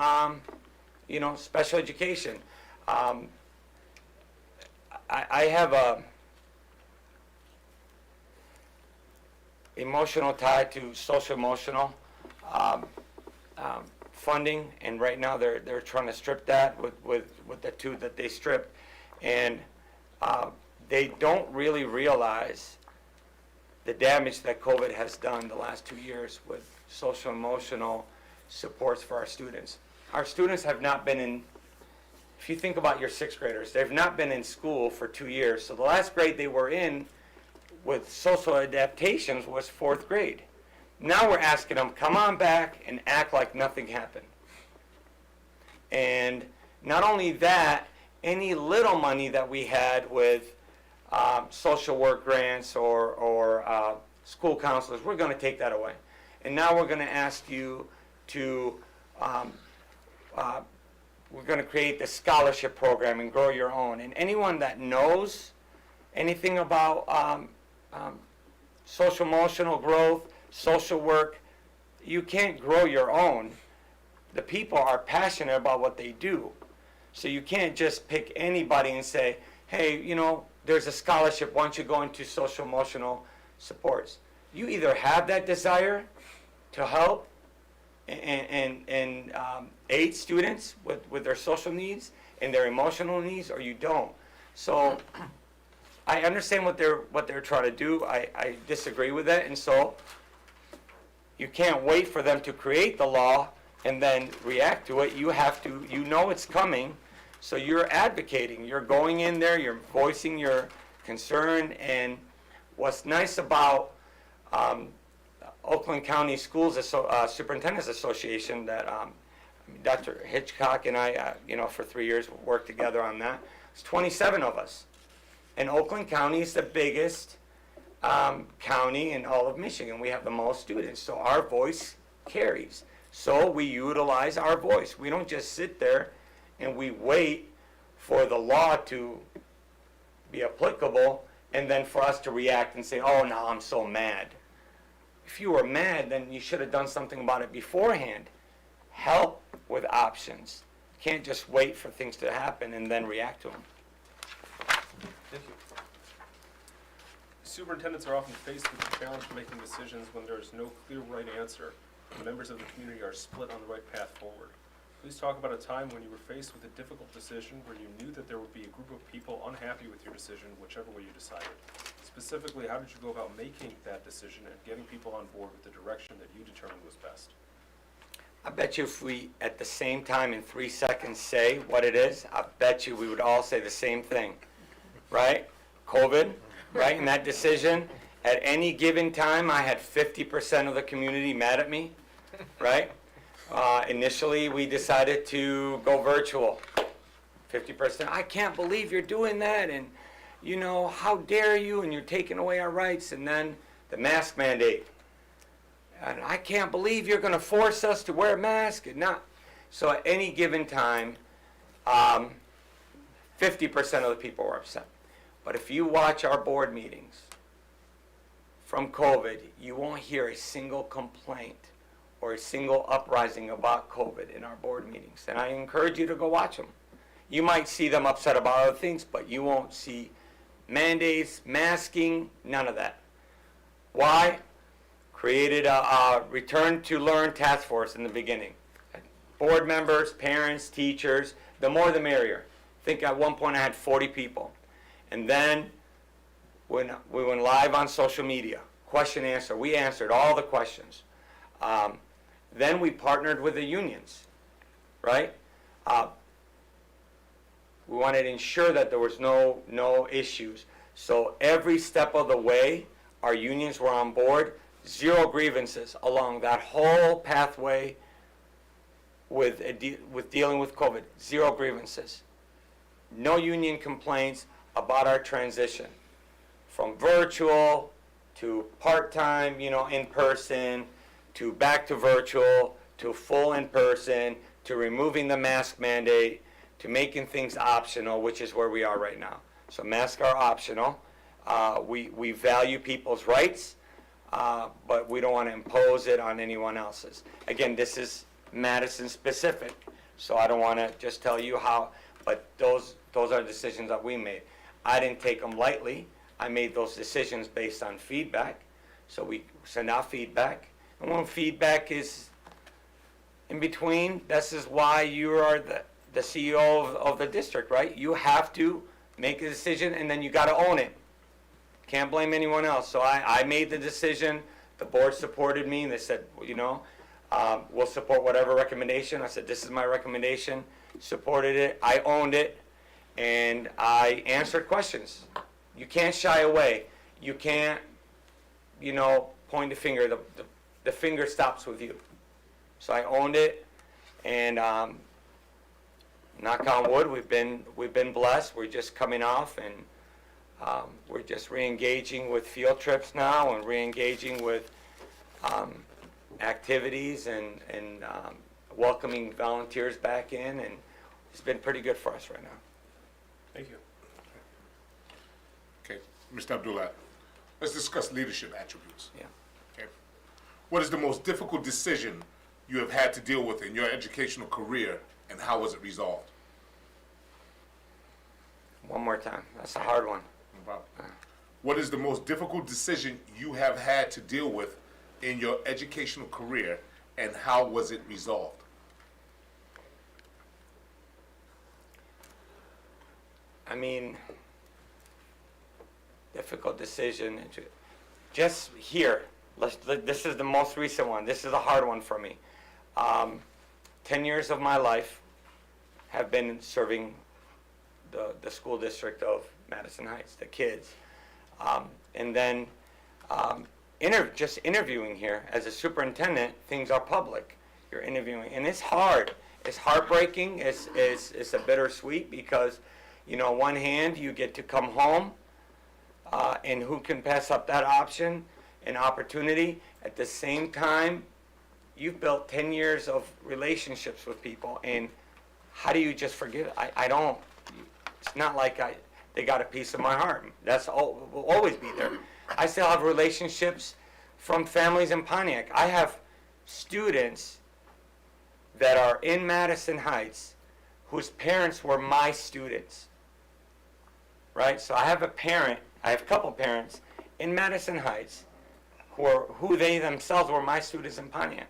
special education. I have a emotional tie to social emotional funding, and right now they're trying to strip that with the two that they stripped, and they don't really realize the damage that COVID has done the last 2 years with social emotional supports for our students. Our students have not been in, if you think about your sixth graders, they've not been in school for 2 years. So the last grade they were in with social adaptations was 4th grade. Now we're asking them, come on back and act like nothing happened. And not only that, any little money that we had with social work grants or school counselors, we're going to take that away. And now we're going to ask you to, we're going to create the scholarship program and grow your own. And anyone that knows anything about social emotional growth, social work, you can't grow your own. The people are passionate about what they do. So you can't just pick anybody and say, hey, there's a scholarship, why don't you go into social emotional supports? You either have that desire to help and aid students with their social needs and their emotional needs, or you don't. So I understand what they're trying to do. I disagree with that, and so you can't wait for them to create the law and then react to it. You have to, it's coming, so you're advocating. You're going in there, you're voicing your concern, and what's nice about Oakland County Schools Superintendent's Association that Dr. Hitchcock and I, for 3 years worked together on that. It's 27 of us. And Oakland County is the biggest county in all of Michigan. We have the most students, so our voice carries. So we utilize our voice. We don't just sit there and we wait for the law to be applicable and then for us to react and say, oh, now I'm so mad. If you were mad, then you should have done something about it beforehand. Help with options. You can't just wait for things to happen and then react to them. Thank you. Superintendents are often faced with the challenge of making decisions when there is no clear right answer, and members of the community are split on the right path forward. Please talk about a time when you were faced with a difficult decision where you knew that there would be a group of people unhappy with your decision, whichever way you decided. Specifically, how did you go about making that decision and getting people on board with the direction that you determined was best? I bet you if we, at the same time in 3 seconds, say what it is, I bet you we would all say the same thing, right? COVID, right? And that decision, at any given time, I had 50% of the community mad at me, right? Initially, we decided to go virtual. 50%, I can't believe you're doing that, and how dare you, and you're taking away our rights. And then the mask mandate. And I can't believe you're going to force us to wear a mask. And not. So at any given time, 50% of the people were upset. But if you watch our board meetings from COVID, you won't hear a single complaint or a single uprising about COVID in our board meetings. And I encourage you to go watch them. You might see them upset about other things, but you won't see mandates, masking, none of that. Why? Created a return to learn task force in the beginning. Board members, parents, teachers, the more the merrier. I think at one point I had 40 people. And then when we went live on social media, question answer, we answered all the questions. Then we partnered with the unions, right? We wanted to ensure that there was no issues. So every step of the way, our unions were on board. 0 grievances along that whole pathway with dealing with COVID. 0 grievances. No union complaints about our transition from virtual to part-time, in person, to back to virtual, to full in person, to removing the mask mandate, to making things optional, which is where we are right now. So masks are optional. We value people's rights, but we don't want to impose it on anyone else's. Again, this is Madison specific. So I don't want to just tell you how, but those are decisions that we made. I didn't take them lightly. I made those decisions based on feedback. So we send out feedback. And when feedback is in between, this is why you are the CEO of the district, right? You have to make a decision and then you got to own it. Can't blame anyone else. So I made the decision. The board supported me. They said, we'll support whatever recommendation. I said, this is my recommendation. Supported it. I owned it. And I answered questions. You can't shy away. You can't, point the finger. The finger stops with you. So I owned it. And knock on wood, we've been blessed. We're just coming off, and we're just re-engaging with field trips now and re-engaging with activities and welcoming volunteers back in, and it's been pretty good for us right now. Thank you. Okay, Mr. Abdullah, let's discuss leadership attributes. Yeah. Okay. What is the most difficult decision you have had to deal with in your educational career, and how was it resolved? One more time. That's a hard one. No problem. What is the most difficult decision you have had to deal with in your educational career, and how was it resolved? I mean, difficult decision. Just here, this is the most recent one. This is a hard one for me. 10 years of my life have been serving the school district of Madison Heights, the kids. And then just interviewing here as a superintendent, things are public. You're interviewing, and it's hard. It's heartbreaking. It's a bittersweet because, one hand you get to come home, and who can pass up that option, an opportunity. At the same time, you've built 10 years of relationships with people, and how do you just forgive? I don't. It's not like they got a piece of my heart. Will always be there. I still have relationships from families in Pontiac. I have students that are in Madison Heights whose parents were my students, right? So I have a couple parents in Madison Heights who they themselves were my students in Pontiac.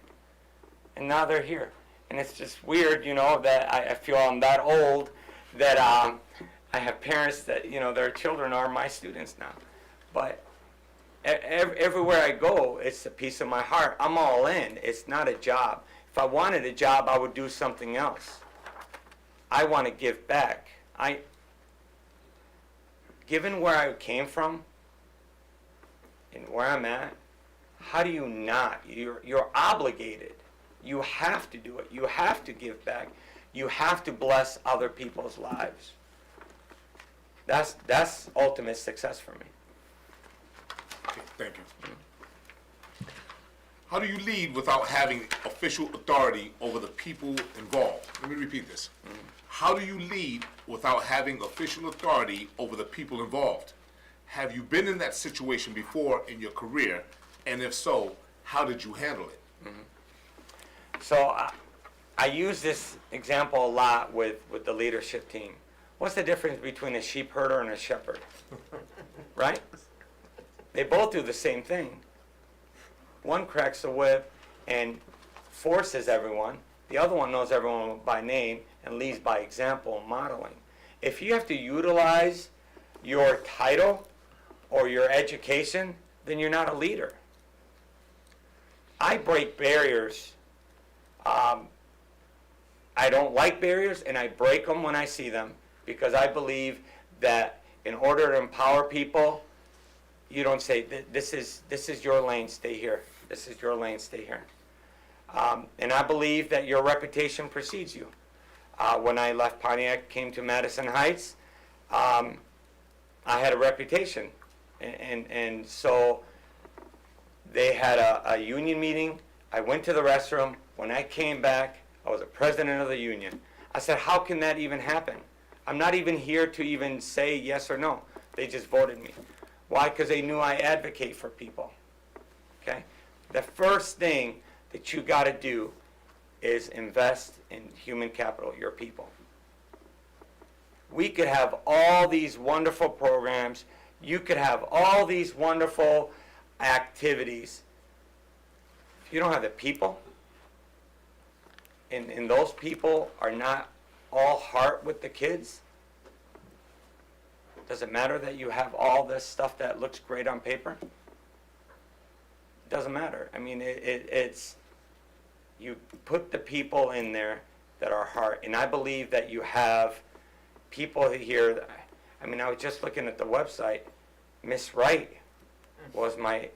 And now they're here. And it's just weird, that I feel I'm that old that I have parents that, their children are my students now. But everywhere I go, it's a piece of my heart. I'm all in. It's not a job. If I wanted a job, I would do something else. I want to give back. Given where I came from and where I'm at, how do you not? You're obligated. You have to do it. You have to give back. You have to bless other people's lives. That's ultimate success for me. Okay, thank you. How do you lead without having official authority over the people involved? Let me repeat this. How do you lead without having official authority over the people involved? Have you been in that situation before in your career? And if so, how did you handle it? So I use this example a lot with the leadership team. What's the difference between a sheep herder and a shepherd? Right? They both do the same thing. One cracks the whip and forces everyone. The other one knows everyone by name and leads by example and modeling. If you have to utilize your title or your education, then you're not a leader. I break barriers. I don't like barriers, and I break them when I see them because I believe that in order to empower people, you don't say, this is your lane, stay here. This is your lane, stay here. And I believe that your reputation precedes you. When I left Pontiac, came to Madison Heights, I had a reputation. And so they had a union meeting. I went to the restroom. When I came back, I was a president of the union. I said, how can that even happen? I'm not even here to even say yes or no. They just voted me. Why? Because they knew I advocate for people. Okay? The first thing that you got to do is invest in human capital, your people. We could have all these wonderful programs. You could have all these wonderful activities. If you don't have the people, and those people are not all heart with the kids, does it matter that you have all this stuff that looks great on paper? It doesn't matter. I mean, it's you put the people in there that are heart, and I believe that you have people here. I mean, I was just looking at the website. Miss Wright was my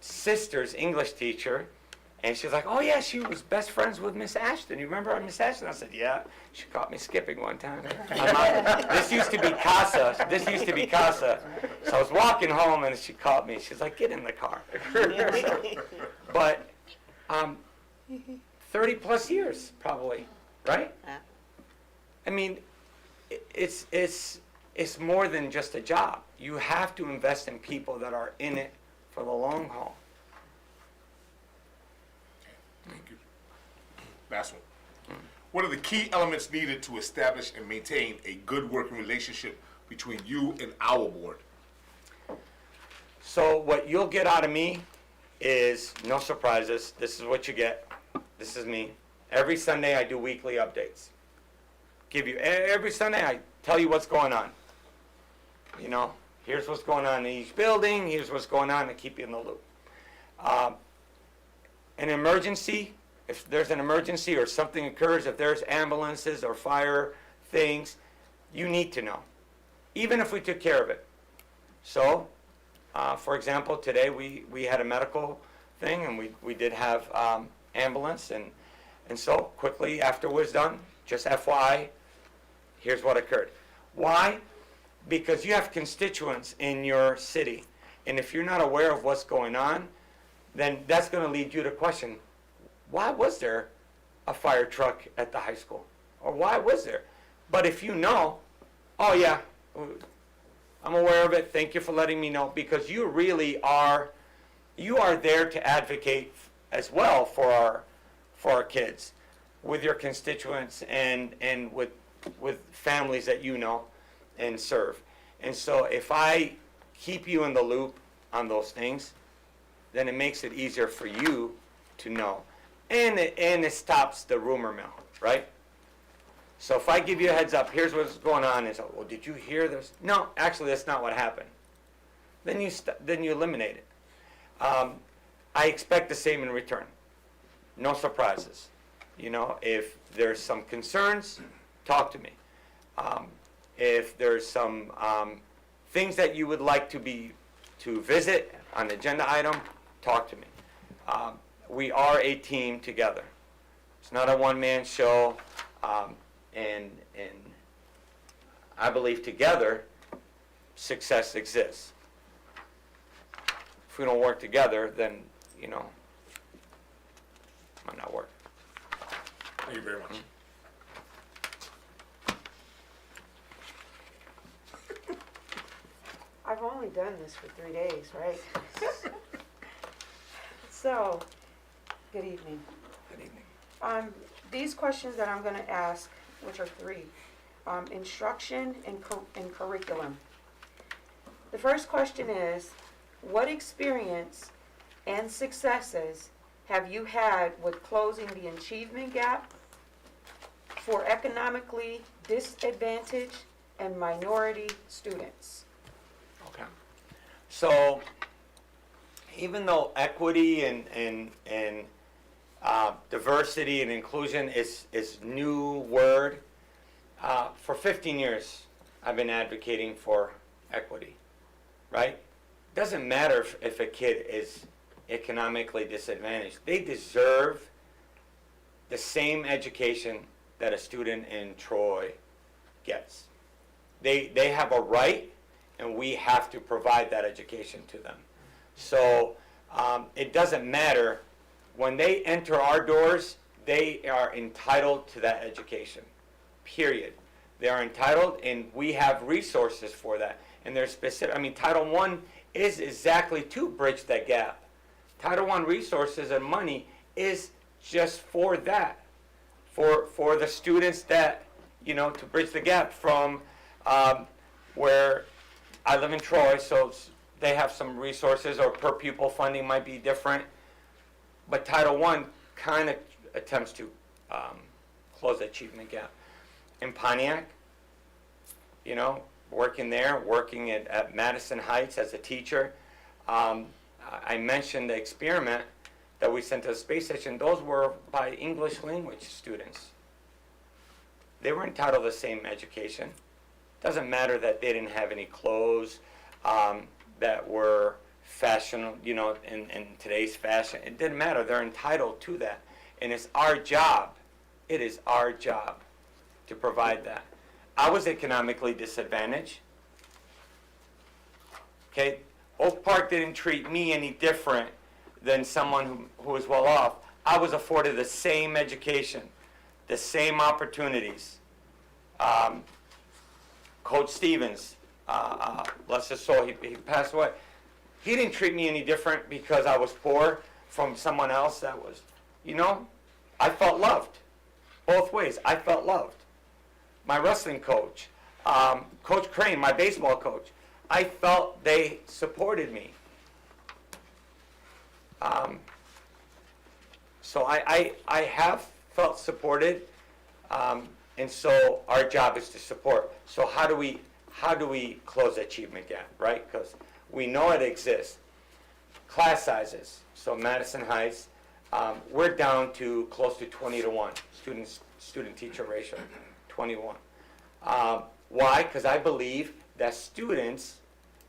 sister's English teacher, and she was like, "Oh yeah, she was best friends with Miss Ashton. You remember Miss Ashton?" I said, "Yeah." She caught me skipping one time. This used to be Casa. This used to be Casa. So I was walking home, and she caught me. She's like, "Get in the car." But 30 plus years, probably, right? I mean, it's more than just a job. You have to invest in people that are in it for the long haul. Thank you. Last one. What are the key elements needed to establish and maintain a good working relationship between you and our board? So what you'll get out of me is no surprises. This is what you get. This is me. Every Sunday I do weekly updates. Give you every Sunday I tell you what's going on. You know, here's what's going on in each building. Here's what's going on to keep you in the loop. An emergency, if there's an emergency or something occurs, if there's ambulances or fire things, you need to know, even if we took care of it. So, for example, today we had a medical thing, and we did have ambulance, and so quickly after it was done, just FYI, here's what occurred. Why? Because you have constituents in your city, and if you're not aware of what's going on, then that's going to lead you to question, why was there a fire truck at the high school? Or why was there? But if you know, oh yeah, I'm aware of it, thank you for letting me know, because you really are, you are there to advocate as well for our kids, with your constituents and with families that you know and serve. And so if I keep you in the loop on those things, then it makes it easier for you to know. And it stops the rumor mill, right? So if I give you a heads up, here's what's going on, and so, well, did you hear this? No, actually, that's not what happened. Then you eliminate it. I expect the same in return. No surprises. You know, if there's some concerns, talk to me. If there's some things that you would like to visit on agenda item, talk to me. We are a team together. It's not a one-man show, and I believe together success exists. If we don't work together, then it might not work. Thank you very much. I've only done this for 3 days, right? So, good evening. Good evening. These questions that I'm going to ask, which are 3, instruction and curriculum. The first question is, what experience and successes have you had with closing the achievement gap for economically disadvantaged and minority students? Okay. So, even though equity and diversity and inclusion is new word, for 15 years I've been advocating for equity, right? Doesn't matter if a kid is economically disadvantaged. They deserve the same education that a student in Troy gets. They have a right, and we have to provide that education to them. So it doesn't matter. When they enter our doors, they are entitled to that education, period. They are entitled, and we have resources for that. And they're specific. I mean, Title I is exactly to bridge that gap. Title I resources and money is just for that, for the students that, to bridge the gap from where I live in Troy, so they have some resources, or per pupil funding might be different. But Title I kind of attempts to close the achievement gap. In Pontiac, working there, working at Madison Heights as a teacher, I mentioned the experiment that we sent to the space station. Those were by English language students. They were entitled to the same education. Doesn't matter that they didn't have any clothes that were fashion, in today's fashion. It didn't matter. They're entitled to that. And it's our job. It is our job to provide that. I was economically disadvantaged. Okay? Oak Park didn't treat me any different than someone who was well off. I was afforded the same education, the same opportunities. Coach Stevens, bless his soul, he passed away. He didn't treat me any different because I was poor from someone else that was, I felt loved. Both ways, I felt loved. My wrestling coach, Coach Crane, my baseball coach, I felt they supported me. So I have felt supported, and so our job is to support. So how do we close the achievement gap, right? Because we know it exists. Class sizes. So Madison Heights, we're down to close to 20-to-1 student-teacher ratio, 21. Why? Because I believe that students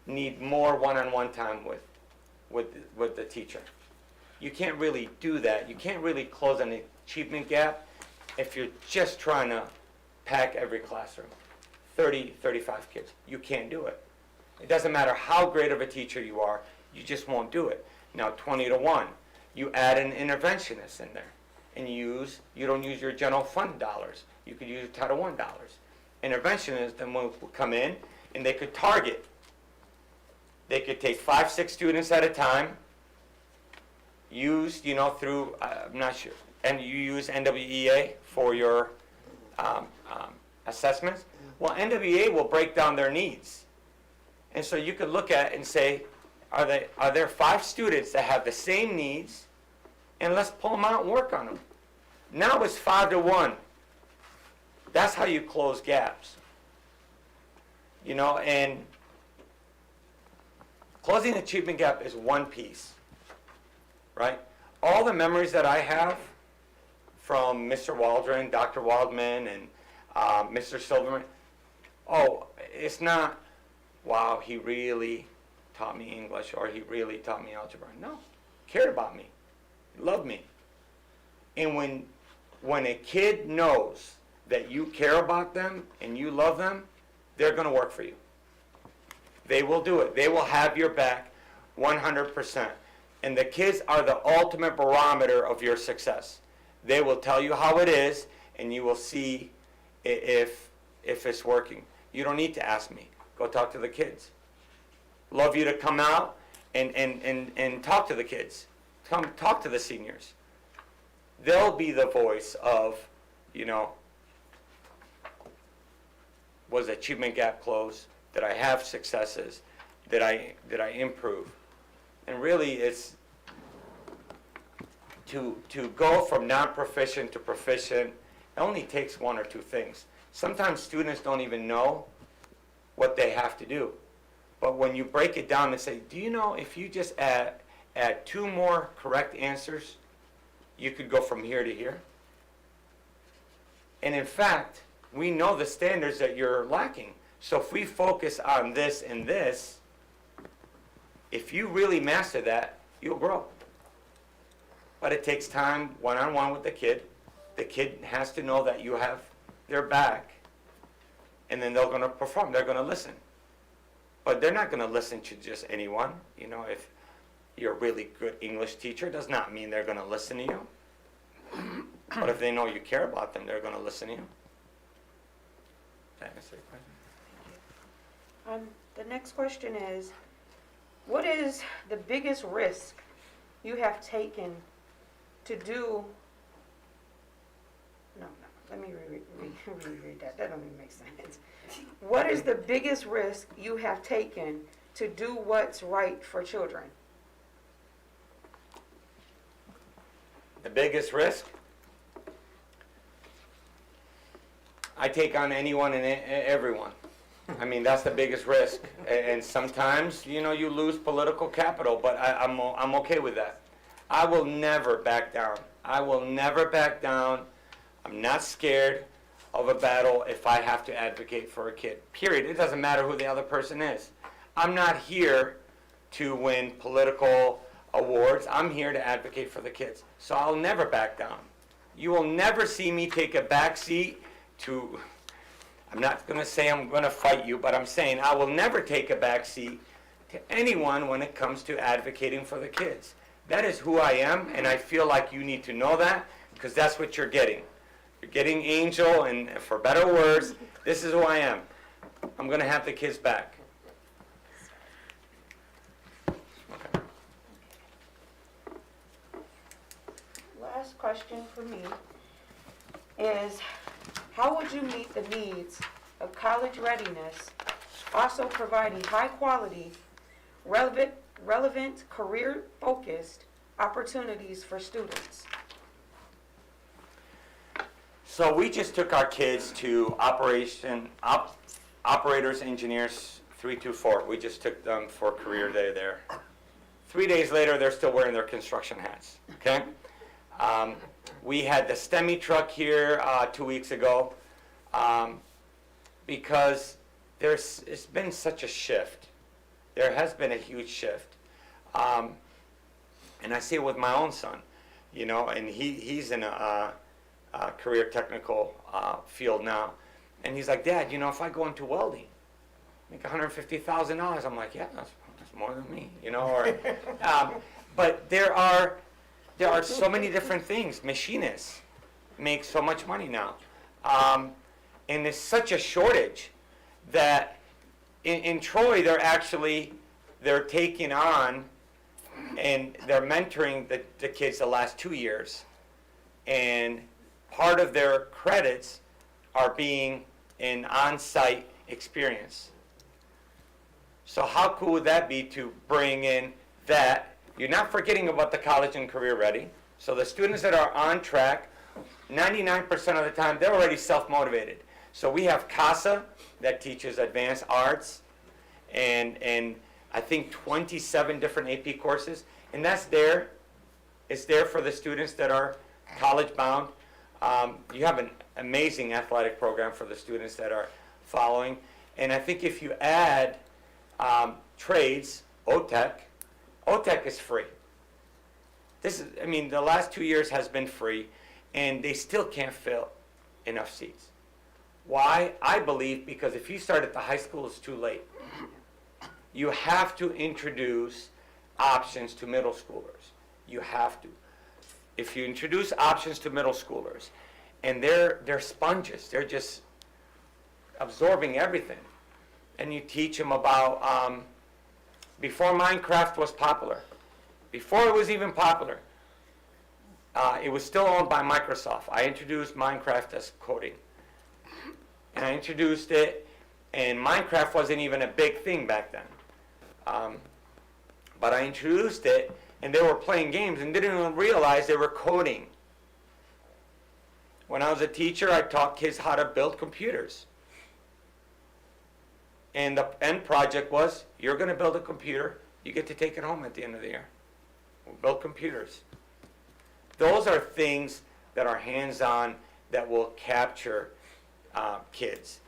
need more one-on-one time with the teacher. You can't really do that. You can't really close an achievement gap if you're just trying to pack every classroom. 30, 35 kids. You can't do it. It doesn't matter how great of a teacher you are, you just won't do it. Now 20-to-1, you add an interventionist in there, and you don't use your general fund dollars. You could use Title I dollars. Interventionists then will come in, and they could target. They could take 5, 6 students at a time, use, through, I'm not sure, and you use NWEA for your assessments. Well, NWEA will break down their needs. And so you could look at it and say, are there 5 students that have the same needs, and let's pull them out and work on them. Now it's 5-to-1. That's how you close gaps. And closing the achievement gap is one piece, right? All the memories that I have from Mr. Waldron, Dr. Waldman, and Mr. Silverman, it's not, wow, he really taught me English, or he really taught me algebra. No, cared about me, loved me. And when a kid knows that you care about them and you love them, they're going to work for you. They will do it. They will have your back 100%. And the kids are the ultimate barometer of your success. They will tell you how it is, and you will see if it's working. You don't need to ask me. Go talk to the kids. Love you to come out and talk to the kids. Come talk to the seniors. They'll be the voice of, was the achievement gap closed? Did I have successes? Did I improve? And really, it's to go from non-proficient to proficient. It only takes 1 or 2 things. Sometimes students don't even know what they have to do. But when you break it down and say, do you know if you just add 2 more correct answers, you could go from here to here? And in fact, we know the standards that you're lacking. So if we focus on this and this, if you really master that, you'll grow. But it takes time, one-on-one with the kid. The kid has to know that you have their back, and then they're going to perform. They're going to listen. But they're not going to listen to just anyone. If you're a really good English teacher, does not mean they're going to listen to you. But if they know you care about them, they're going to listen to you. That answer your question? The next question is, what is the biggest risk you have taken to do let me reread that. That don't even make sense. What is the biggest risk you have taken to do what's right for children? The biggest risk? I take on anyone and everyone. I mean, that's the biggest risk. And sometimes, you know, you lose political capital, but I'm okay with that. I will never back down. I will never back down. I'm not scared of a battle if I have to advocate for a kid. Period. It doesn't matter who the other person is. I'm not here to win political awards. I'm here to advocate for the kids. So I'll never back down. You will never see me take a back seat to, I'm not going to say I'm going to fight you, but I'm saying I will never take a back seat to anyone when it comes to advocating for the kids. That is who I am, and I feel like you need to know that, because that's what you're getting. You're getting Angel, and for better or worse, this is who I am. I'm going to have the kids back. Okay. Last question for me is, how would you meet the needs of college readiness, also providing high quality, relevant, career-focused opportunities for students? So we just took our kids to operators, engineers 324. We just took them for career day there. 3 days later, they're still wearing their construction hats, okay? We had the STEMI truck here 2 weeks ago because it's been such a shift. There has been a huge shift. And I see it with my own son, you know, and he's in a career technical field now. And he's like, Dad, you know, if I go into welding, make $150,000. I'm like, yeah, that's more than me, you know. Or, but there are so many different things. Machinists make so much money now. And there's such a shortage that in Troy, they're taking on and they're mentoring the kids the last 2 years. And part of their credits are being an on-site experience. So how cool would that be to bring in that? You're not forgetting about the college and career ready. So the students that are on track, 99% of the time, they're already self-motivated. So we have CASA that teaches advanced arts and I think 27 different AP courses. And that's there. It's there for the students that are college bound. You have an amazing athletic program for the students that are following. And I think if you add trades, OTEC is free. The last 2 years has been free, and they still can't fill enough seats. Why? I believe because if you start at the high school, it's too late. You have to introduce options to middle schoolers. You have to. If you introduce options to middle schoolers, and they're sponges, they're just absorbing everything, and you teach them about, before Minecraft was popular, before it was even popular, it was still owned by Microsoft. I introduced Minecraft as coding. And I introduced it, and Minecraft wasn't even a big thing back then. But I introduced it, and they were playing games and didn't even realize they were coding. When I was a teacher, I taught kids how to build computers. And the end project was, you're going to build a computer, you get to take it home at the end of the year. We'll build computers. Those are things that are hands-on that will capture kids.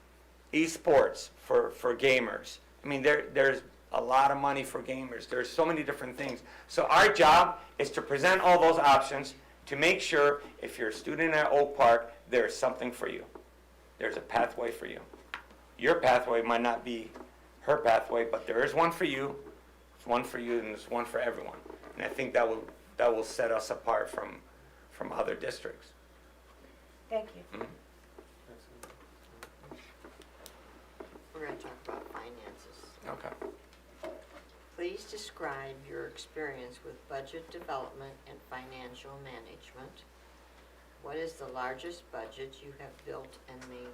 Esports for gamers. I mean, there's a lot of money for gamers. There's so many different things. So our job is to present all those options to make sure if you're a student at Oak Park, there's something for you. There's a pathway for you. Your pathway might not be her pathway, but there is one for you. There's one for you, and there's one for everyone. And I think that will set us apart from other districts. Thank you. Mhm. We're going to talk about finances. Okay. Please describe your experience with budget development and financial management. What is the largest budget you have built and maintained?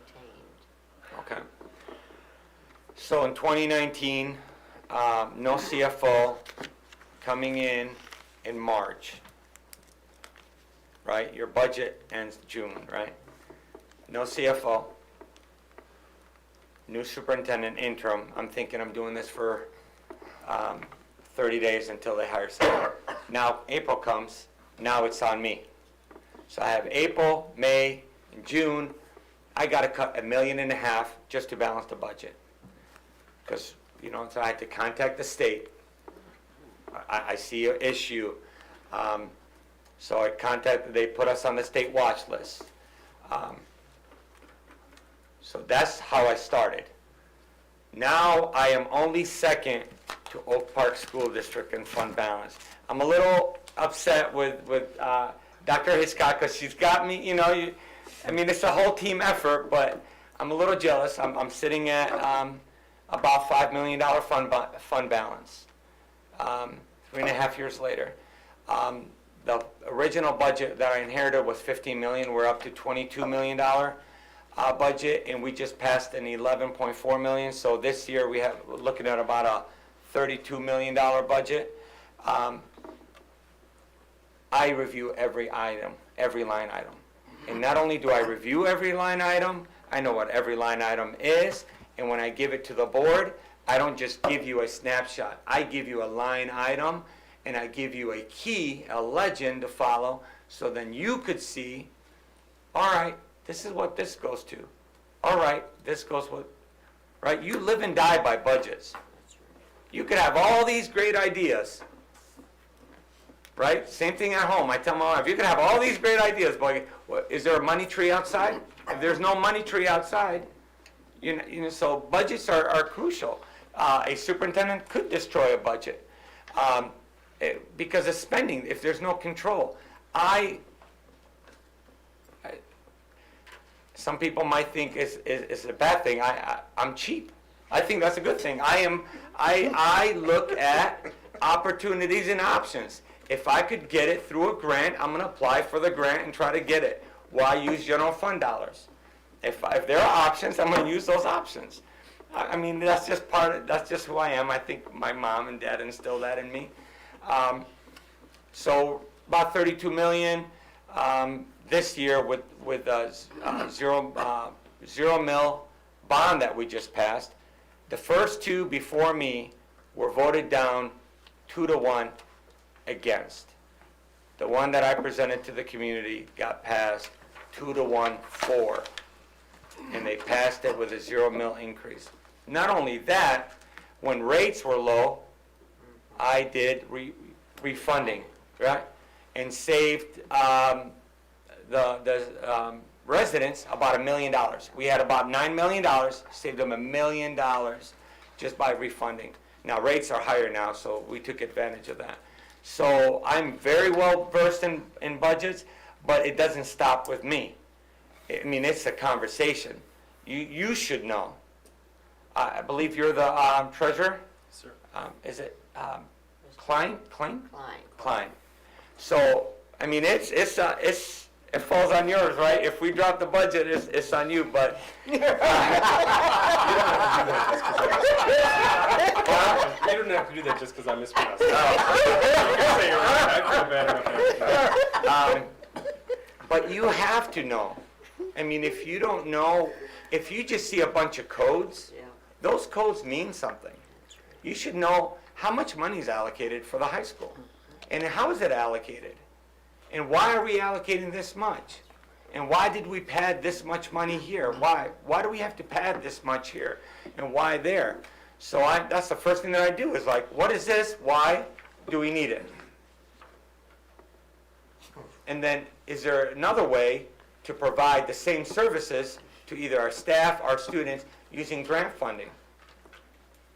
Okay. So in 2019, no CFO coming in March, right? Your budget ends June, right? No CFO, new superintendent interim. I'm thinking I'm doing this for 30 days until they hire someone. Now April comes, now it's on me. So I have April, May, and June. I gotta cut $1.5 million just to balance the budget. Because, so I had to contact the state. I see an issue. So I contacted, they put us on the state watch list. So that's how I started. Now I am only second to Oak Park School District in fund balance. I'm a little upset with Dr. Hiscott because she's got me, it's a whole team effort, but I'm a little jealous. I'm sitting at about $5 million fund balance, 3.5 years later. The original budget that I inherited was $15 million. We're up to $22 million budget, and we just passed an $11.4 million. So this year we're looking at about a $32 million budget. I review every item, every line item. And not only do I review every line item, I know what every line item is, and when I give it to the board, I don't just give you a snapshot. I give you a line item, and I give you a key, a legend to follow, so then you could see, all right, this is what this goes to. All right, this goes with, right? You live and die by budgets. You could have all these great ideas, right? Same thing at home. I tell my wife, you can have all these great ideas, but is there a money tree outside? If there's no money tree outside, so budgets are crucial. A superintendent could destroy a budget because of spending if there's no control. Some people might think it's a bad thing. I'm cheap. I think that's a good thing. I look at opportunities and options. If I could get it through a grant, I'm going to apply for the grant and try to get it. Why use general fund dollars? If there are options, I'm going to use those options. That's just that's just who I am. I think my mom and dad instilled that in me. So about $32 million this year with zero mil bond that we just passed. The first two before me were voted down 2-1 against. The one that I presented to the community got passed 2-1 for, and they passed it with a 0 mil increase. Not only that, when rates were low, I did refunding, right, and saved the residents about $1 million. We had about $9 million, saved them $1 million just by refunding. Now rates are higher now, so we took advantage of that. So I'm very well versed in budgets, but it doesn't stop with me. It's a conversation. You should know. I believe you're the treasurer? Sir. Is it Klein? Klein. So, it falls on yours, right? If we drop the budget, it's on you, but. You don't have to do that just because I mispronounced it. You can say you're right. I feel bad enough. But you have to know. If you don't know, if you just see a bunch of codes, Yeah. those codes mean something. You should know how much money is allocated for the high school, and how is it allocated, and why are we allocating this much, and why did we pad this much money here? Why do we have to pad this much here, and why there? So that's the first thing that I do is like, what is this? Why do we need it? And then, is there another way to provide the same services to either our staff, our students, using grant funding?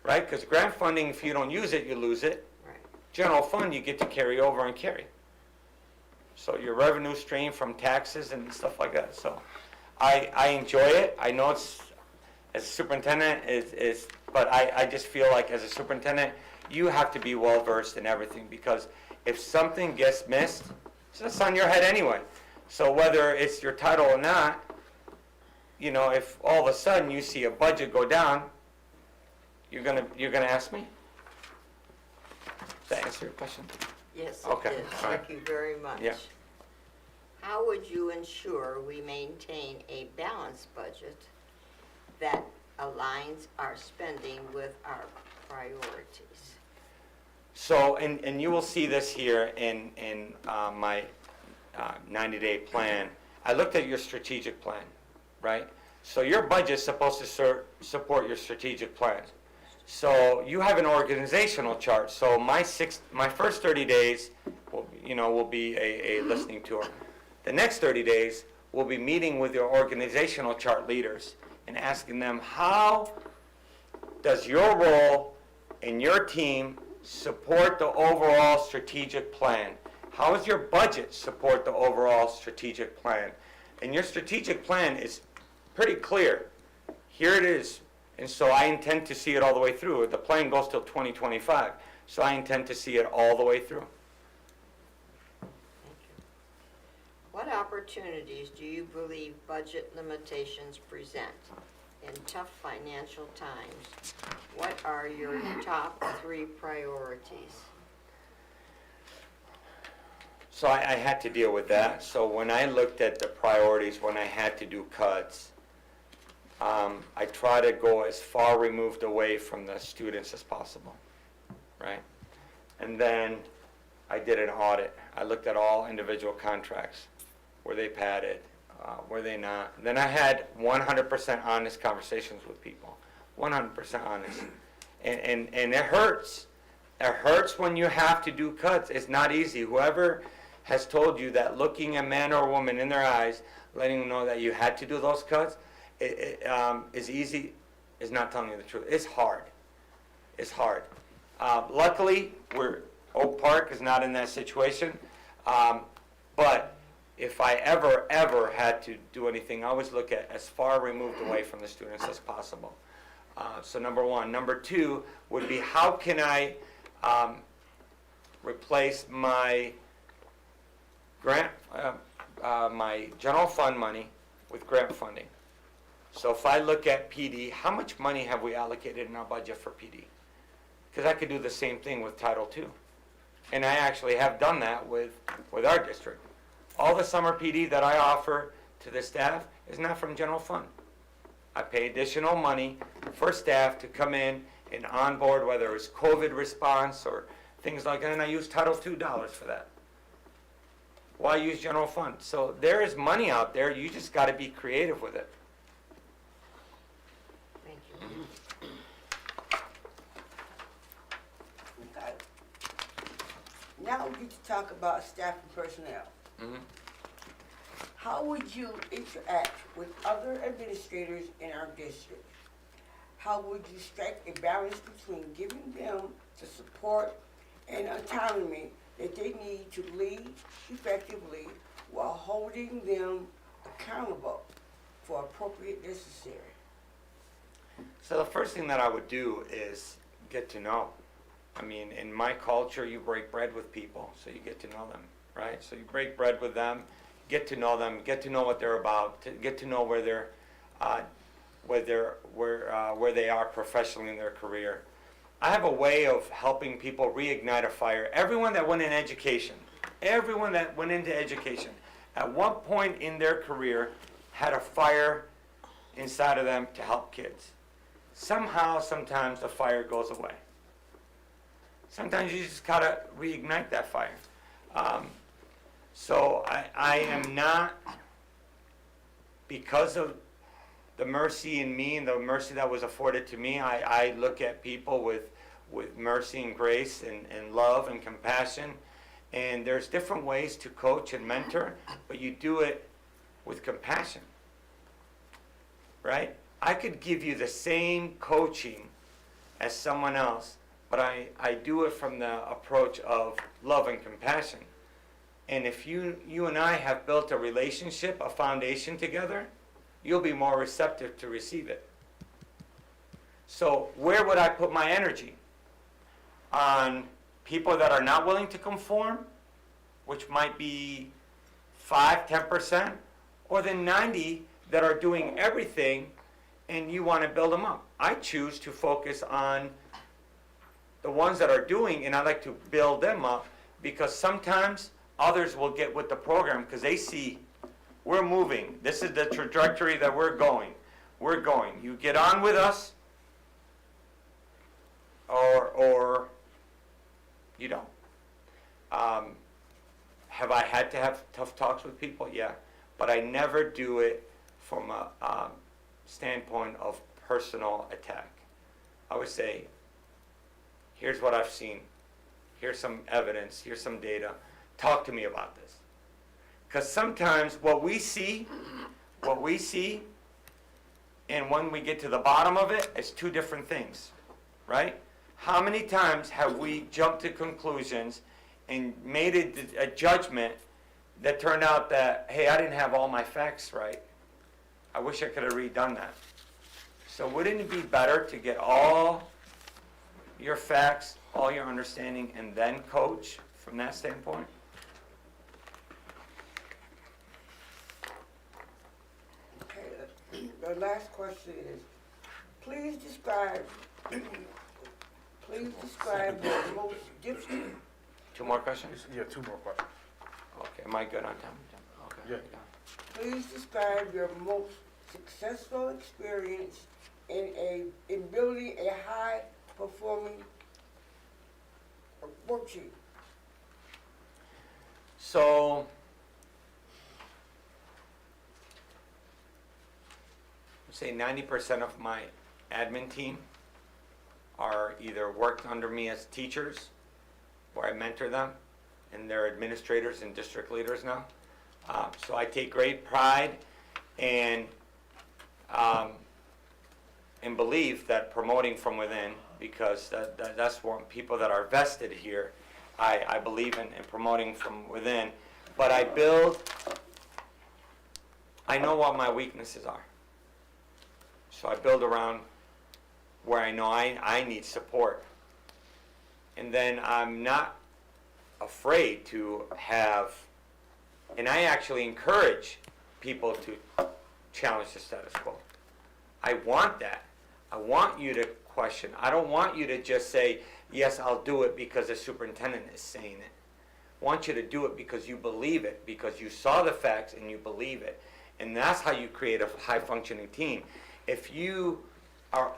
Right? Because grant funding, if you don't use it, you lose it. Right. General fund, you get to carry over and carry. So your revenue stream from taxes and stuff like that. So I enjoy it. I know it's, as a superintendent, but I just feel like as a superintendent, you have to be well versed in everything, because if something gets missed, it's on your head anyway. So whether it's your title or not, you know, if all of a sudden you see a budget go down, you're gonna ask me? Does that answer your question? Yes, Okay, it did. all right. Thank you very much. Yeah. How would you ensure we maintain a balanced budget that aligns our spending with our priorities? So, and you will see this here in my 90-day plan. I looked at your strategic plan, right? So your budget's supposed to support your strategic plan. So you have an organizational chart. So my first 30 days will be a listening tour. The next 30 days will be meeting with your organizational chart leaders and asking them, how does your role and your team support the overall strategic plan? How does your budget support the overall strategic plan? And your strategic plan is pretty clear. Here it is. And so I intend to see it all the way through. The plan goes till 2025. So I intend to see it all the way through. Thank you. What opportunities do you believe budget limitations present in tough financial times? What are your top 3 priorities? So I had to deal with that. So when I looked at the priorities, when I had to do cuts, I try to go as far removed away from the students as possible, right? And then I did an audit. I looked at all individual contracts. Were they padded? Were they not? Then I had 100% honest conversations with people, 100% honest. And it hurts. It hurts when you have to do cuts. It's not easy. Whoever has told you that looking a man or a woman in their eyes, letting them know that you had to do those cuts, is easy, is not telling you the truth. It's hard. It's hard. Luckily, Oak Park is not in that situation. But if I ever had to do anything, I always look at as far removed away from the students as possible. So number 1. Number 2 would be, how can I replace my grant, my general fund money with grant funding? So if I look at PD, how much money have we allocated in our budget for PD? Because I could do the same thing with Title II. And I actually have done that with our district. All the summer PD that I offer to the staff is not from general fund. I pay additional money for staff to come in and onboard, whether it's COVID response or things like that, and I use Title II dollars for that. Why use general fund? So there is money out there, you just got to be creative with it. Thank you. Okay. Now we get to talk about staff and personnel. How would you interact with other administrators in our district? How would you strike a balance between giving them the support and autonomy that they need to lead effectively while holding them accountable for appropriate necessary? So the first thing that I would do is get to know. I mean, in my culture, you break bread with people, so you get to know them, right? So you break bread with them, get to know them, get to know what they're about, get to know where they are professionally in their career. I have a way of helping people reignite a fire. Everyone that went into education, at one point in their career had a fire inside of them to help kids. Somehow, sometimes the fire goes away. Sometimes you just gotta reignite that fire. So I am not, because of the mercy in me and the mercy that was afforded to me, I look at people with mercy and grace and love and compassion. And there's different ways to coach and mentor, but you do it with compassion, right? I could give you the same coaching as someone else, but I do it from the approach of love and compassion. And if you and I have built a relationship, a foundation together, you'll be more receptive to receive it. So where would I put my energy? On people that are not willing to conform, which might be 5-10%, or the 90 that are doing everything and you want to build them up. I choose to focus on the ones that are doing, and I like to build them up, because sometimes others will get with the program because they see we're moving. This is the trajectory that we're going. We're going. You get on with us, or you don't. Have I had to have tough talks with people? Yeah, but I never do it from a standpoint of personal attack. I would say, here's what I've seen. Here's some evidence. Here's some data. Talk to me about this. Because sometimes what we see, and when we get to the bottom of it, it's two different things, right? How many times have we jumped to conclusions and made a judgment that turned out that, hey, I didn't have all my facts right. I wish I could have redone that. So wouldn't it be better to get all your facts, all your understanding, and then coach from that standpoint? Okay, the last question is, please describe the most difficult. Two more questions? Yeah, 2 more questions. Okay, am I good on time? Okay. Yeah. Please describe your most successful experience in building a high-performing worksheet. So, say 90% of my admin team are either worked under me as teachers, where I mentor them, and they're administrators and district leaders now. So I take great pride and believe that promoting from within, because that's what people that are vested here, I believe in promoting from within. But I know what my weaknesses are. So I build around where I know I need support. And then I'm not afraid to have, and I actually encourage people to challenge the status quo. I want that. I want you to question. I don't want you to just say, yes, I'll do it because the superintendent is saying it. I want you to do it because you believe it, because you saw the facts and you believe it. And that's how you create a high-functioning team. If you are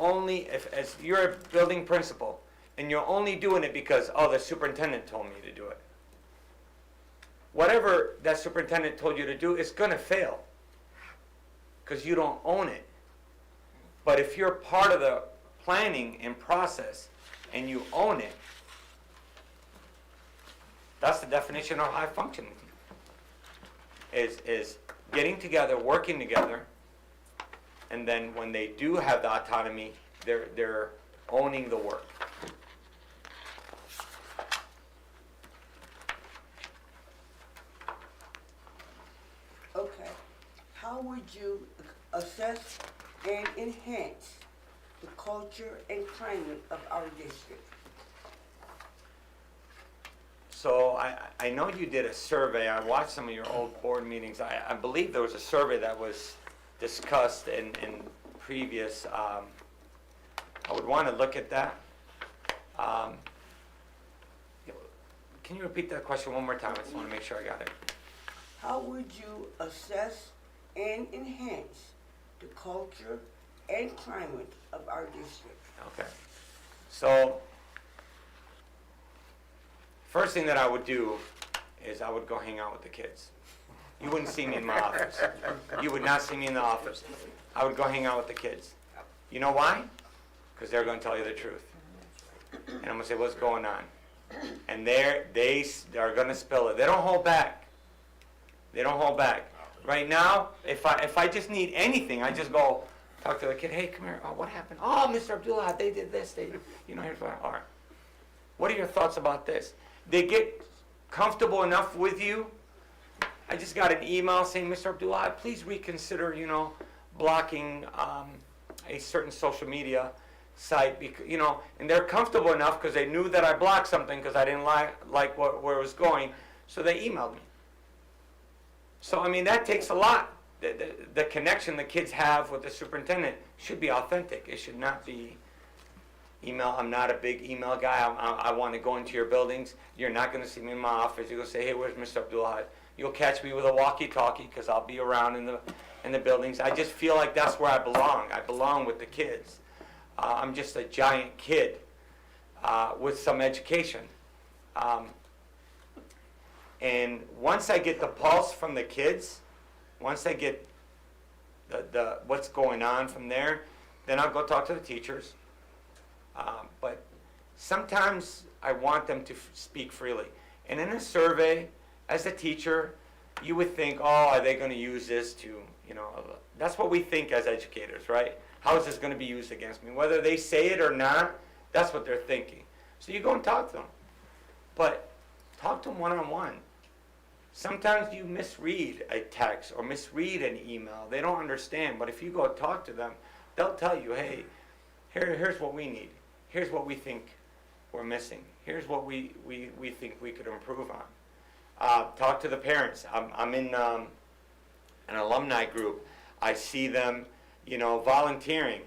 as you're a building principal, and you're only doing it because, the superintendent told me to do it. Whatever that superintendent told you to do, it's going to fail because you don't own it. But if you're part of the planning and process and you own it, that's the definition of high functioning is getting together, working together, and then when they do have the autonomy, they're owning the work. Okay. How would you assess and enhance the culture and climate of our district? So I know you did a survey. I watched some of your old board meetings. I believe there was a survey that was discussed in previous, I would want to look at that. Can you repeat that question one more time? I just want to make sure I got it. How would you assess and enhance the culture and climate of our district? Okay. So, first thing that I would do is I would go hang out with the kids. You wouldn't see me in my office. You would not see me in the office. I would go hang out with the kids. You know why? Because they're going to tell you the truth. And I'm going to say, what's going on? And they are going to spill it. They don't hold back. They don't hold back. Right now, if I just need anything, I just go talk to the kid. Hey, come here. Oh, what happened? Oh, Mr. Abdullah, they did this. Here's what. All right. What are your thoughts about this? They get comfortable enough with you. I just got an email saying, Mr. Abdullah, please reconsider, blocking a certain social media site, because, and they're comfortable enough because they knew that I blocked something because I didn't like where it was going, so they emailed me. So, I mean, that takes a lot. The connection the kids have with the superintendent should be authentic. It should not be email. I'm not a big email guy. I want to go into your buildings. You're not going to see me in my office. You're going to say, hey, where's Mr. Abdullah? You'll catch me with a walkie-talkie because I'll be around in the buildings. I just feel like that's where I belong. I belong with the kids. I'm just a giant kid with some education. And once I get the pulse from the kids, once I get the what's going on from there, then I'll go talk to the teachers. But sometimes I want them to speak freely. And in a survey, as a teacher, you would think, oh, are they going to use this to, that's what we think as educators, right? How is this going to be used against me? Whether they say it or not, that's what they're thinking. So you go and talk to them. But talk to them one-on-one. Sometimes you misread a text or misread an email. They don't understand. But if you go talk to them, they'll tell you, hey, here's what we need. Here's what we think we're missing. Here's what we think we could improve on. Talk to the parents. I'm in an alumni group. I see them, volunteering.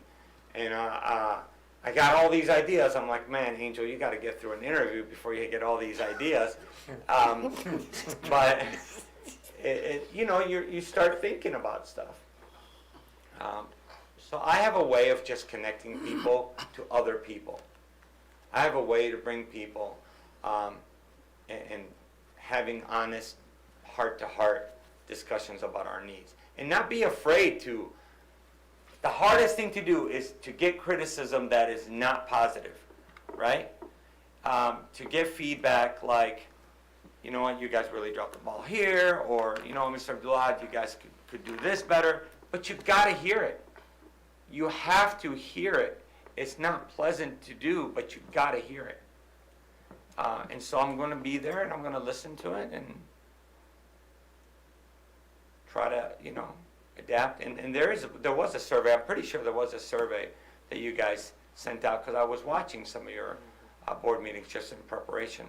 And I got all these ideas. I'm like, man, Angel, you got to get through an interview before you get all these ideas. But you start thinking about stuff. So I have a way of just connecting people to other people. I have a way to bring people and having honest, heart-to-heart discussions about our needs. And not be afraid to. The hardest thing to do is to get criticism that is not positive, right? To get feedback like, you know what, you guys really dropped the ball here, or, Mr. Abdullah, you guys could do this better. But you've got to hear it. You have to hear it. It's not pleasant to do, but you've got to hear it. And so I'm going to be there, and I'm going to listen to it and try to, adapt. And there was a survey. I'm pretty sure there was a survey that you guys sent out because I was watching some of your board meetings just in preparation.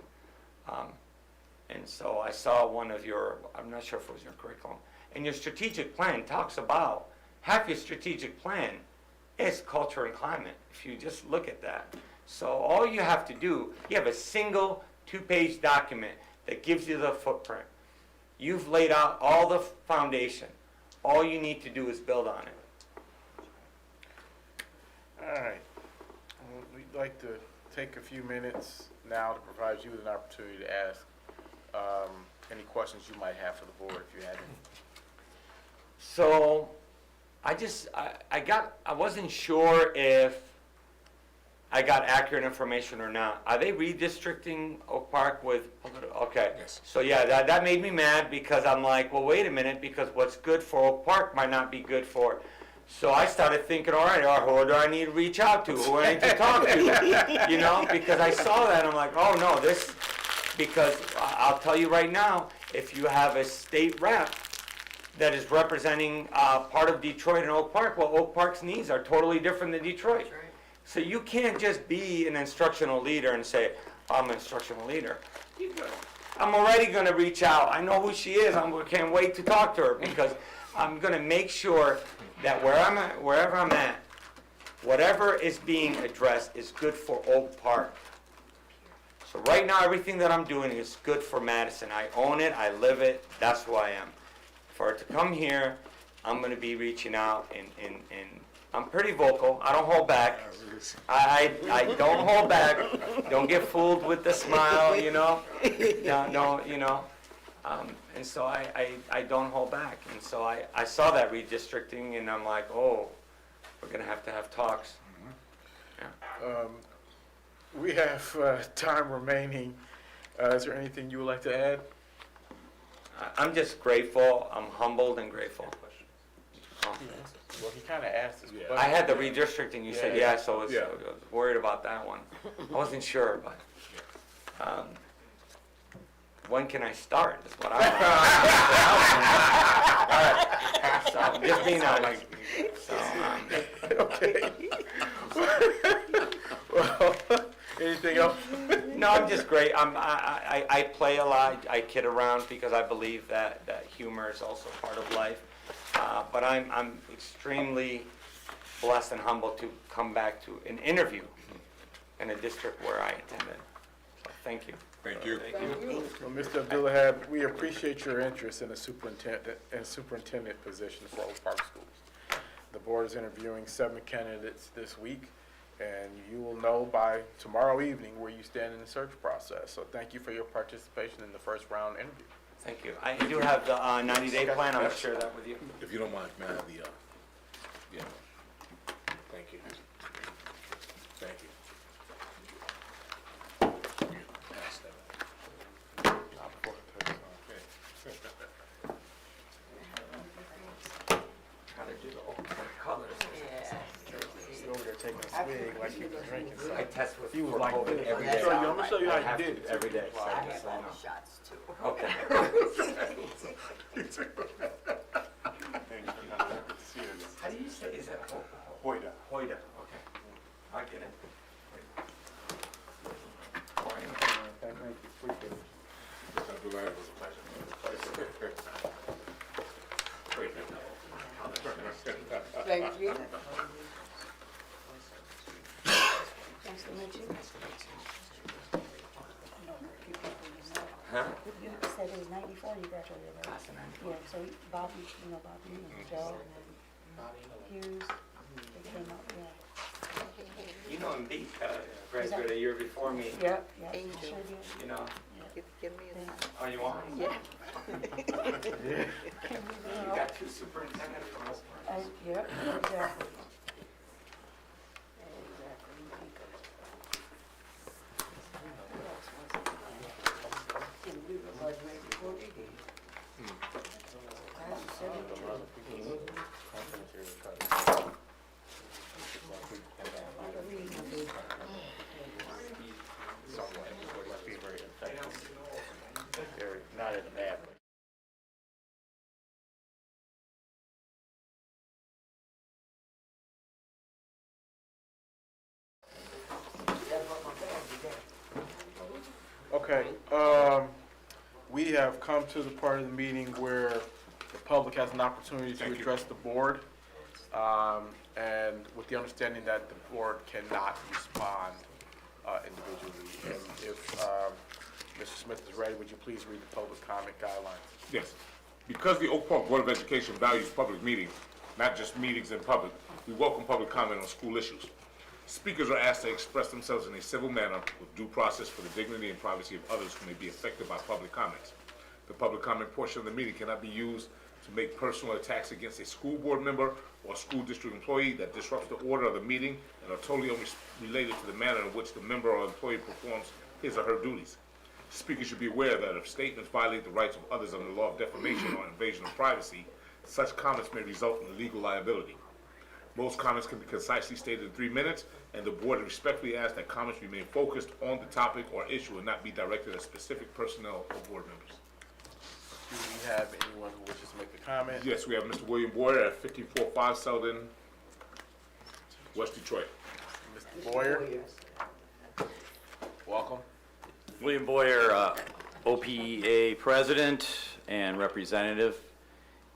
And so I saw one of your, I'm not sure if it was your curriculum, and your strategic plan talks about, half your strategic plan is culture and climate, if you just look at that. So all you have to do, you have a single 2-page document that gives you the footprint. You've laid out all the foundation. All you need to do is build on it. All right. We'd like to take a few minutes now to provide you with an opportunity to ask any questions you might have for the board, if you have any. So I wasn't sure if I got accurate information or not. Are they redistricting Oak Park with, okay. Yes. So yeah, that made me mad because I'm like, well, wait a minute, because what's good for Oak Park might not be good for. So I started thinking, all right, who do I need to reach out to? Who do I need to talk to? Because I saw that, I'm like, oh no, because I'll tell you right now, if you have a state rep that is representing part of Detroit and Oak Park, well, Oak Park's needs are totally different than Detroit. That's right. So you can't just be an instructional leader and say, I'm an instructional leader. I'm already going to reach out. I know who she is. I can't wait to talk to her because I'm going to make sure that wherever I'm at, whatever is being addressed is good for Oak Park. So right now, everything that I'm doing is good for Madison. I own it. I live it. That's who I am. For her to come here, I'm going to be reaching out and I'm pretty vocal. I don't hold back. I don't hold back. Don't get fooled with the smile, No, and so I don't hold back. And so I saw that redistricting, and I'm like, oh, we're going to have talks. Yeah. We have time remaining. Is there anything you would like to add? I'm just grateful. I'm humbled and grateful. Well, he kind of asked us. Yeah. I had the redistricting. You said Yeah. yeah, so I was worried about that one. I wasn't sure, but when can I start? Is what I want. All right. So just being honest. So, Okay. Well, anything else? no, No, I'm just great. I play a lot. I kid around because I believe that humor is also part of life. But I'm extremely blessed and humbled to come back to an interview in a district where I attended. So thank you. Thank you. Well, Mr. Abdullahab, we appreciate your interest in the superintendent position for Oak Park Schools. The board is interviewing 7 candidates this week, and you will know by tomorrow evening where you stand in the search process. So thank you for your participation in the first round interview. Thank you. I do have the 90-day plan. I'm going to share that with you. If you don't mind, may I have the, yeah. Thank you. Thank you. Pass that. How to do the old colors. He's over there taking a swig like he was drinking I something. test with He was for like COVID this. every I'm day. gonna show you how I you have did to it. every day. So I I have just all know. the shots too. Okay. How do you say? Is that Hoida. Hoida? Okay. I get it. Thank you. Appreciate it. Mr. Abdullahab, it was a pleasure. Thank you. Nice to meet you. Huh? You said it was 94 you graduated, right? Class of 94. Yeah, so Bobby, you know Bobby, and Joe, Hughes, they came up, yeah. You know him, Beat, graduated a year before me. Yep, yep, Angel. sure did. You know. Give me a sign. Oh, you want? Yeah. You got 2 superintendents from us. Yep, exactly. Not in a bad way. Okay, we have come to the part of the meeting where the public has an opportunity to Thank you. address the board, and with the understanding that the board cannot respond individually. And if Mr. Smith is ready, would you please read the public comment guidelines? Yes. Because the Oak Park Board of Education values public meetings, not just meetings in public, we welcome public comment on school issues. Speakers are asked to express themselves in a civil manner with due process for the dignity and privacy of others who may be affected by public comments. The public comment portion of the meeting cannot be used to make personal attacks against a school board member or school district employee that disrupts the order of the meeting and are totally unrelated to the manner in which the member or employee performs his or her duties. Speakers should be aware that if statements violate the rights of others under the law of defamation or invasion of privacy, such comments may result in legal liability. Most comments can be concisely stated in 3 minutes, and the board respectfully asks that comments remain focused on the topic or issue and not be directed at specific personnel or board members. Do we have anyone who wishes to make a comment? Yes, we have Mr. William Boyer at 54-5 Selden, West Detroit. Mr. Boyer? Welcome. William Boyer, OPEA President and Representative.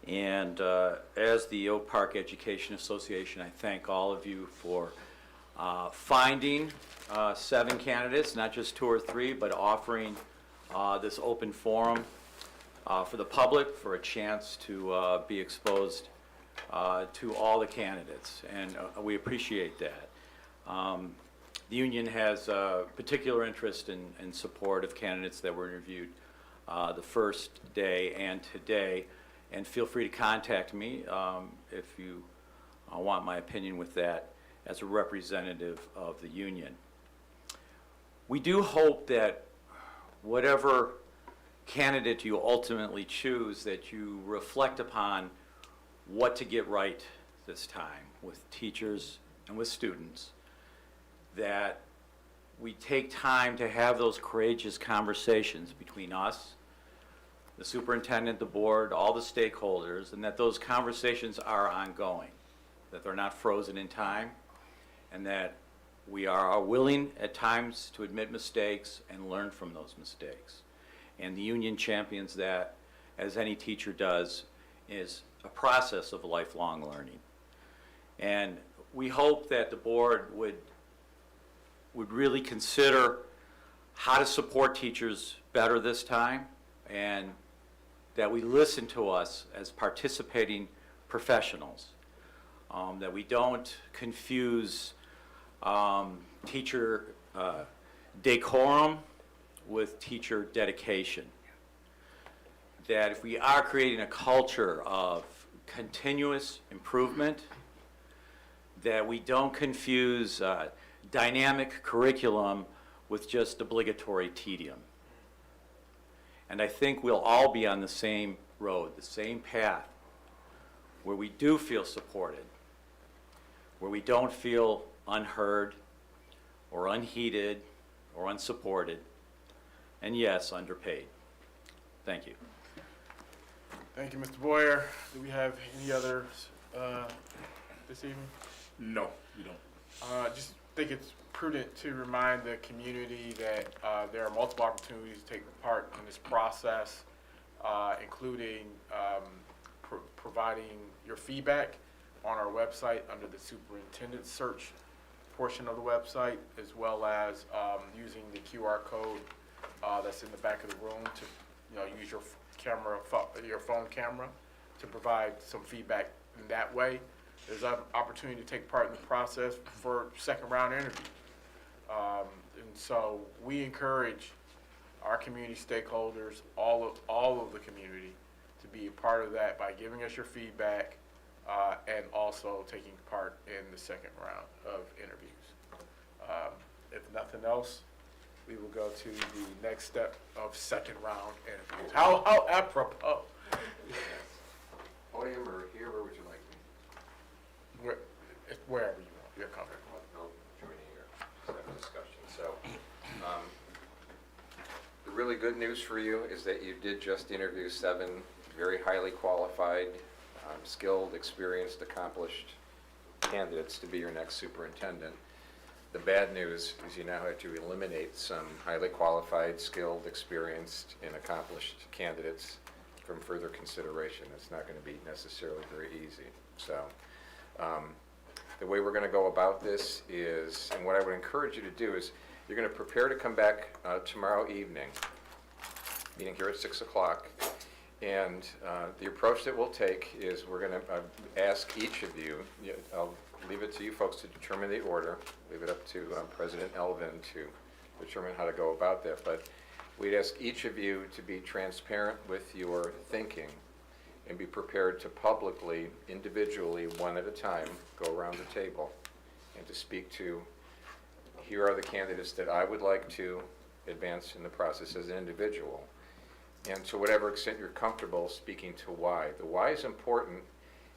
And as the Oak Park Education Association, I thank all of you for finding 7 candidates, not just 2 or 3, but offering this open forum for the public, for a chance to be exposed to all the candidates. And we appreciate that. The union has a particular interest in support of candidates that were interviewed the first day and today. And feel free to contact me if you want my opinion with that as a representative of the union. We do hope that whatever candidate you ultimately choose, that you reflect upon what to get right this time with teachers and with students, that we take time to have those courageous conversations between us, the superintendent, the board, all the stakeholders, and that those conversations are ongoing, that they're not frozen in time, and that we are willing at times to admit mistakes and learn from those mistakes. And the union champions that, as any teacher does, is a process of lifelong learning. And we hope that the board would really consider how to support teachers better this time, and that we listen to us as participating professionals, that we don't confuse teacher decorum with teacher dedication. That if we are creating a culture of continuous improvement, that we don't confuse dynamic curriculum with just obligatory tedium. And I think we'll all be on the same road, the same path, where we do feel supported, where we don't feel unheard or unheeded or unsupported, and yes, underpaid. Thank you. Thank you, Mr. Boyer. Do we have any others this evening? No, you don't. Just think it's prudent to remind the community that there are multiple opportunities to take part in this process, including providing your feedback on our website under the superintendent search portion of the website, as well as using the QR code that's in the back of the room to use your your phone camera to provide some feedback in that way. There's an opportunity to take part in the process for second round interview. And so we encourage our community stakeholders, all of the community, to be a part of that by giving us your feedback and also taking part in the second round of interviews. If nothing else, we will go to the next step of second round interviews. How apropos. Podium or here, where would you like me? Wherever you want, you're comfortable. I'll join you here, let's have a discussion. So, the really good news for you is that you did just interview 7 very highly qualified, skilled, experienced, accomplished candidates to be your next superintendent. The bad news is you now have to eliminate some highly qualified, skilled, experienced, and accomplished candidates from further consideration. It's not going to be necessarily very easy. So the way we're going to go about this is, and what I would encourage you to do is, you're going to prepare to come back tomorrow evening, meeting here at 6 o'clock. And the approach that we'll take is we're going to ask each of you, I'll leave it to you folks to determine the order, leave it up to President Elvin to determine how to go about that. But we'd ask each of you to be transparent with your thinking and be prepared to publicly, individually, one at a time, go around the table and to speak to, here are the candidates that I would like to advance in the process as an individual. And to whatever extent you're comfortable speaking to why. The why is important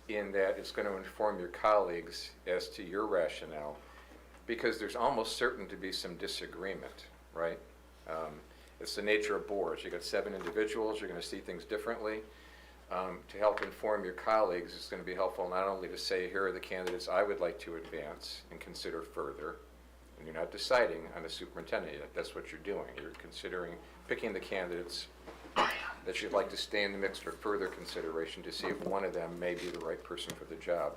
in that it's going to inform your colleagues as to your rationale, because there's almost certain to be some disagreement, right? It's the nature of boards. You've got 7 individuals, you're going to see things differently. To help inform your colleagues, it's going to be helpful not only to say, here are the candidates I would like to advance and consider further, and you're not deciding on a superintendent yet. That's what you're doing. You're considering picking the candidates that you'd like to stay in the mix for further consideration to see if one of them may be the right person for the job.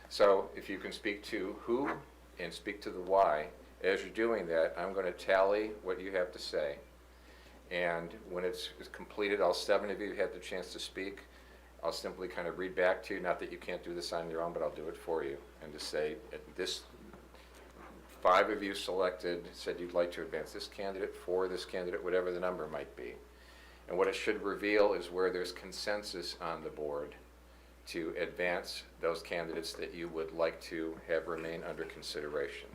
So if you can speak to who and speak to the why, as you're doing that, I'm going to tally what you have to say. And when it's completed, all 7 of you had the chance to speak. I'll simply kind of read back to you, not that you can't do this on your own, but I'll do it for you. And to say, this 5 of you selected, said you'd like to advance this candidate, 4 this candidate, whatever the number might be. And what it should reveal is where there's consensus on the board to advance those candidates that you would like to have remain under consideration.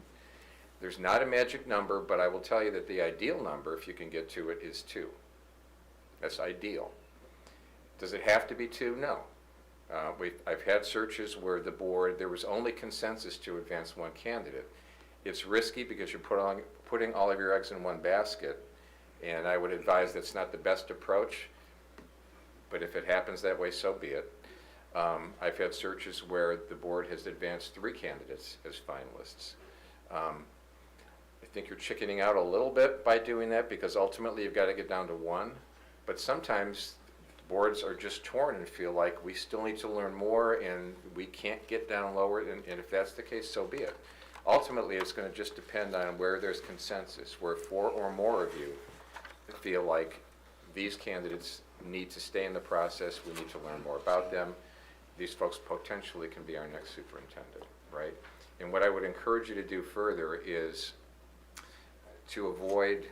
There's not a magic number, but I will tell you that the ideal number, if you can get to it, is 2. That's ideal. Does it have to be 2? No. I've had searches where the board, there was only consensus to advance 1 candidate. It's risky because you're putting all of your eggs in one basket. And I would advise that's not the best approach, but if it happens that way, so be it. I've had searches where the board has advanced 3 candidates as finalists. think you're chickening out a little bit by doing that, because ultimately you've got to get down to one. But sometimes boards are just torn and feel like we still need to learn more and we can't get down lower, and if that's the case, so be it. Ultimately, it's going to just depend on where there's consensus, where 4 or more of you feel like these candidates need to stay in the process, we need to learn more about them. These folks potentially can be our next superintendent, right? And what I would encourage you to do further is to avoid,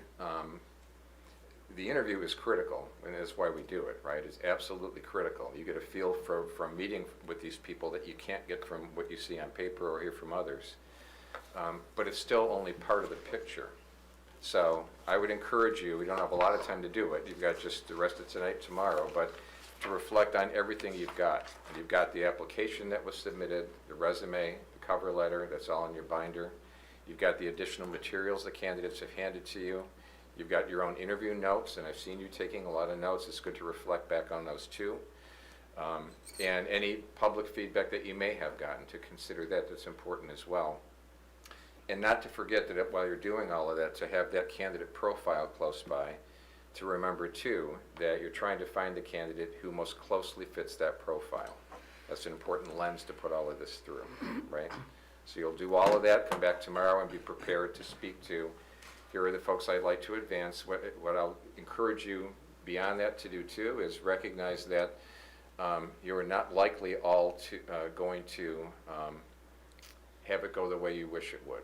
the interview is critical, and that's why we do it, right? It's absolutely critical. You get a feel from meeting with these people that you can't get from what you see on paper or hear from others. But it's still only part of the picture. So I would encourage you, we don't have a lot of time to do it, you've got just the rest of tonight, tomorrow, but to reflect on everything you've got. And you've got the application that was submitted, the resume, the cover letter, that's all in your binder. You've got the additional materials the candidates have handed to you. You've got your own interview notes, and I've seen you taking a lot of notes. It's good to reflect back on those too. And any public feedback that you may have gotten, to consider that, that's important as well. And not to forget that while you're doing all of that, to have that candidate profile close by, to remember too that you're trying to find the candidate who most closely fits that profile. That's an important lens to put all of this through, right? So you'll do all of that, come back tomorrow and be prepared to speak to, here are the folks I'd like to advance. What I'll encourage you beyond that to do too is recognize that you are not likely all going to have it go the way you wish it would.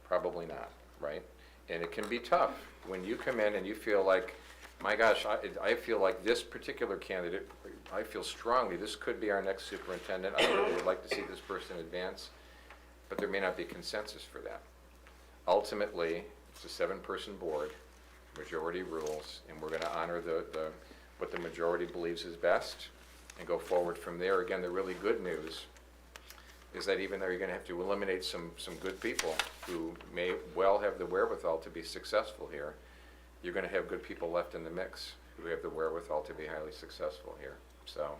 Probably not, right? And it can be tough when you come in and you feel like, my gosh, I feel like this particular candidate, I feel strongly this could be our next superintendent. I really would like to see this person advance, but there may not be consensus for that. Ultimately, it's a 7-person board, majority rules, and we're going to honor what the majority believes is best and go forward from there. Again, the really good news is that even though you're going to have to eliminate some good people who may well have the wherewithal to be successful here, you're going to have good people left in the mix who have the wherewithal to be highly successful here. So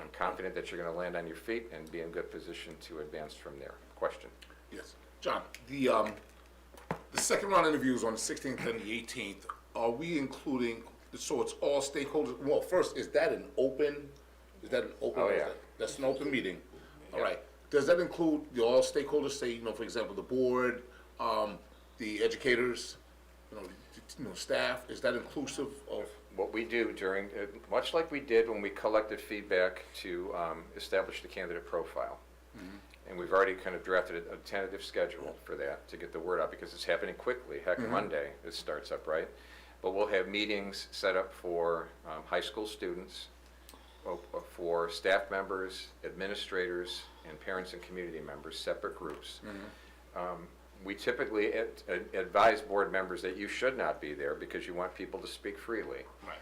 I'm confident that you're going to land on your feet and be in good position to advance from there. Question? Yes. John, the second round interviews on the 16th and the 18th, are we including, so it's all stakeholders? Well, first, is that an open? Oh, yeah. That's an open meeting. All Yeah. right. Does that include all stakeholders, say, for example, the board, the educators, staff? Is that inclusive of? What we do during, much like we did when we collected feedback to establish the candidate profile. Mm-hmm. And we've already kind of drafted a tentative schedule for that to get the word out, because it's happening quickly. Heck, mm-hmm. Monday it starts up, right? But we'll have meetings set up for high school students, for staff members, administrators, and parents and community members, separate groups. Mm-hmm. We typically advise board members that you should not be there because you want people to speak freely. Right.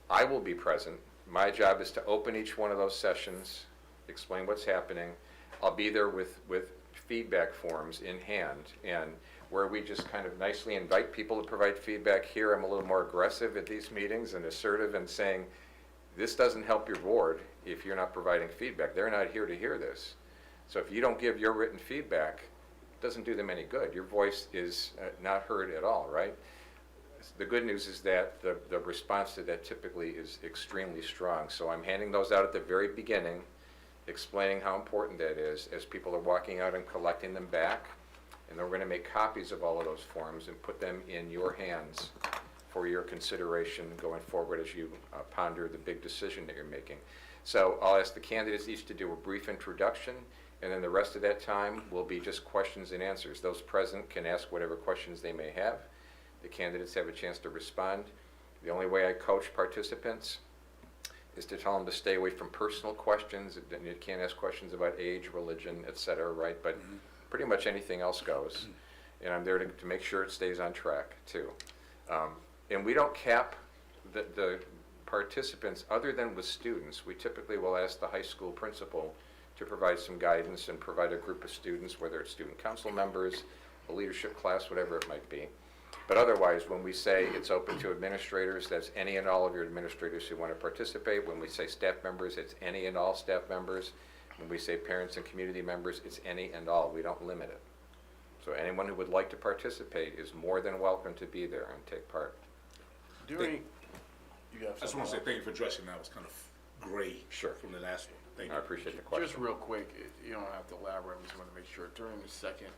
I will be present. My job is to open each one of those sessions, explain what's happening. I'll be there with feedback forms in hand, and where we just kind of nicely invite people to provide feedback. Here I'm a little more aggressive at these meetings and assertive and saying, this doesn't help your board if you're not providing feedback. They're not here to hear this. So if you don't give your written feedback, it doesn't do them any good. Your voice is not heard at all, right? The good news is that the response to that typically is extremely strong. So I'm handing those out at the very beginning, explaining how important that is as people are walking out and collecting them back. And then we're going to make copies of all of those forms and put them in your hands for your consideration going forward as you ponder the big decision that you're making. So I'll ask the candidates each to do a brief introduction, and then the rest of that time will be just questions and answers. Those present can ask whatever questions they may have. The candidates have a chance to respond. The only way I coach participants is to tell them to stay away from personal questions. You can't ask questions about age, religion, etc., right? But mm-hmm. pretty much anything else goes. And I'm there to make sure it stays on track, too. And we don't cap the participants other than with students. We typically will ask the high school principal to provide some guidance and provide a group of students, whether it's student council members, a leadership class, whatever it might be. But otherwise, when we say it's open to administrators, that's any and all of your administrators who want to participate. When we say staff members, it's any and all staff members. When we say parents and community members, it's any and all. We don't limit it. So anyone who would like to participate is more than welcome to be there and take part. During, you have I just want to say thank you for addressing that. It was kind of gray Sure. from the last one. Thank I you. appreciate the Just question. real quick, you don't have to elaborate, I just want to make sure, during the second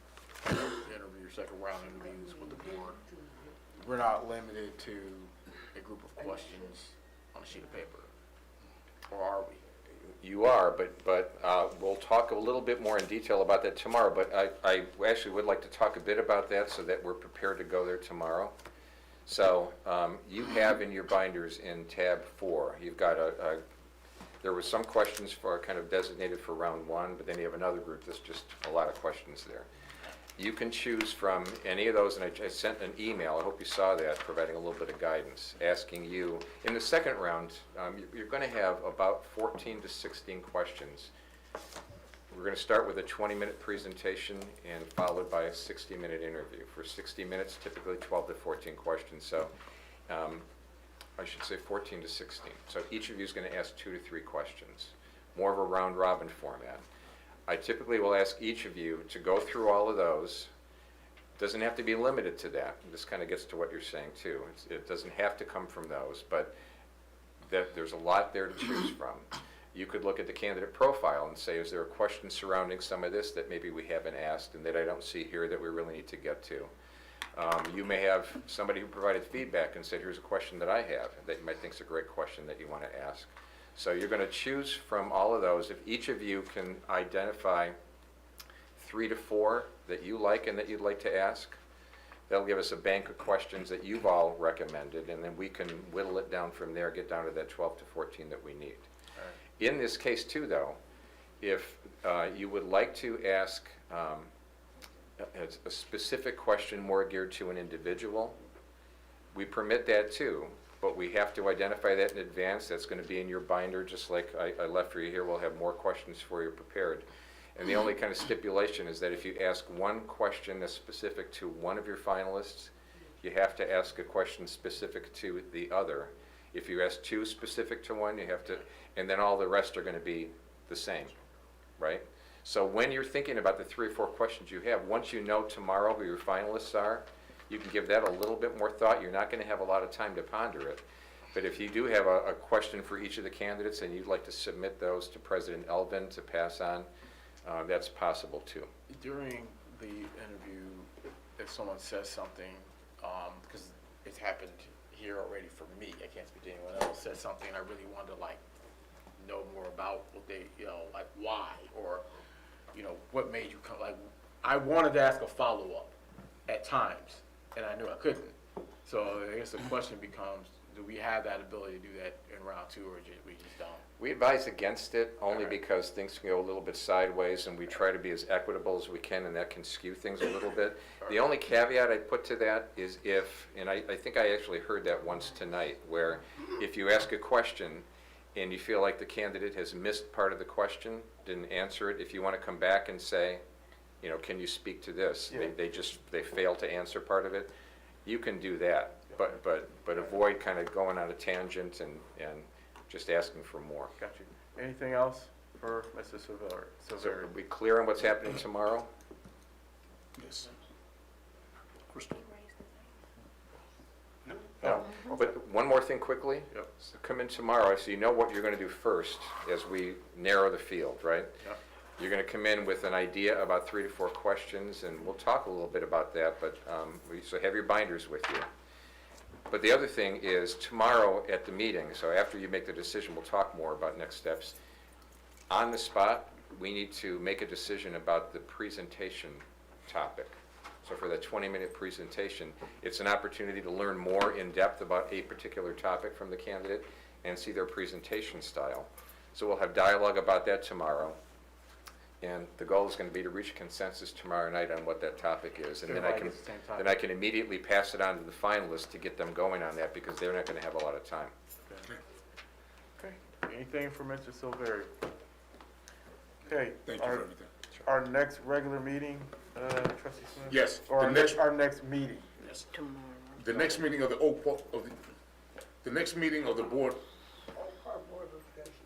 interview, second round interviews with the board, we're not limited to a group of questions on a sheet of paper, or are we? You are, but we'll talk a little bit more in detail about that tomorrow, but I actually would like to talk a bit about that so that we're prepared to go there tomorrow. So you have in your binders in tab 4, you've got there were some questions for kind of designated for round 1, but then you have another group that's just a lot of questions there. You can choose from any of those, and I sent an email, I hope you saw that, providing a little bit of guidance, asking you, in the second round, you're going to have about 14 to 16 questions. We're going to start with a 20-minute presentation and followed by a 60-minute interview. For 60 minutes, typically 12 to 14 questions, so I should say 14 to 16. So each of you is going to ask 2 to 3 questions, more of a round-robin format. I typically will ask each of you to go through all of those. Doesn't have to be limited to that. This kind of gets to what you're saying too. It doesn't have to come from those, but there's a lot there to choose from. You could look at the candidate profile and say, is there a question surrounding some of this that maybe we haven't asked and that I don't see here that we really need to get to? You may have somebody who provided feedback and said, here's a question that I have that you might think is a great question that you want to ask. So you're going to choose from all of those. If each of you can identify 3 to 4 that you like and that you'd like to ask, that'll give us a bank of questions that you've all recommended, and then we can whittle it down from there, get down to that 12 to 14 that we need. In this case too, though, if you would like to ask a specific question more geared to an individual, we permit that too. But we have to identify that in advance. That's going to be in your binder, just like I left for you here. We'll have more questions for you prepared. And the only kind of stipulation is that if you ask one question that's specific to one of your finalists, you have to ask a question specific to the other. If you ask 2 specific to one, you have to, and then all the rest are going to be the same, right? So when you're thinking about the 3 or 4 questions you have, once you know tomorrow who your finalists are, you can give that a little bit more thought. You're not going to have a lot of time to ponder it. But if you do have a question for each of the candidates and you'd like to submit those to President Elvin to pass on, that's possible too. During the interview, if someone says something, because it's happened here already for me, I can't speak to anyone else, says something I really wanted to know more about what they, like why, or, what made you come, I wanted to ask a follow-up at times, and I knew I couldn't. So I guess the question becomes, do we have that ability to do that in round 2, or we just don't? We advise against it only Alright. because things can go a little bit sideways, and we try to be as equitable as we can, and that can skew things a little bit. The only caveat I'd put to that is if, and I think I actually heard that once tonight, where if you ask a question and you feel like the candidate has missed part of the question, didn't answer it, if you want to come back and say, can you speak to this? Yeah. They fail to answer part of it, you can do that. But avoid kind of going on a tangent and just asking for more. Got you. Anything else for Mr. Silveri? So are we clear on what's happening tomorrow? Yes. Crystal. No. But one more thing quickly. Yep. So come in tomorrow, so you know what you're going to do first as we narrow the field, right? Yep. You're going to come in with an idea about 3 to 4 questions, and we'll talk a little bit about that, but so have your binders with you. But the other thing is tomorrow at the meeting, so after you make the decision, we'll talk more about next steps. On the spot, we need to make a decision about the presentation topic. So for that 20-minute presentation, it's an opportunity to learn more in depth about a particular topic from the candidate and see their presentation style. So we'll have dialogue about that tomorrow. And the goal is going to be to reach consensus tomorrow night on what that topic is. And then I can immediately pass it on to the finalists to get them going on that, because they're not going to have a lot of time. Okay. Anything for Mr. Silveri? Okay. Thank you for everything. Our next regular meeting, Trustee Smith? Yes, Or the our next meeting? Yes. The next meeting of the next meeting of the board. All part board of education.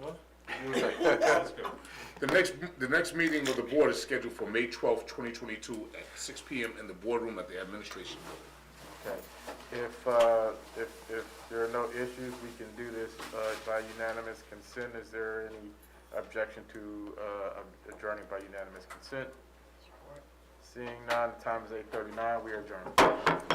What? Sounds good. The next meeting of the board is scheduled for May 12th, 2022 at 6 PM in the boardroom at the administration building. Okay. If there are no issues, we can do this by unanimous consent. Is there any objection to adjourning by unanimous consent? Seeing none, the time is 8:39. We are adjourned.